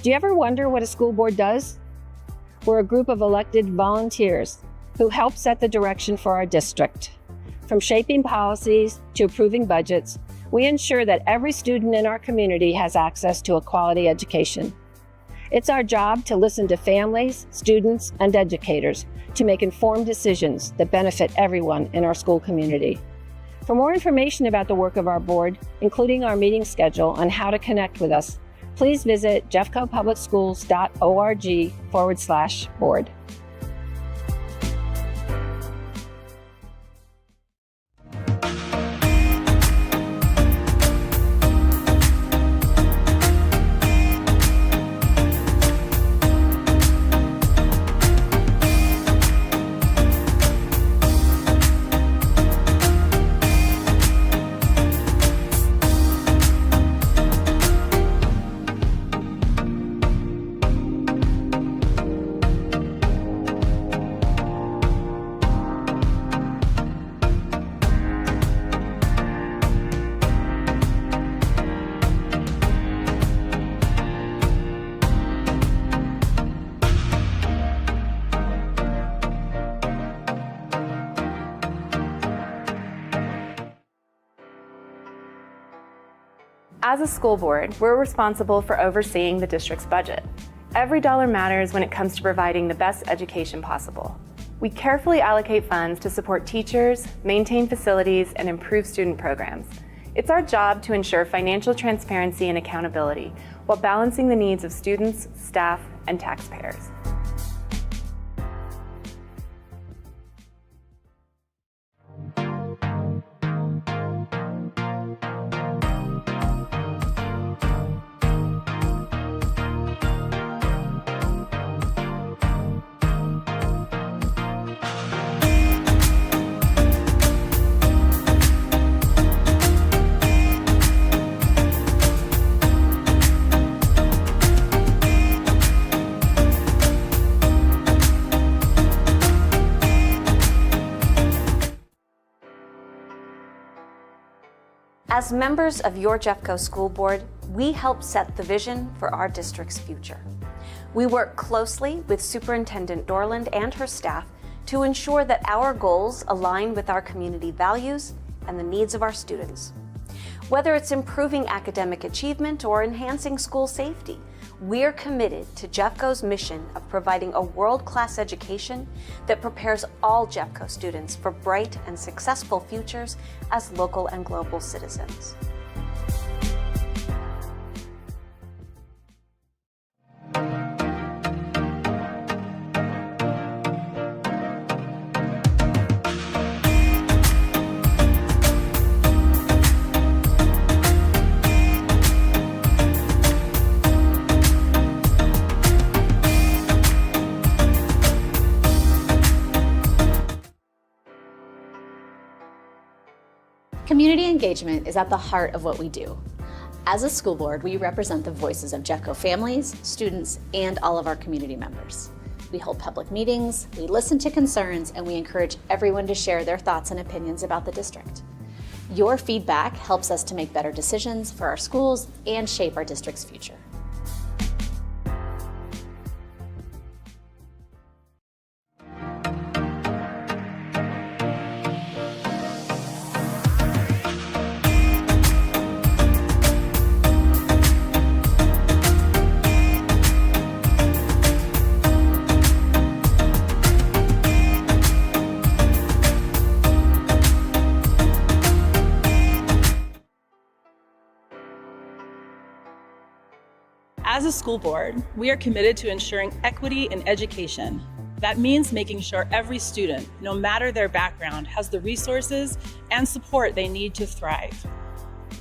Do you ever wonder what a school board does? We're a group of elected volunteers who help set the direction for our district. From shaping policies to approving budgets, we ensure that every student in our community has access to a quality education. It's our job to listen to families, students, and educators to make informed decisions that benefit everyone in our school community. For more information about the work of our board, including our meeting schedule and how to connect with us, please visit jeffcopublicschools.org/board. As a school board, we're responsible for overseeing the district's budget. Every dollar matters when it comes to providing the best education possible. We carefully allocate funds to support teachers, maintain facilities, and improve student programs. It's our job to ensure financial transparency and accountability while balancing the needs of students, staff, and taxpayers. As members of your Jeffco School Board, we help set the vision for our district's future. We work closely with Superintendent Dorland and her staff to ensure that our goals align with our community values and the needs of our students. Whether it's improving academic achievement or enhancing school safety, we're committed to Jeffco's mission of providing a world-class education that prepares all Jeffco students for bright and successful futures as local and global citizens. Community engagement is at the heart of what we do. As a school board, we represent the voices of Jeffco families, students, and all of our community members. We hold public meetings, we listen to concerns, and we encourage everyone to share their thoughts and opinions about the district. Your feedback helps us to make better decisions for our schools and shape our district's future. As a school board, we are committed to ensuring equity in education. That means making sure every student, no matter their background, has the resources and support they need to thrive.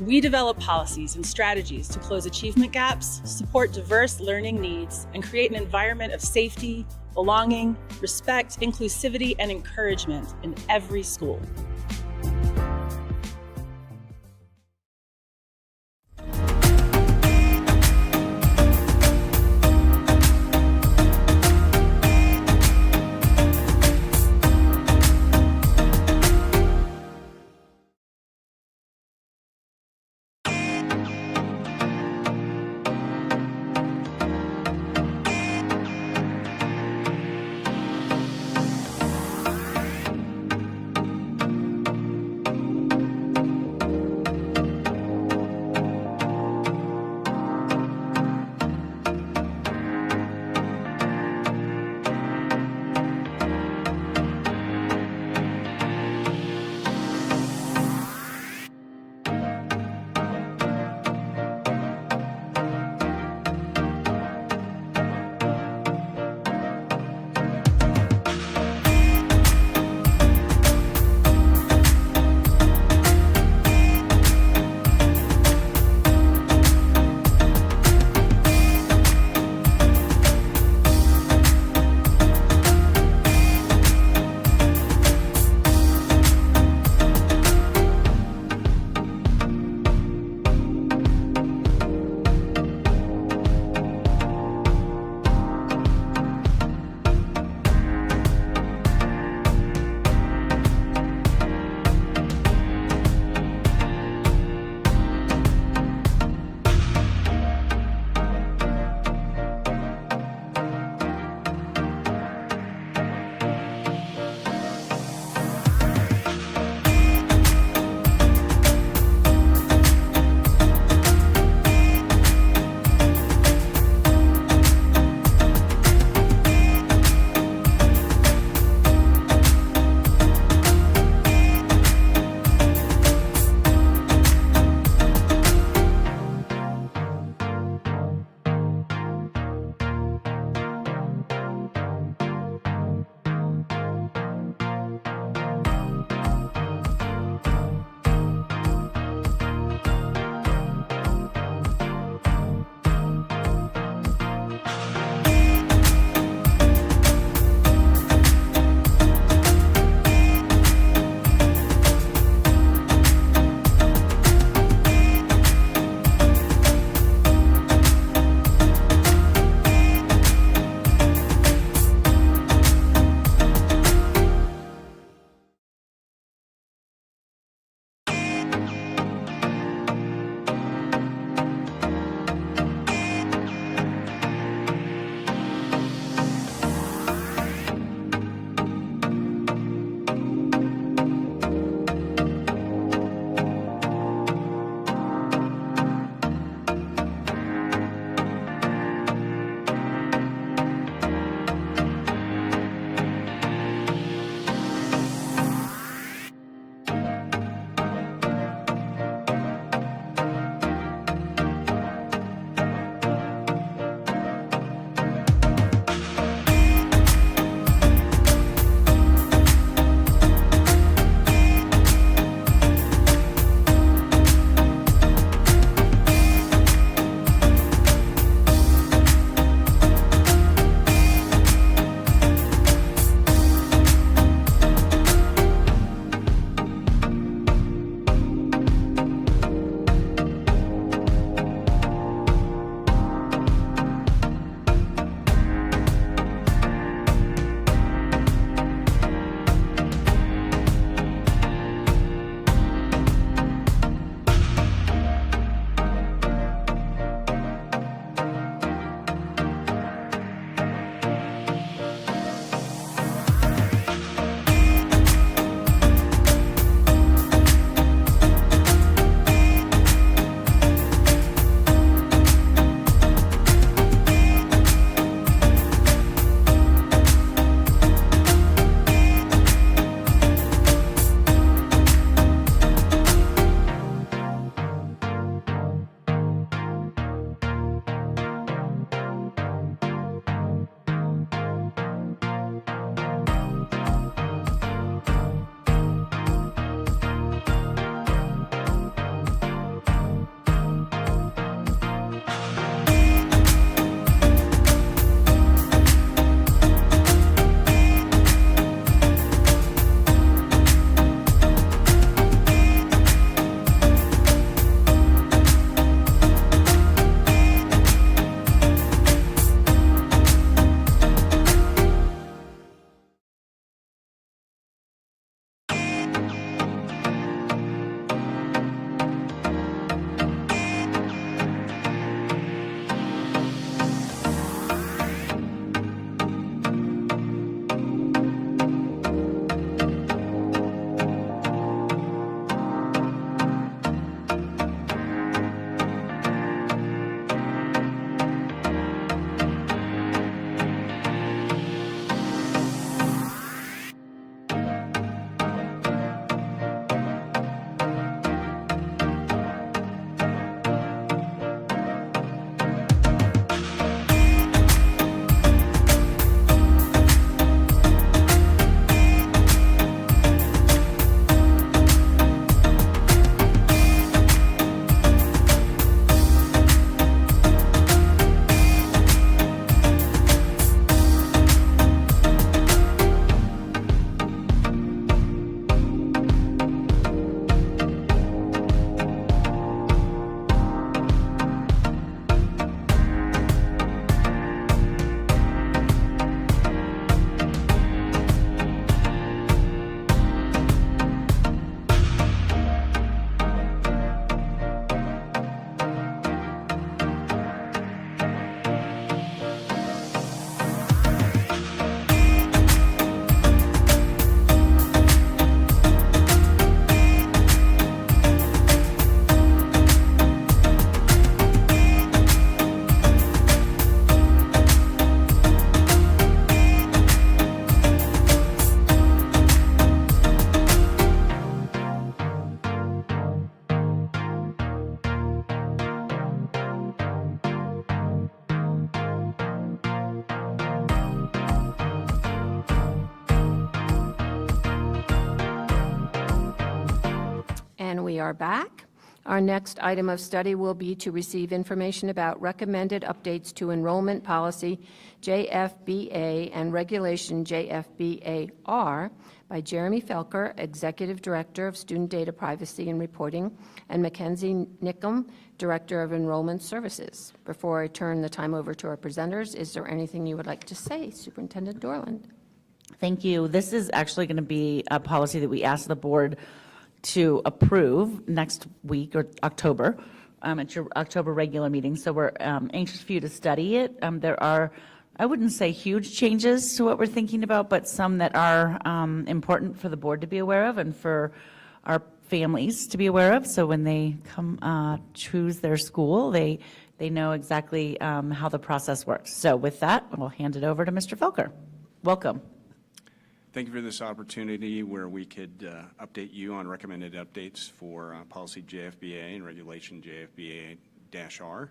We develop policies and strategies to close achievement gaps, support diverse learning needs, and create an environment of safety, belonging, respect, inclusivity, and encouragement in every school. we are back. Our next item of study will be to receive information about recommended updates to enrollment policy JFBA and regulation JFBAR by Jeremy Felker, Executive Director of Student Data Privacy and Reporting, and Mackenzie Nickum, Director of Enrollment Services. Before I turn the time over to our presenters, is there anything you would like to say, Superintendent Dorland? Thank you. This is actually going to be a policy that we asked the board to approve next week or October, at your October regular meeting. So we're anxious for you to study it. There are, I wouldn't say huge changes to what we're thinking about, but some that are important for the board to be aware of and for our families to be aware of. So when they come choose their school, they know exactly how the process works. So with that, we'll hand it over to Mr. Felker. Welcome. Thank you for this opportunity where we could update you on recommended updates for policy JFBA and regulation JFBA-R.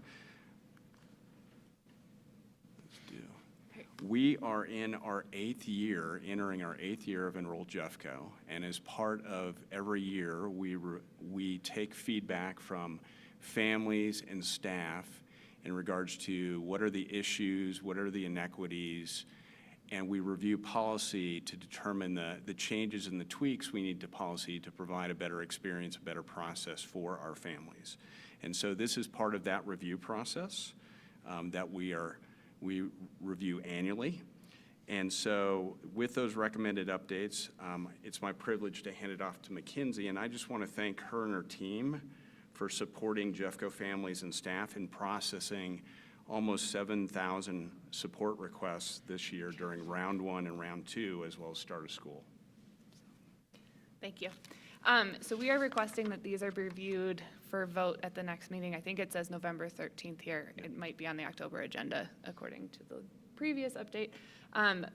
We are in our 8th year, entering our 8th year of Enroll Jeffco, and as part of every year, we take feedback from families and staff in regards to what are the issues, what are the inequities, and we review policy to determine the changes and the tweaks we need to policy to provide a better experience, a better process for our families. And so this is part of that review process that we review annually. And so with those recommended updates, it's my privilege to hand it off to Mackenzie, and I just want to thank her and her team for supporting Jeffco families and staff in processing almost 7,000 support requests this year during round 1 and round 2, as well as start of school. Thank you. So we are requesting that these are reviewed for vote at the next meeting. I think it says November 13th here. It might be on the October agenda according to the previous update,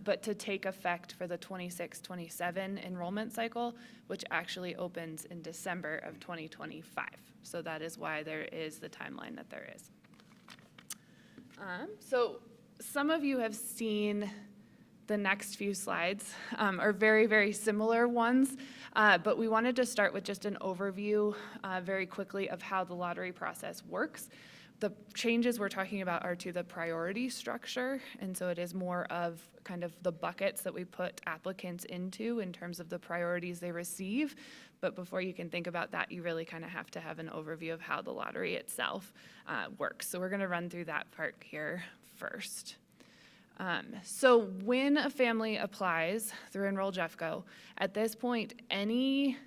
but to take effect for the 26-27 enrollment cycle, which actually opens in December of 2025. So that is why there is the timeline that there is. So some of you have seen the next few slides, are very, very similar ones, but we wanted to start with just an overview very quickly of how the lottery process works. The changes we're talking about are to the priority structure, and so it is more of kind of the buckets that we put applicants into in terms of the priorities they receive. But before you can think about that, you really kind of have to have an overview of how the lottery itself works. So we're going to run through that part here first. So when a family applies through Enroll Jeffco, at this point, any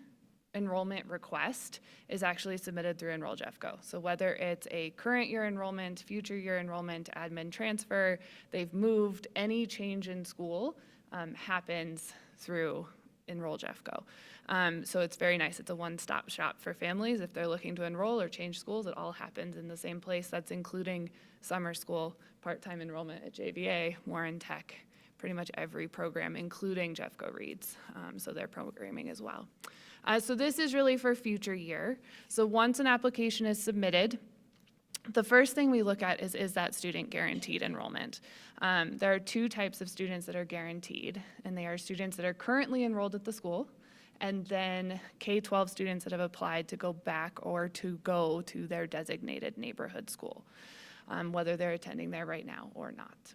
enrollment request is actually submitted through Enroll Jeffco. So whether it's a current year enrollment, future year enrollment, admin transfer, they've moved, any change in school happens through Enroll Jeffco. So it's very nice. It's a one-stop shop for families. If they're looking to enroll or change schools, it all happens in the same place. That's including summer school, part-time enrollment at JVA, Warren Tech, pretty much every program, including Jeffco Reads, so their programming as well. So this is really for future year. So once an application is submitted, the first thing we look at is that student guaranteed enrollment? There are 2 types of students that are guaranteed, and they are students that are currently enrolled at the school, and then K-12 students that have applied to go back or to go to their designated neighborhood school, whether they're attending there right now or not.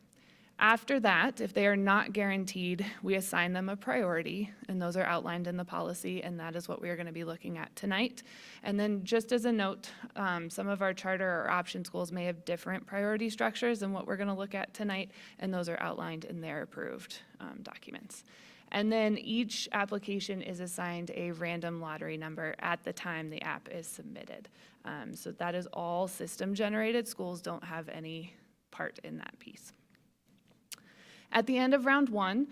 After that, if they are not guaranteed, we assign them a priority, and those are outlined in the policy, and that is what we are going to be looking at tonight. And then just as a note, some of our charter or option schools may have different priority structures than what we're going to look at tonight, and those are outlined in their approved documents. And then each application is assigned a random lottery number at the time the app is submitted. So that is all system generated. Schools don't have any part in that piece. At the end of round 1,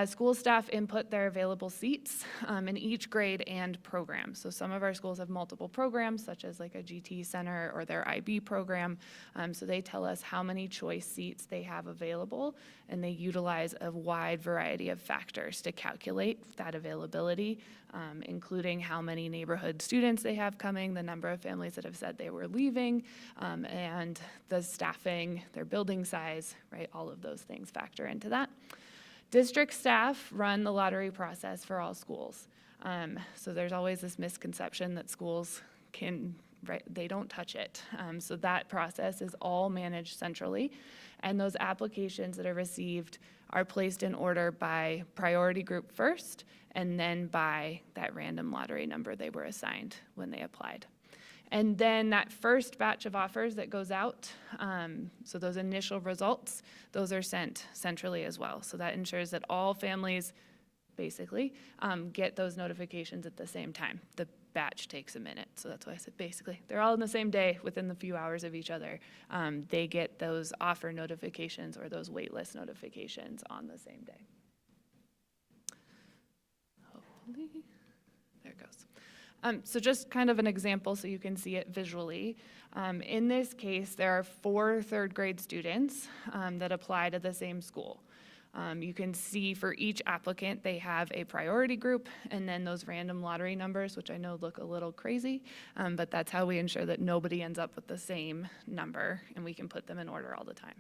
school staff input their available seats in each grade and program. So some of our schools have multiple programs, such as like a GT Center or their IB program. So they tell us how many choice seats they have available, and they utilize a wide variety of factors to calculate that availability, including how many neighborhood students they have coming, the number of families that have said they were leaving, and the staffing, their building size, right? All of those things factor into that. District staff run the lottery process for all schools. So there's always this misconception that schools can, right, they don't touch it. So that process is all managed centrally. And those applications that are received are placed in order by priority group first, and then by that random lottery number they were assigned when they applied. And then that first batch of offers that goes out, so those initial results, those are sent centrally as well. So that ensures that all families basically get those notifications at the same time. The batch takes a minute, so that's why I said basically. They're all in the same day within the few hours of each other. They get those offer notifications or those waitlist notifications on the same day. Hopefully, there it goes. So just kind of an example so you can see it visually. In this case, there are 4 third grade students that apply to the same school. You can see for each applicant, they have a priority group and then those random lottery numbers, which I know look a little crazy, but that's how we ensure that nobody ends up with the same number and we can put them in order all the time.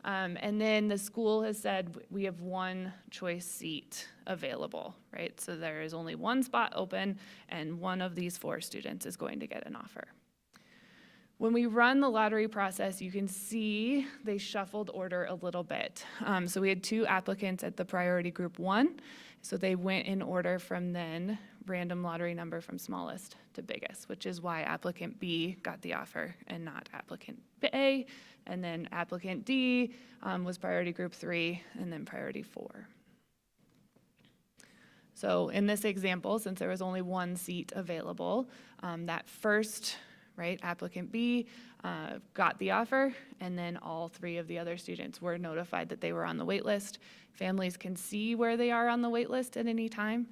And then the school has said we have 1 choice seat available, right? So there is only 1 spot open and one of these 4 students is going to get an offer. When we run the lottery process, you can see they shuffled order a little bit. So we had 2 applicants at the priority group 1. So they went in order from then random lottery number from smallest to biggest, which is why applicant B got the offer and not applicant A. And then applicant D was priority group 3 and then priority 4. So in this example, since there was only 1 seat available, that first, right, applicant B got the offer, and then all 3 of the other students were notified that they were on the wait list. Families can see where they are on the wait list at any time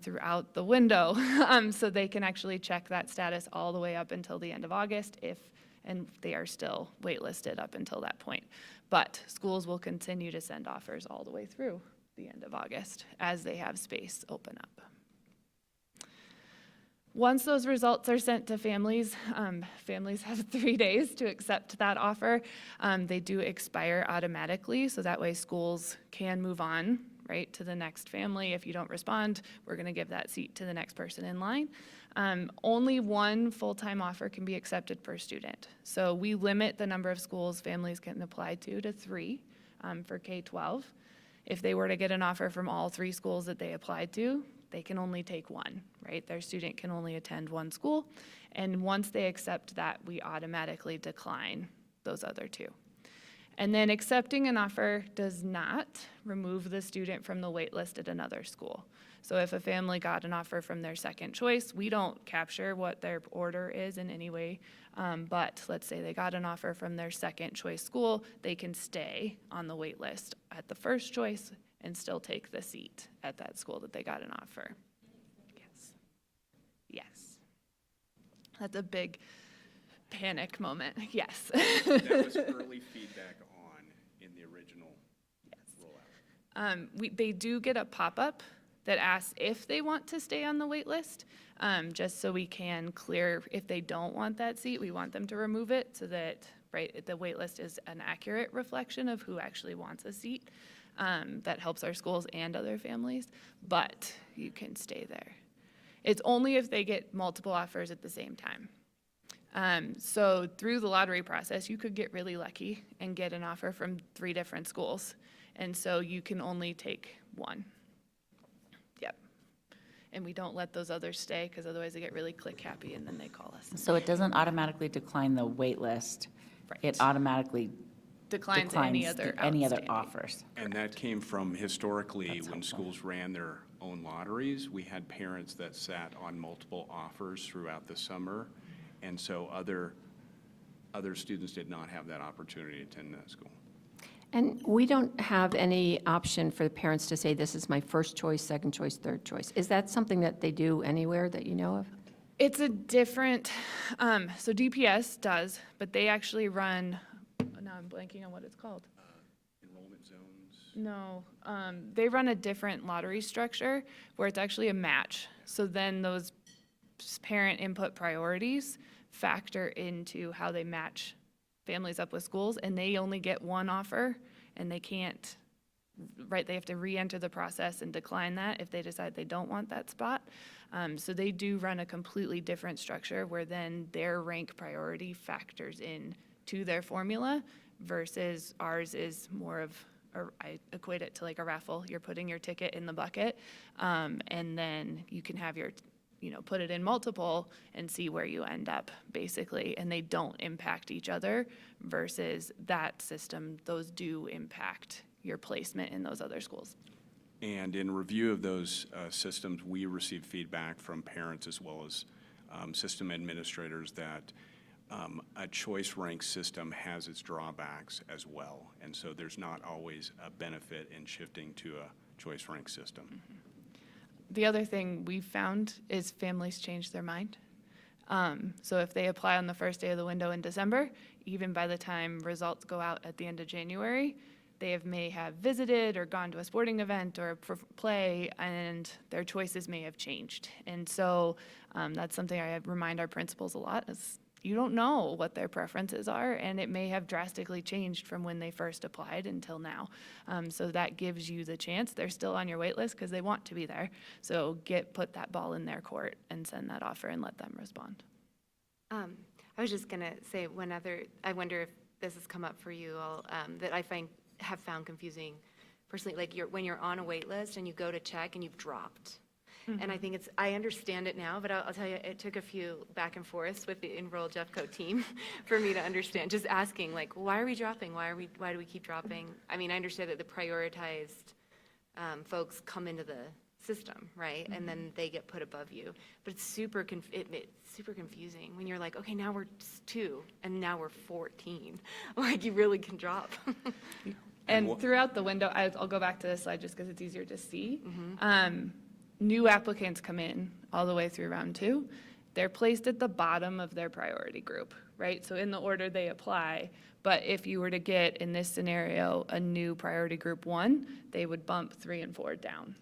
throughout the window, so they can actually check that status all the way up until the end of August and they are still waitlisted up until that point. But schools will continue to send offers all the way through the end of August as they have space open up. Once those results are sent to families, families have 3 days to accept that offer. They do expire automatically, so that way schools can move on, right, to the next family. If you don't respond, we're going to give that seat to the next person in line. Only 1 full-time offer can be accepted per student. So we limit the number of schools families can apply to 3 for K-12. If they were to get an offer from all 3 schools that they applied to, they can only take 1, right? Their student can only attend 1 school. And once they accept that, we automatically decline those other 2. And then accepting an offer does not remove the student from the wait list at another school. So if a family got an offer from their second choice, we don't capture what their order is in any way. But let's say they got an offer from their second choice school, they can stay on the wait list at the first choice and still take the seat at that school that they got an offer. Yes. Yes. That's a big panic moment. Yes. That was early feedback on in the original rollout. They do get a pop-up that asks if they want to stay on the wait list, just so we can clear if they don't want that seat, we want them to remove it so that, right, the wait list is an accurate reflection of who actually wants a seat. That helps our schools and other families, but you can stay there. It's only if they get multiple offers at the same time. So through the lottery process, you could get really lucky and get an offer from 3 different schools. And so you can only take 1. Yep. And we don't let those others stay because otherwise they get really click happy and then they call us. So it doesn't automatically decline the wait list. Right. It automatically declines any other offers. And that came from historically when schools ran their own lotteries, we had parents that sat on multiple offers throughout the summer. And so other students did not have that opportunity to attend that school. And we don't have any option for the parents to say, this is my first choice, second choice, third choice. Is that something that they do anywhere that you know of? It's a different, so DPS does, but they actually run, now I'm blanking on what it's called. Enrollment zones? No, they run a different lottery structure where it's actually a match. So then those parent input priorities factor into how they match families up with schools, and they only get 1 offer, and they can't right, they have to re-enter the process and decline that if they decide they don't want that spot. So they do run a completely different structure where then their rank priority factors in to their formula versus ours is more of, or I equate it to like a raffle. You're putting your ticket in the bucket, and then you can have your, put it in multiple and see where you end up, basically. And they don't impact each other versus that system, those do impact your placement in those other schools. And in review of those systems, we receive feedback from parents as well as system administrators that a choice rank system has its drawbacks as well. And so there's not always a benefit in shifting to a choice rank system. Mm-hmm. The other thing we've found is families change their mind. So if they apply on the first day of the window in December, even by the time results go out at the end of January, they may have visited or gone to a sporting event or for play, and their choices may have changed. And so that's something I remind our principals a lot, is you don't know what their preferences are, and it may have drastically changed from when they first applied until now. So that gives you the chance. They're still on your wait list because they want to be there. So put that ball in their court and send that offer and let them respond. I was just going to say I wonder if this has come up for you all, that I have found confusing personally, like when you're on a wait list and you go to check and you've dropped. And I think I understand it now, but I'll tell you, it took a few back and forths with the Enroll Jeffco team for me to understand, just asking, like, why are we dropping? Why do we keep dropping? I mean, I understand that the prioritized folks come into the system, right? And then they get put above you. But it's super confusing when you're like, okay, now we're 2, and now we're 14. Like, you really can drop. And throughout the window, I'll go back to this slide just because it's easier to see. New applicants come in all the way through round 2. They're placed at the bottom of their priority group, right? So in the order they apply, but if you were to get, in this scenario, a new priority group 1, they would bump 3 and 4 down.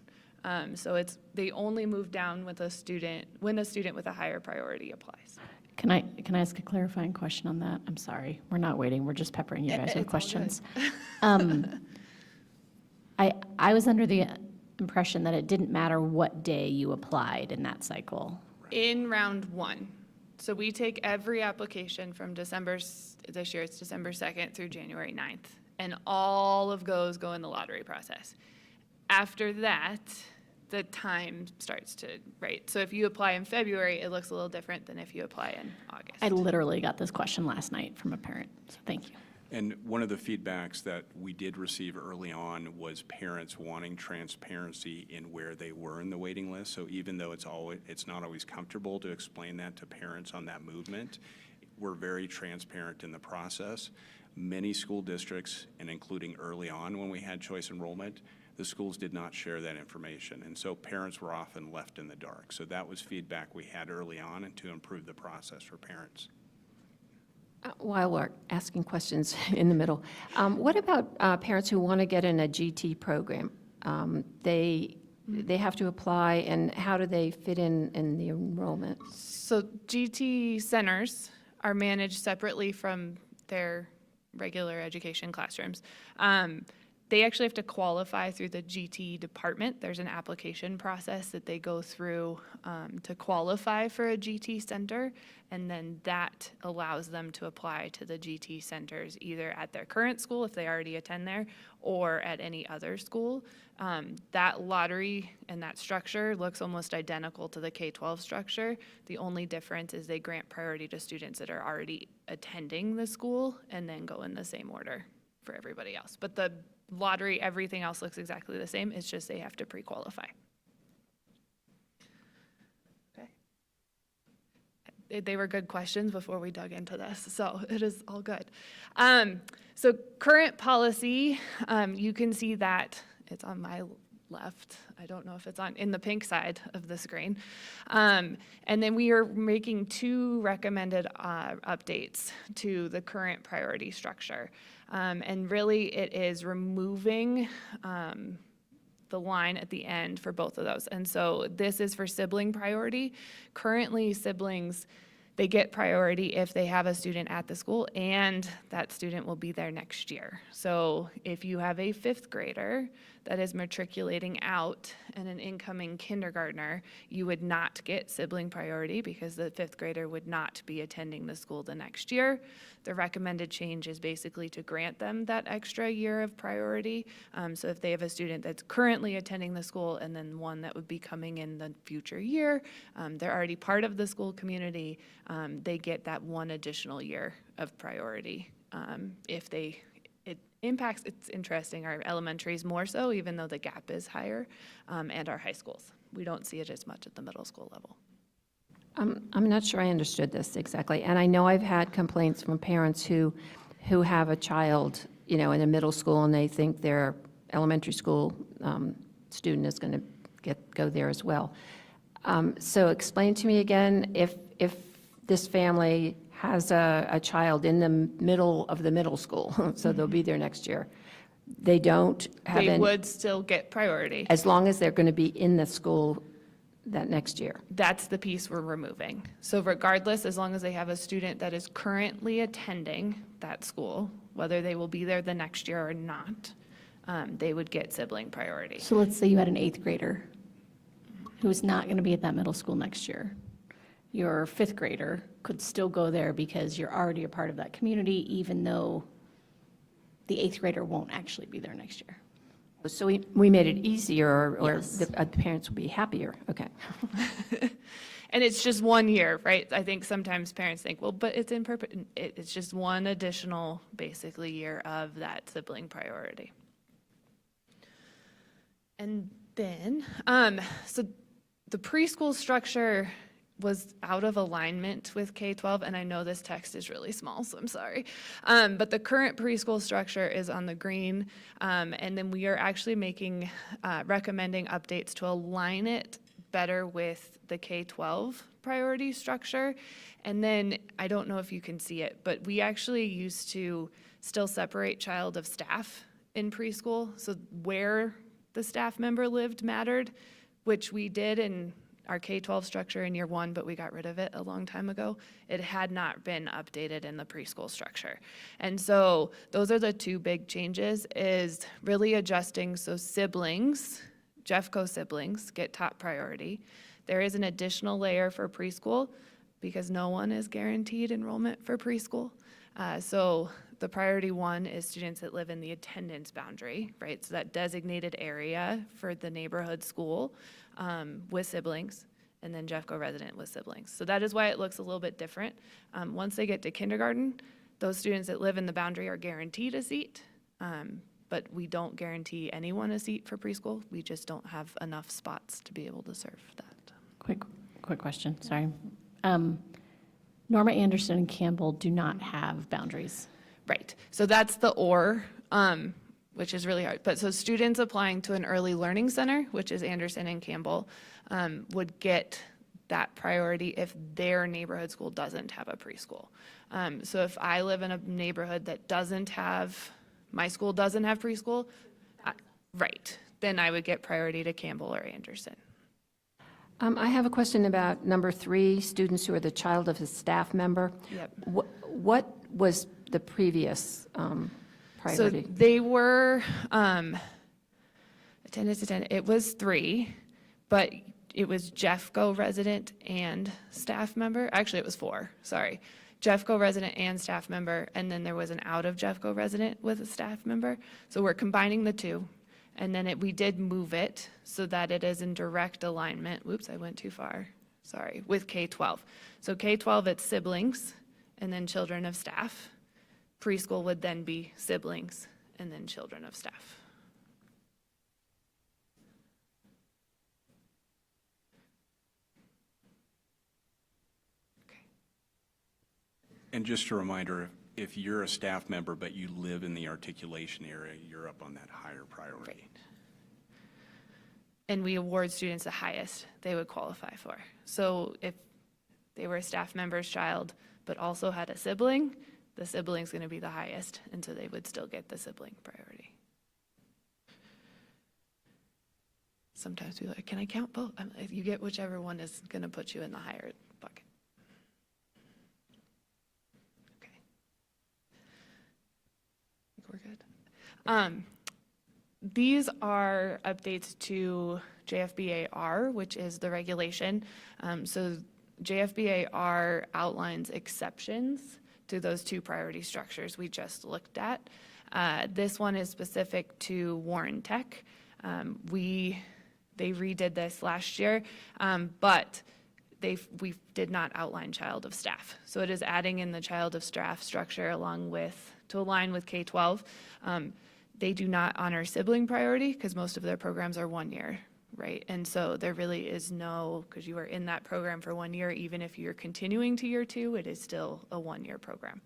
So they only move down with when a student with a higher priority applies. Can I ask a clarifying question on that? I'm sorry, we're not waiting, we're just peppering you guys with questions. I was under the impression that it didn't matter what day you applied in that cycle. In round 1. So we take every application from this year it's December 2nd through January 9th, and all of those go in the lottery process. After that, the time starts to, right? So if you apply in February, it looks a little different than if you apply in August. I literally got this question last night from a parent, so thank you. And one of the feedbacks that we did receive early on was parents wanting transparency in where they were in the waiting list. So even though it's not always comfortable to explain that to parents on that movement, we're very transparent in the process. Many school districts, and including early on when we had choice enrollment, the schools did not share that information. And so parents were often left in the dark. So that was feedback we had early on and to improve the process for parents. While we're asking questions in the middle, what about parents who want to get in a GT program? They have to apply, and how do they fit in the enrollment? So GT centers are managed separately from their regular education classrooms. They actually have to qualify through the GT department. There's an application process that they go through to qualify for a GT center, and then that allows them to apply to the GT centers either at their current school if they already attend there or at any other school. That lottery and that structure looks almost identical to the K-12 structure. The only difference is they grant priority to students that are already attending the school and then go in the same order for everybody else. But the lottery, everything else looks exactly the same. It's just they have to pre-qualify. Okay. They were good questions before we dug into this, so it is all good. So current policy, you can see that it's on my left. I don't know if it's in the pink side of the screen. And then we are making 2 recommended updates to the current priority structure. And really it is removing the line at the end for both of those. And so this is for sibling priority. Currently siblings, They get priority if they have a student at the school and that student will be there next year. So if you have a 5th grader that is matriculating out and an incoming kindergartner, you would not get sibling priority because the 5th grader would not be attending the school the next year. The recommended change is basically to grant them that extra year of priority. So if they have a student that's currently attending the school and then one that would be coming in the future year, they're already part of the school community, they get that one additional year of priority. If it impacts, it's interesting, our elementaries more so, even though the gap is higher, and our high schools. We don't see it as much at the middle school level. I'm not sure I understood this exactly, and I know I've had complaints from parents who have a child, in a middle school, and they think their elementary school student is going to go there as well. So explain to me again, if this family has a child in the middle of the middle school, so they'll be there next year, they don't have They would still get priority. as long as they're going to be in the school that next year. That's the piece we're removing. So regardless, as long as they have a student that is currently attending that school, whether they will be there the next year or not, they would get sibling priority. So let's say you had an 8th grader who's not going to be at that middle school next year. Your 5th grader could still go there because you're already a part of that community, even though the 8th grader won't actually be there next year. So we made it easier, or Yes. the parents will be happier. Okay. And it's just 1 year, right? I think sometimes parents think, well, but it's it's just one additional, basically, year of that sibling priority. And then, so the preschool structure was out of alignment with K-12, and I know this text is really small, so I'm sorry. But the current preschool structure is on the green, and then we are actually recommending updates to align it better with the K-12 priority structure. And then, I don't know if you can see it, but we actually used to still separate child of staff in preschool, so where the staff member lived mattered, which we did in our K-12 structure in year 1, but we got rid of it a long time ago. It had not been updated in the preschool structure. And so those are the 2 big changes, is really adjusting so siblings, Jeffco siblings, get top priority. There is an additional layer for preschool because no one is guaranteed enrollment for preschool. So the priority 1 is students that live in the attendance boundary, right? So that designated area for the neighborhood school with siblings, and then Jeffco resident with siblings. So that is why it looks a little bit different. Once they get to kindergarten, those students that live in the boundary are guaranteed a seat, but we don't guarantee anyone a seat for preschool. We just don't have enough spots to be able to serve that. Quick question, sorry. Norma Anderson and Campbell do not have boundaries. Right, so that's the or, which is really hard. But so students applying to an early learning center, which is Anderson and Campbell, would get that priority if their neighborhood school doesn't have a preschool. So if I live in a neighborhood that my school doesn't have preschool, right, then I would get priority to Campbell or Anderson. I have a question about number 3, students who are the child of a staff member. Yep. What was the previous priority? So they were, it was 3, but it was Jeffco resident and staff member. Actually, it was 4, sorry. Jeffco resident and staff member, and then there was an out of Jeffco resident with a staff member. So we're combining the 2. And then we did move it so that it is in direct alignment. Whoops, I went too far. Sorry, with K-12. So K-12, it's siblings and then children of staff. Preschool would then be siblings and then children of staff. And just a reminder, if you're a staff member but you live in the articulation area, you're up on that higher priority. Right. And we award students the highest they would qualify for. So if they were a staff member's child but also had a sibling, the sibling's going to be the highest, and so they would still get the sibling priority. Sometimes people are like, can I count both? You get whichever one is going to put you in the higher bucket. These are updates to JFBAR, which is the regulation. So JFBAR outlines exceptions to those two priority structures we just looked at. This one is specific to Warren Tech. They redid this last year, but we did not outline child of staff. So it is adding in the child of staff structure to align with K-12. They do not honor sibling priority because most of their programs are 1 year, right? And so there really is no, because you are in that program for 1 year, even if you're continuing to year 2, it is still a 1-year program.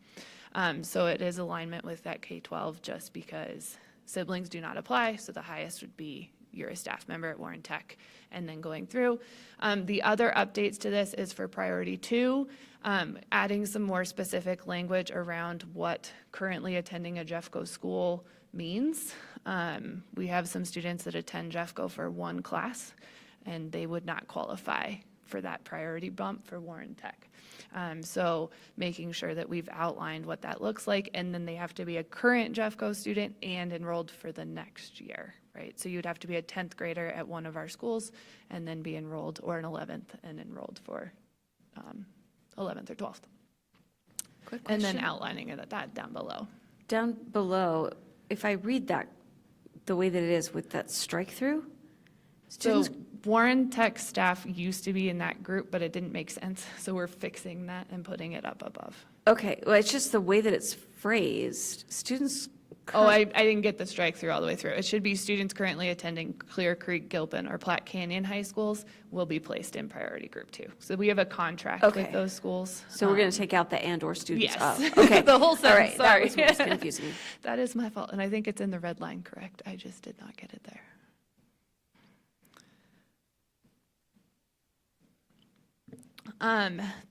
So it is alignment with that K-12 just because siblings do not apply. So the highest would be you're a staff member at Warren Tech, and then going through. The other updates to this is for priority 2, adding some more specific language around what currently attending a Jeffco school means. We have some students that attend Jeffco for 1 class, and they would not qualify for that priority bump for Warren Tech. So making sure that we've outlined what that looks like, and then they have to be a current Jeffco student and enrolled for the next year, right? So you'd have to be a 10th grader at one of our schools and then be enrolled, or an 11th and enrolled for 11th or 12th. Quick and then question. outlining it at that down below. Down below, if I read that the way that it is with that strike through, students. So Warren Tech staff used to be in that group, but it didn't make sense. So we're fixing that and putting it up above. Okay, well, it's just the way that it's phrased. Students. Oh, I didn't get the strike through all the way through. It should be students currently attending Clear Creek, Gilpin, or Platte Canyon high schools will be placed in priority group 2. So we have a contract with those schools. So we're going to take out the and/or students. Yes. Oh, okay. The whole sentence. All right, Sorry. that was what was confusing me. That is my fault, and I think it's in the red line, correct? I just did not get it there.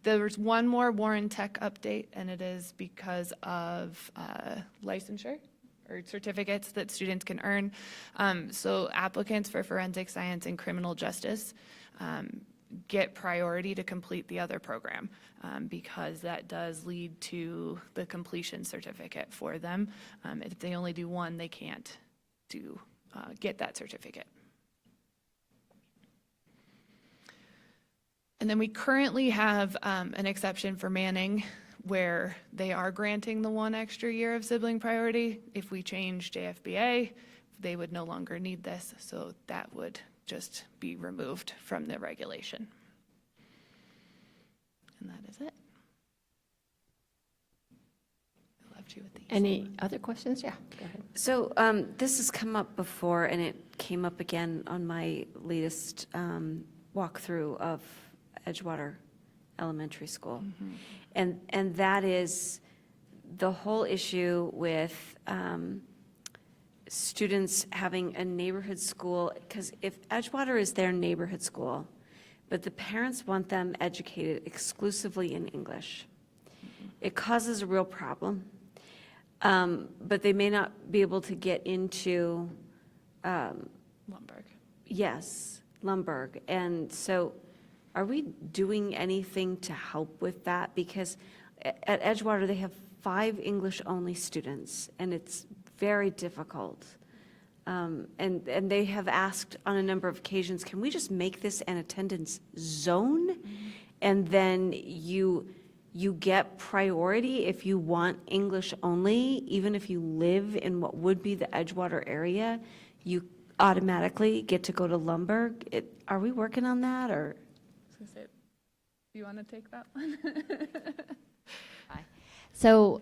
There's one more Warren Tech update, and it is because of licensure or certificates that students can earn. So applicants for forensic science and criminal justice get priority to complete the other program because that does lead to the completion certificate for them. If they only do one, they can't get that certificate. And then we currently have an exception for Manning where they are granting the 1 extra year of sibling priority. If we change JFBA, they would no longer need this, so that would just be removed from the regulation. And that is it. I left you with these. Any other questions? Yeah, go ahead. So this has come up before, and it came up again on my latest walkthrough of Edgewater Elementary School. And that is the whole issue with students having a neighborhood school, because if Edgewater is their neighborhood school, but the parents want them educated exclusively in English, it causes a real problem. But they may not be able to get into Lumberg. Yes, Lumberg. And so are we doing anything to help with that? Because at Edgewater, they have 5 English-only students, and it's very difficult. And they have asked on a number of occasions, can we just make this an attendance zone? And then you get priority if you want English only, even if you live in what would be the Edgewater area, you automatically get to go to Lumberg. Are we working on that, or? Do you want to take that one? So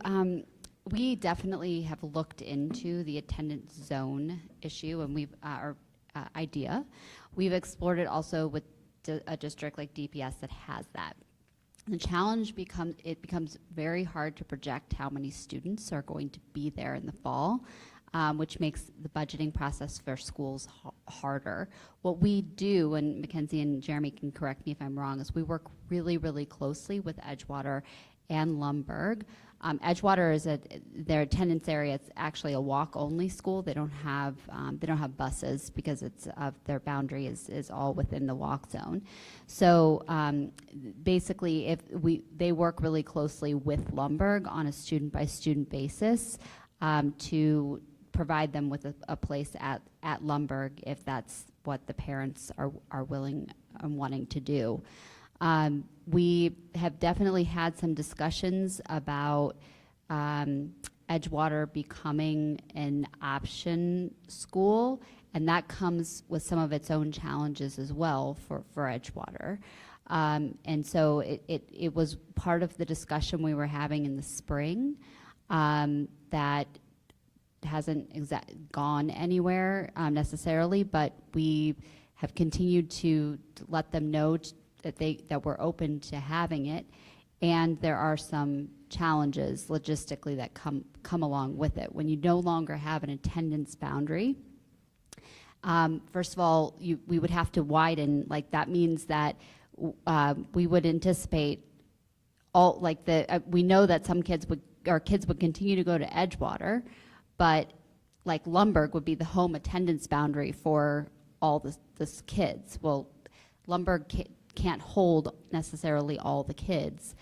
we definitely have looked into the attendance zone issue, and we've our idea. We've explored it also with a district like DPS that has that. The challenge becomes very hard to project how many students are going to be there in the fall, which makes the budgeting process for schools harder. What we do, and Mackenzie and Jeremy can correct me if I'm wrong, is we work really, really closely with Edgewater and Lumberg. Edgewater is their attendance area. It's actually a walk-only school. They don't have buses because their boundary is all within the walk zone. So basically, they work really closely with Lumberg on a student-by-student basis to provide them with a place at Lundberg if that's what the parents are willing and wanting to do. We have definitely had some discussions about Edgewater becoming an option school, and that comes with some of its own challenges as well for Edgewater. And so it was part of the discussion we were having in the spring that hasn't gone anywhere necessarily, but we have continued to let them know that we're open to having it, and there are some challenges logistically that come along with it. When you no longer have an attendance boundary, first of all, we would have to widen, like that means that we would anticipate we know that our kids would continue to go to Edgewater, but like Lundberg would be the home attendance boundary for all the kids. Well, Lundberg can't hold necessarily all the kids.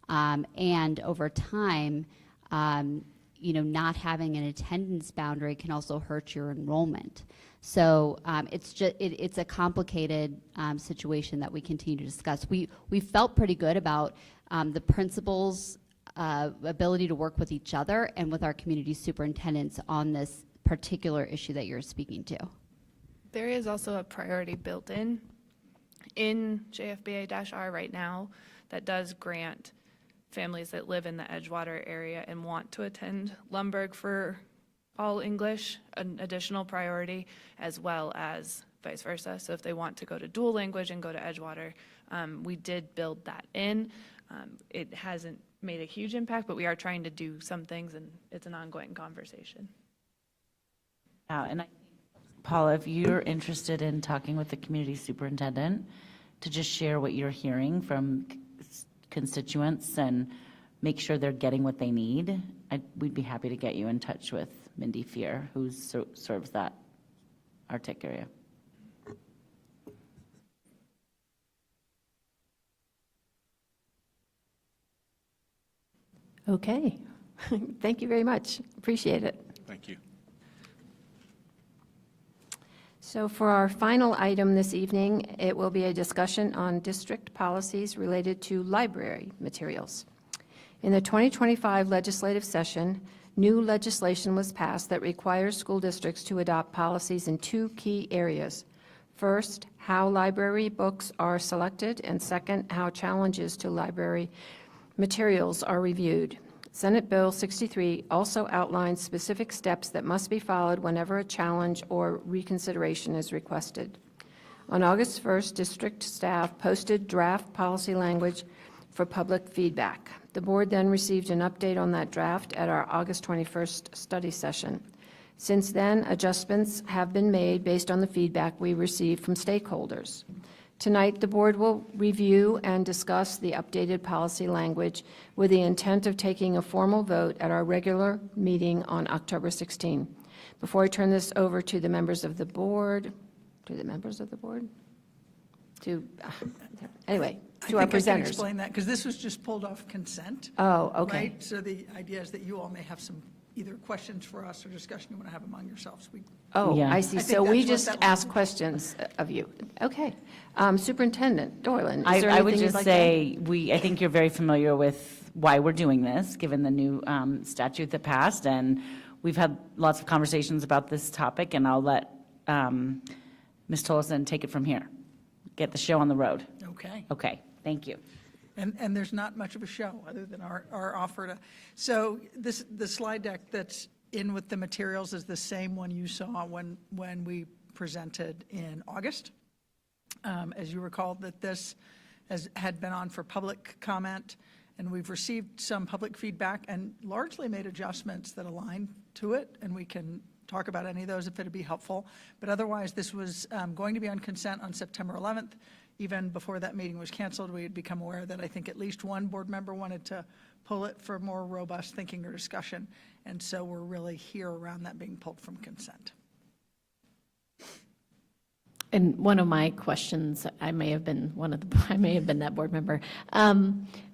And over time, not having an attendance boundary can also hurt your enrollment. So it's a complicated situation that we continue to discuss. We felt pretty good about the principals' ability to work with each other and with our community superintendents on this particular issue that you're speaking to. There is also a priority built in JFBA-R right now that does grant families that live in the Edgewater area and want to attend Lundberg for all English an additional priority, as well as vice versa. So if they want to go to dual language and go to Edgewater, we did build that in. It hasn't made a huge impact, but we are trying to do some things, and it's an ongoing conversation. And Paula, if you're interested in talking with the community superintendent to just share what you're hearing from constituents and make sure they're getting what they need, we'd be happy to get you in touch with Mindy Fear, who serves that Arctic area. Okay. Thank you very much. Appreciate it. Thank you. So for our final item this evening, it will be a discussion on district policies related to library materials. In the 2025 legislative session, new legislation was passed that requires school districts to adopt policies in two key areas. First, how library books are selected, and second, how challenges to library materials are reviewed. Senate Bill 63 also outlines specific steps that must be followed whenever a challenge or reconsideration is requested. On August 1st, district staff posted draft policy language for public feedback. The board then received an update on that draft at our August 21st study session. Since then, adjustments have been made based on the feedback we received from stakeholders. Tonight, the board will review and discuss the updated policy language with the intent of taking a formal vote at our regular meeting on October 16. Before I turn this over to the members of the board, anyway, to our I think I can presenters. explain that, because this was just pulled off consent. Oh, okay. Right? So the idea is that you all may have some either questions for us or discussion you want to have among yourselves. Oh, Yeah. I see. I think So we that's what just that ask questions of you. Okay. Superintendent Dorland, is there I would anything you'd just like to add? say, I think you're very familiar with why we're doing this, given the new statute that passed, and we've had lots of conversations about this topic, and I'll let Ms. Tolleson take it from here. Get the show on the road. Okay. Okay, thank you. And there's not much of a show other than our offer to, so the slide deck that's in with the materials is the same one you saw when we presented in August. As you recall, that this had been on for public comment, and we've received some public feedback and largely made adjustments that align to it, and we can talk about any of those if it'd be helpful. But otherwise, this was going to be on consent on September 11th. Even before that meeting was canceled, we had become aware that I think at least one board member wanted to pull it for more robust thinking or discussion. And so we're really here around that being pulled from consent. And one of my questions, I may have been that board member.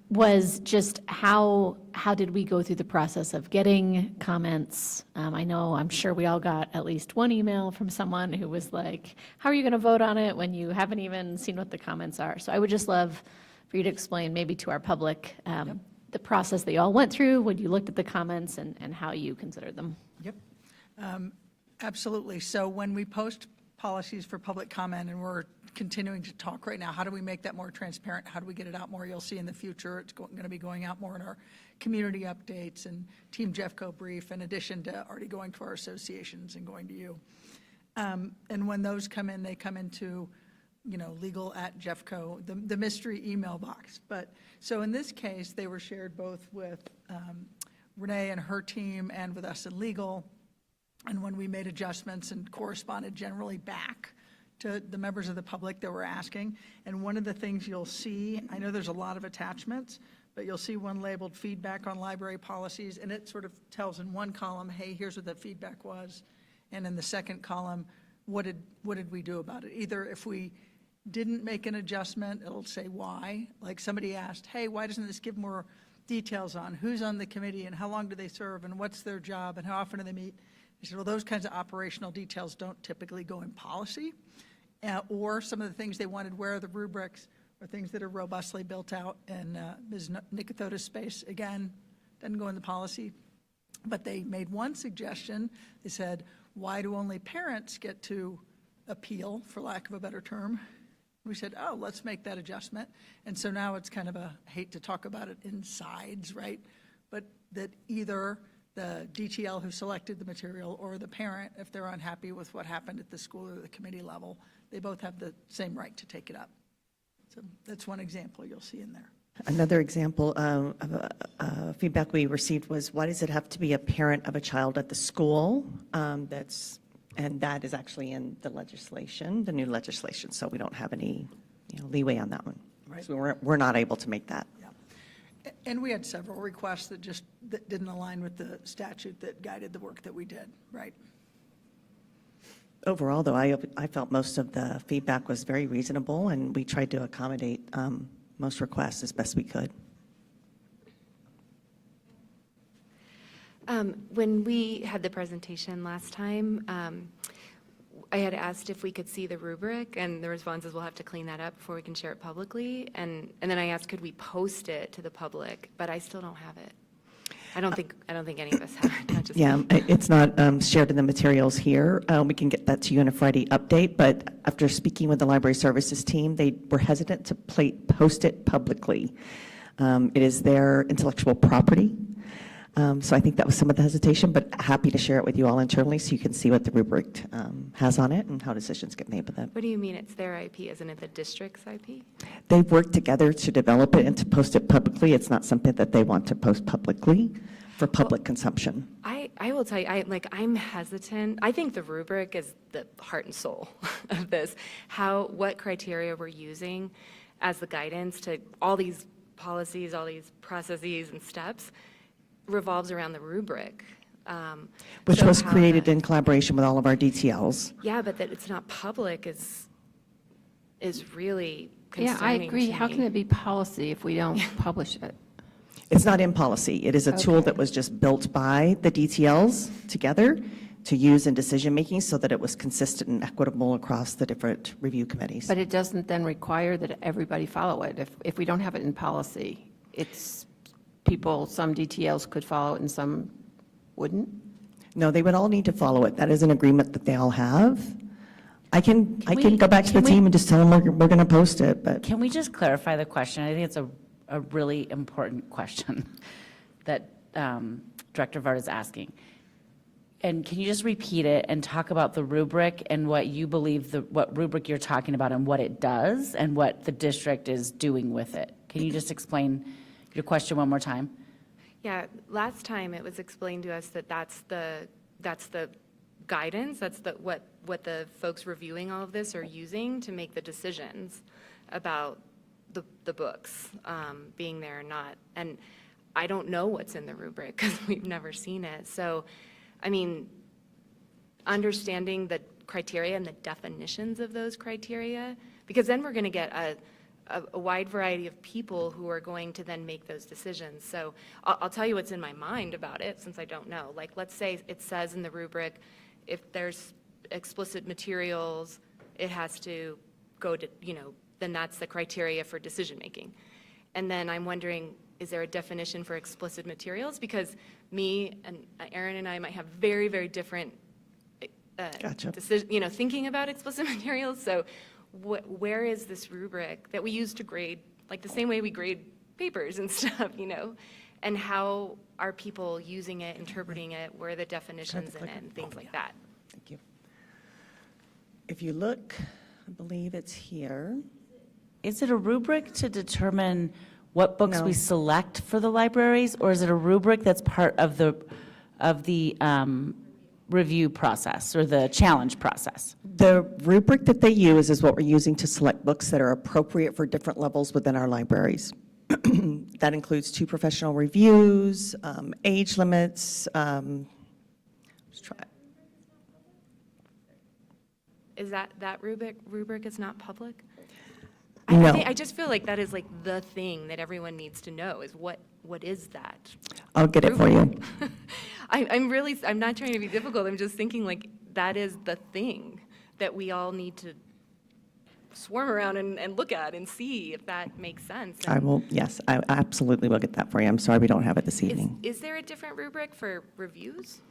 was just how did we go through the process of getting comments? I'm sure we all got at least one email from someone who was like, how are you going to vote on it when you haven't even seen what the comments are? So I would just love for you to explain maybe to our public the process that you all went through when you looked at the comments and how you considered them. Yep, absolutely. So when we post policies for public comment, and we're continuing to talk right now, how do we make that more transparent? How do we get it out more? You'll see in the future, it's going to be going out more in our community updates and Team Jeffco brief, in addition to already going to our associations and going to you. And when those come in, they come into, legal@Jeffco, the mystery email box. But so in this case, they were shared both with Renee and her team and with us in legal. And when we made adjustments and corresponded generally back to the members of the public that were asking. And one of the things you'll see, I know there's a lot of attachments, but you'll see one labeled feedback on library policies, and it sort of tells in one column, hey, here's what the feedback was. And in the second column, what did we do about it? Either if we didn't make an adjustment, it'll say why. Like somebody asked, hey, why doesn't this give more details on who's on the committee and how long do they serve and what's their job and how often do they meet? I said, well, those kinds of operational details don't typically go in policy. Or some of the things they wanted, where are the rubrics, or things that are robustly built out in Ms. Nicothota's space. Again, doesn't go in the policy. But they made one suggestion. They said, why do only parents get to appeal, for lack of a better term? We said, oh, let's make that adjustment. And so now it's kind of I hate to talk about it in sides, right? But that either the DTL who selected the material or the parent, if they're unhappy with what happened at the school or the committee level, they both have the same right to take it up. So that's one example you'll see in there. Another example of feedback we received was, why does it have to be a parent of a child at the school? And that is actually in the legislation, the new legislation, so we don't have any leeway on that one. Right. So we're not able to make that. And we had several requests that didn't align with the statute that guided the work that we did, right? Overall, though, I felt most of the feedback was very reasonable, and we tried to accommodate most requests as best we could. When we had the presentation last time, I had asked if we could see the rubric, and the response is we'll have to clean that up before we can share it publicly. And then I asked, could we post it to the public? But I still don't have it. I don't think any of us have it. Not just me. It's not shared in the materials here. We can get that to you in a Friday update, but after speaking with the library services team, they were hesitant to post it publicly. It is their intellectual property. So I think that was some of the hesitation, but happy to share it with you all internally so you can see what the rubric has on it and how decisions get made with it. What do you mean it's their IP? Isn't it the district's IP? They've worked together to develop it and to post it publicly. It's not something that they want to post publicly for public consumption. I will tell you, I'm hesitant. I think the rubric is the heart and soul of this. What criteria we're using as the guidance to all these policies, all these processes and steps revolves around the rubric. Which was created in collaboration with all of our DTLs. Yeah, but that it's not public is really concerning. Yeah, I agree. to How me. can it be policy if we don't publish it? It's not in policy. It is a tool that was just built by the DTLs together to use in decision-making so that it was consistent and equitable across the different review committees. But it doesn't then require that everybody follow it. If we don't have it in policy, it's some DTLs could follow it and some wouldn't? No, they would all need to follow it. That is an agreement that they all have. I can go back to the team and just tell them we're going to post it, but. Can we just clarify the question? I think it's a really important question that Director Vard is asking. And can you just repeat it and talk about the rubric and what you believe, what rubric you're talking about and what it does and what the district is doing with it? Can you just explain your question one more time? Yeah, last time it was explained to us that that's the guidance, that's what the folks reviewing all of this are using to make the decisions about the books being there or not. And I don't know what's in the rubric because we've never seen it. So, I mean, understanding the criteria and the definitions of those criteria, because then we're going to get a wide variety of people who are going to then make those decisions. So I'll tell you what's in my mind about it, since I don't know. Like, let's say it says in the rubric, if there's explicit materials, it has to go to, then that's the criteria for decision-making. And then I'm wondering, is there a definition for explicit materials? Because me and Aaron and I might have very, very different thinking about explicit materials. So where is this rubric that we use to grade, like the same way we grade papers and stuff, and how are people using it, interpreting it, where are the definitions in it, and things like that? Thank you. If you look, I believe it's here. Is it a rubric to determine what books No. we select for the libraries, or is it a rubric that's part of the review process or the challenge process? The rubric that they use is what we're using to select books that are appropriate for different levels within our libraries. That includes 2 professional reviews, age limits. Let's try it. Is that rubric is not public? No. I just feel like that is like the thing that everyone needs to know is what is that? I'll get it for you. I'm not trying to be difficult. I'm just thinking like that is the thing that we all need to swarm around and look at and see if that makes sense. I will, yes, I absolutely will get that for you. I'm sorry we don't have it this evening. Is there a different rubric for reviews?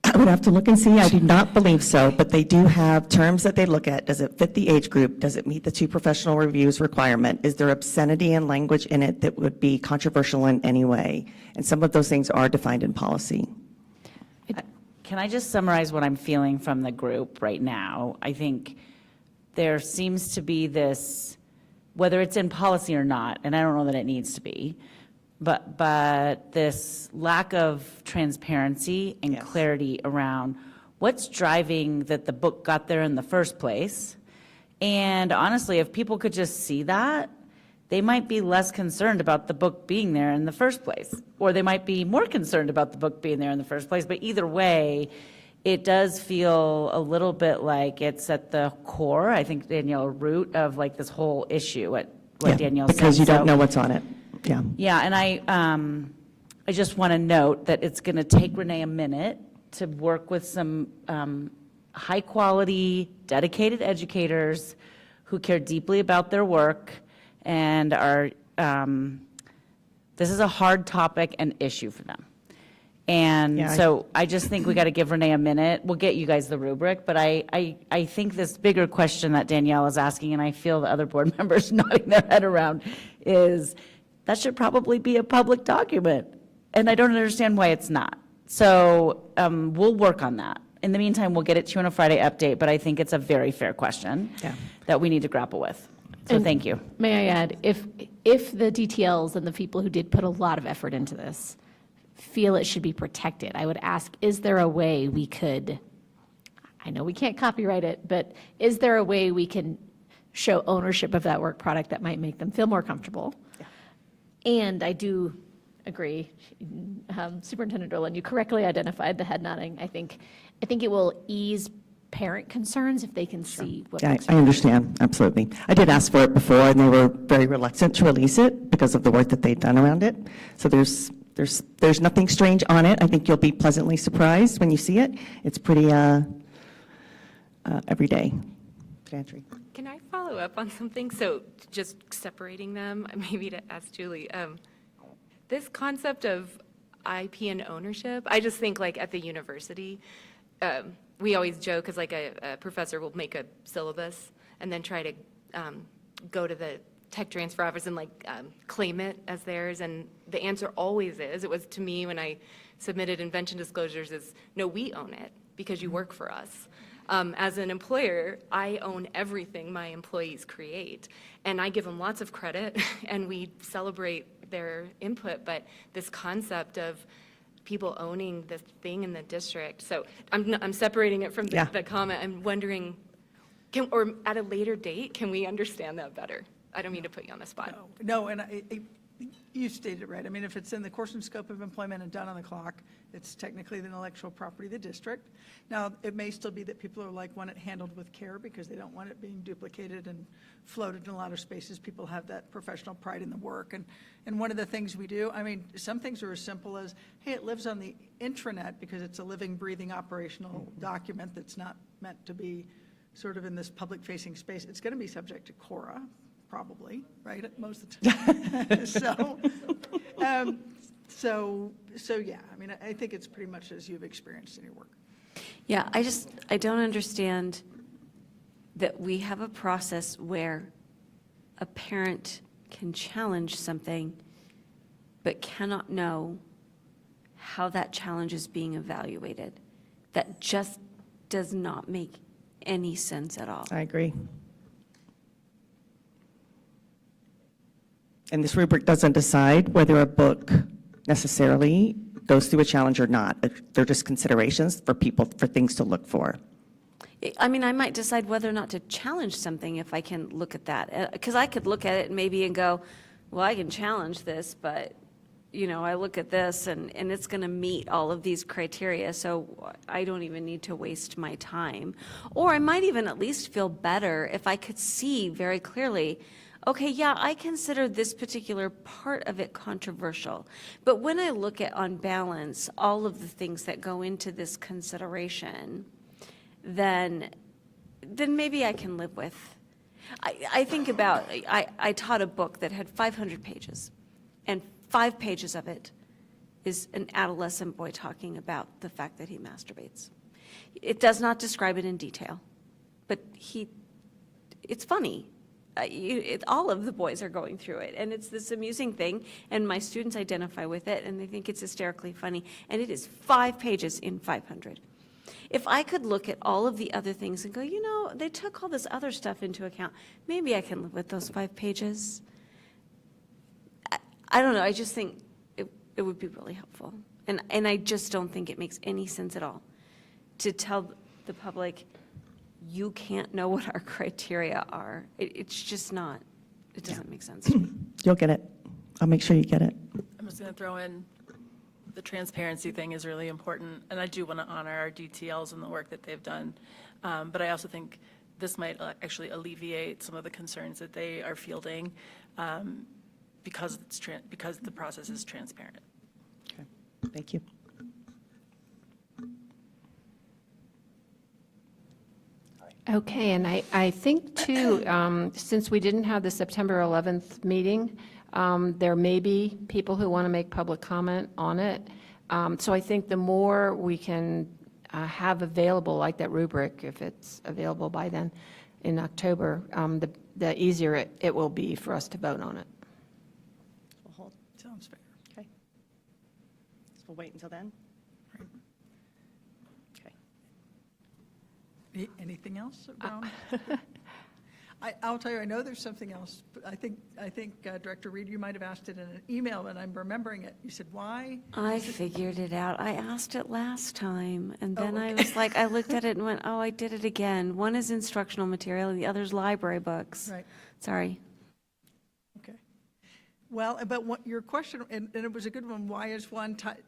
I would have to look and see. I do not believe so, but they do have terms that they look at. Does it fit the age group? Does it meet the 2 professional reviews requirement? Is there obscenity and language in it that would be controversial in any way? And some of those things are defined in policy. Can I just summarize what I'm feeling from the group right now? I think there seems to be this, whether it's in policy or not, and I don't know that it needs to be, but this lack of transparency and clarity around what's driving that the book got there in the first place. And honestly, if people could just see that, they might be less concerned about the book being there in the first place, or they might be more concerned about the book being there in the first place. But either way, it does feel a little bit like it's at the core, I think, Danielle, root of like this whole issue, what Danielle said. Because you don't know what's on it. Yeah. Yeah, and I just want to note that it's going to take Renee a minute to work with some high-quality, dedicated educators who care deeply about their work and are, this is a hard topic and issue for them. And so I just think we got to give Renee a minute. We'll get you guys the rubric, but I think this bigger question that Danielle is asking, and I feel the other board members nodding their head around, is that should probably be a public document. And I don't understand why it's not. So we'll work on that. In the meantime, we'll get it to you on a Friday update, but I think it's a very fair question that we need to grapple with. So thank you. May I add, if the DTLs and the people who did put a lot of effort into this feel it should be protected, I would ask, is there a way we could, I know we can't copyright it, but is there a way we can show ownership of that work product that might make them feel more comfortable? And I do agree, Superintendent Dolan, you correctly identified the head nodding. I think it will ease parent concerns if they can see what. Yeah, I understand, absolutely. I did ask for it before, and they were very reluctant to release it because of the work that they'd done around it. So there's nothing strange on it. I think you'll be pleasantly surprised when you see it. It's pretty everyday. Pantry. Can I follow up on something? So just separating them, maybe to ask Julie, this concept of IP and ownership, I just think like at the university, we always joke because like a professor will make a syllabus and then try to go to the tech transfer office and like claim it as theirs. And the answer always is, it was to me when I submitted invention disclosures, is no, we own it because you work for us. As an employer, I own everything my employees create, and I give them lots of credit, and we celebrate their input, but this concept of people owning the thing in the district, so I'm separating it from the comment. I'm wondering, or at a later date, can we understand that better? I don't mean to put you on the spot. No, and you stated it right. I mean, if it's in the course and scope of employment and done on the clock, It's technically the intellectual property of the district. Now, it may still be that people are like, want it handled with care because they don't want it being duplicated and floated in a lot of spaces. People have that professional pride in the work. And one of the things we do, I mean, some things are as simple as, hey, it lives on the intranet because it's a living, breathing, operational document that's not meant to be sort of in this public-facing space. It's going to be subject to Cora, probably, right, most of the time. So yeah, I mean, I think it's pretty much as you've experienced in your work. Yeah, I don't understand that we have a process where a parent can challenge something but cannot know how that challenge is being evaluated. That just does not make any sense at all. I agree. And this rubric doesn't decide whether a book necessarily goes through a challenge or not. They're just considerations for people, for things to look for. I mean, I might decide whether or not to challenge something if I can look at that. Because I could look at it maybe and go, well, I can challenge this, but, you know, I look at this and it's going to meet all of these criteria, so I don't even need to waste my time. Or I might even at least feel better if I could see very clearly, okay, yeah, I consider this particular part of it controversial. But when I look at, on balance, all of the things that go into this consideration, then maybe I can live with. I think about, I taught a book that had 500 pages, and 5 pages of it is an adolescent boy talking about the fact that he masturbates. It does not describe it in detail, but it's funny. All of the boys are going through it, and it's this amusing thing, and my students identify with it, and they think it's hysterically funny, and it is 5 pages in 500. If I could look at all of the other things and go, you know, they took all this other stuff into account, maybe I can live with those 5 pages. I don't know, I just think it would be really helpful, and I just don't think it makes any sense at all to tell the public, you can't know what our criteria are. It's just not, it doesn't make sense to me. You'll get it. I'll make sure you get it. I'm just going to throw in the transparency thing is really important, and I do want to honor our DTLs and the work that they've done. But I also think this might actually alleviate some of the concerns that they are fielding because the process is transparent. Okay. Thank you. Okay, and I think too, since we didn't have the September 11th meeting, there may be people who want to make public comment on it. So I think the more we can have available, like that rubric, if it's available by then in October, the easier it will be for us to vote on it. We'll hold. Sounds fair. Okay. So we'll wait until then. Anything else around? I'll tell you, I know there's something else, but I think Director Reed, you might have asked it in an email, and I'm remembering it. You said, why? I figured it out. I asked it last time, and then okay. I was like, I looked at it and went, oh, I did it again. One is instructional material, and the other's library books. Right. Sorry. Okay. Well, but what your question, and it was a good one, why is one tied?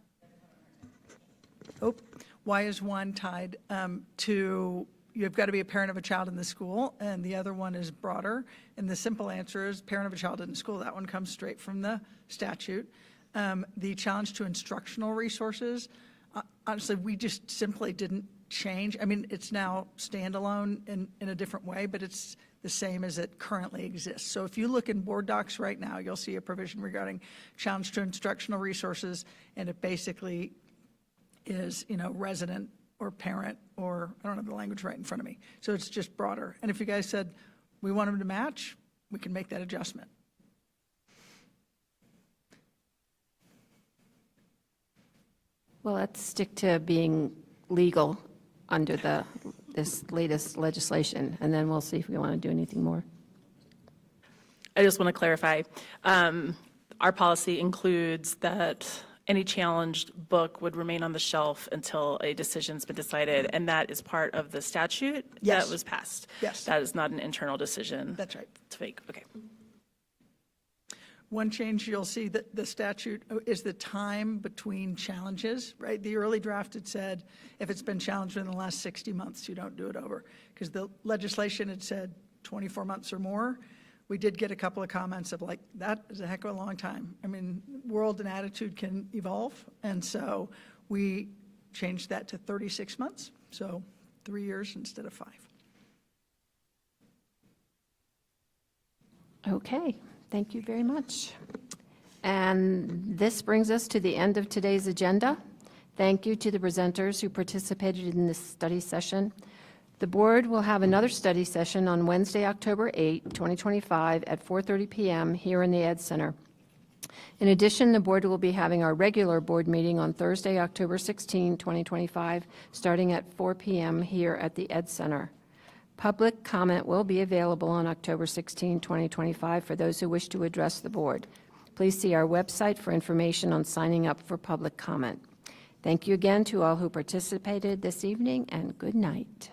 Why is one tied to, you've got to be a parent of a child in the school, and the other one is broader? And the simple answer is parent of a child in the school. That one comes straight from the statute. The challenge to instructional resources, honestly, we just simply didn't change. I mean, it's now standalone in a different way, but it's the same as it currently exists. So if you look in board docs right now, you'll see a provision regarding challenge to instructional resources, and it basically is, you know, resident or parent, or I don't have the language right in front of me. So it's just broader. And if you guys said, we want them to match, we can make that adjustment. Well, let's stick to being legal under this latest legislation, and then we'll see if we want to do anything more. I just want to clarify, our policy includes that any challenged book would remain on the shelf until a decision's been decided, and that is part of the statute that was passed. Yes. That is not an internal decision. That's right. To make, okay. One change you'll see that the statute is the time between challenges, right? The early draft had said, if it's been challenged in the last 60 months, you don't do it over. Because the legislation had said 24 months or more. We did get a couple of comments of like, that is a heck of a long time. I mean, world and attitude can evolve. And so we changed that to 36 months. So 3 years instead of 5. Okay, thank you very much. And this brings us to the end of today's agenda. Thank you to the presenters who participated in this study session. The board will have another study session on Wednesday, October 8, 2025 at 4:30 p.m. here in the Ed Center. In addition, the board will be having our regular board meeting on Thursday, October 16, 2025, starting at 4 p.m. here at the Ed Center. Public comment will be available on October 16, 2025 for those who wish to address the board. Please see our website for information on signing up for public comment. Thank you again to all who participated this evening, and good night.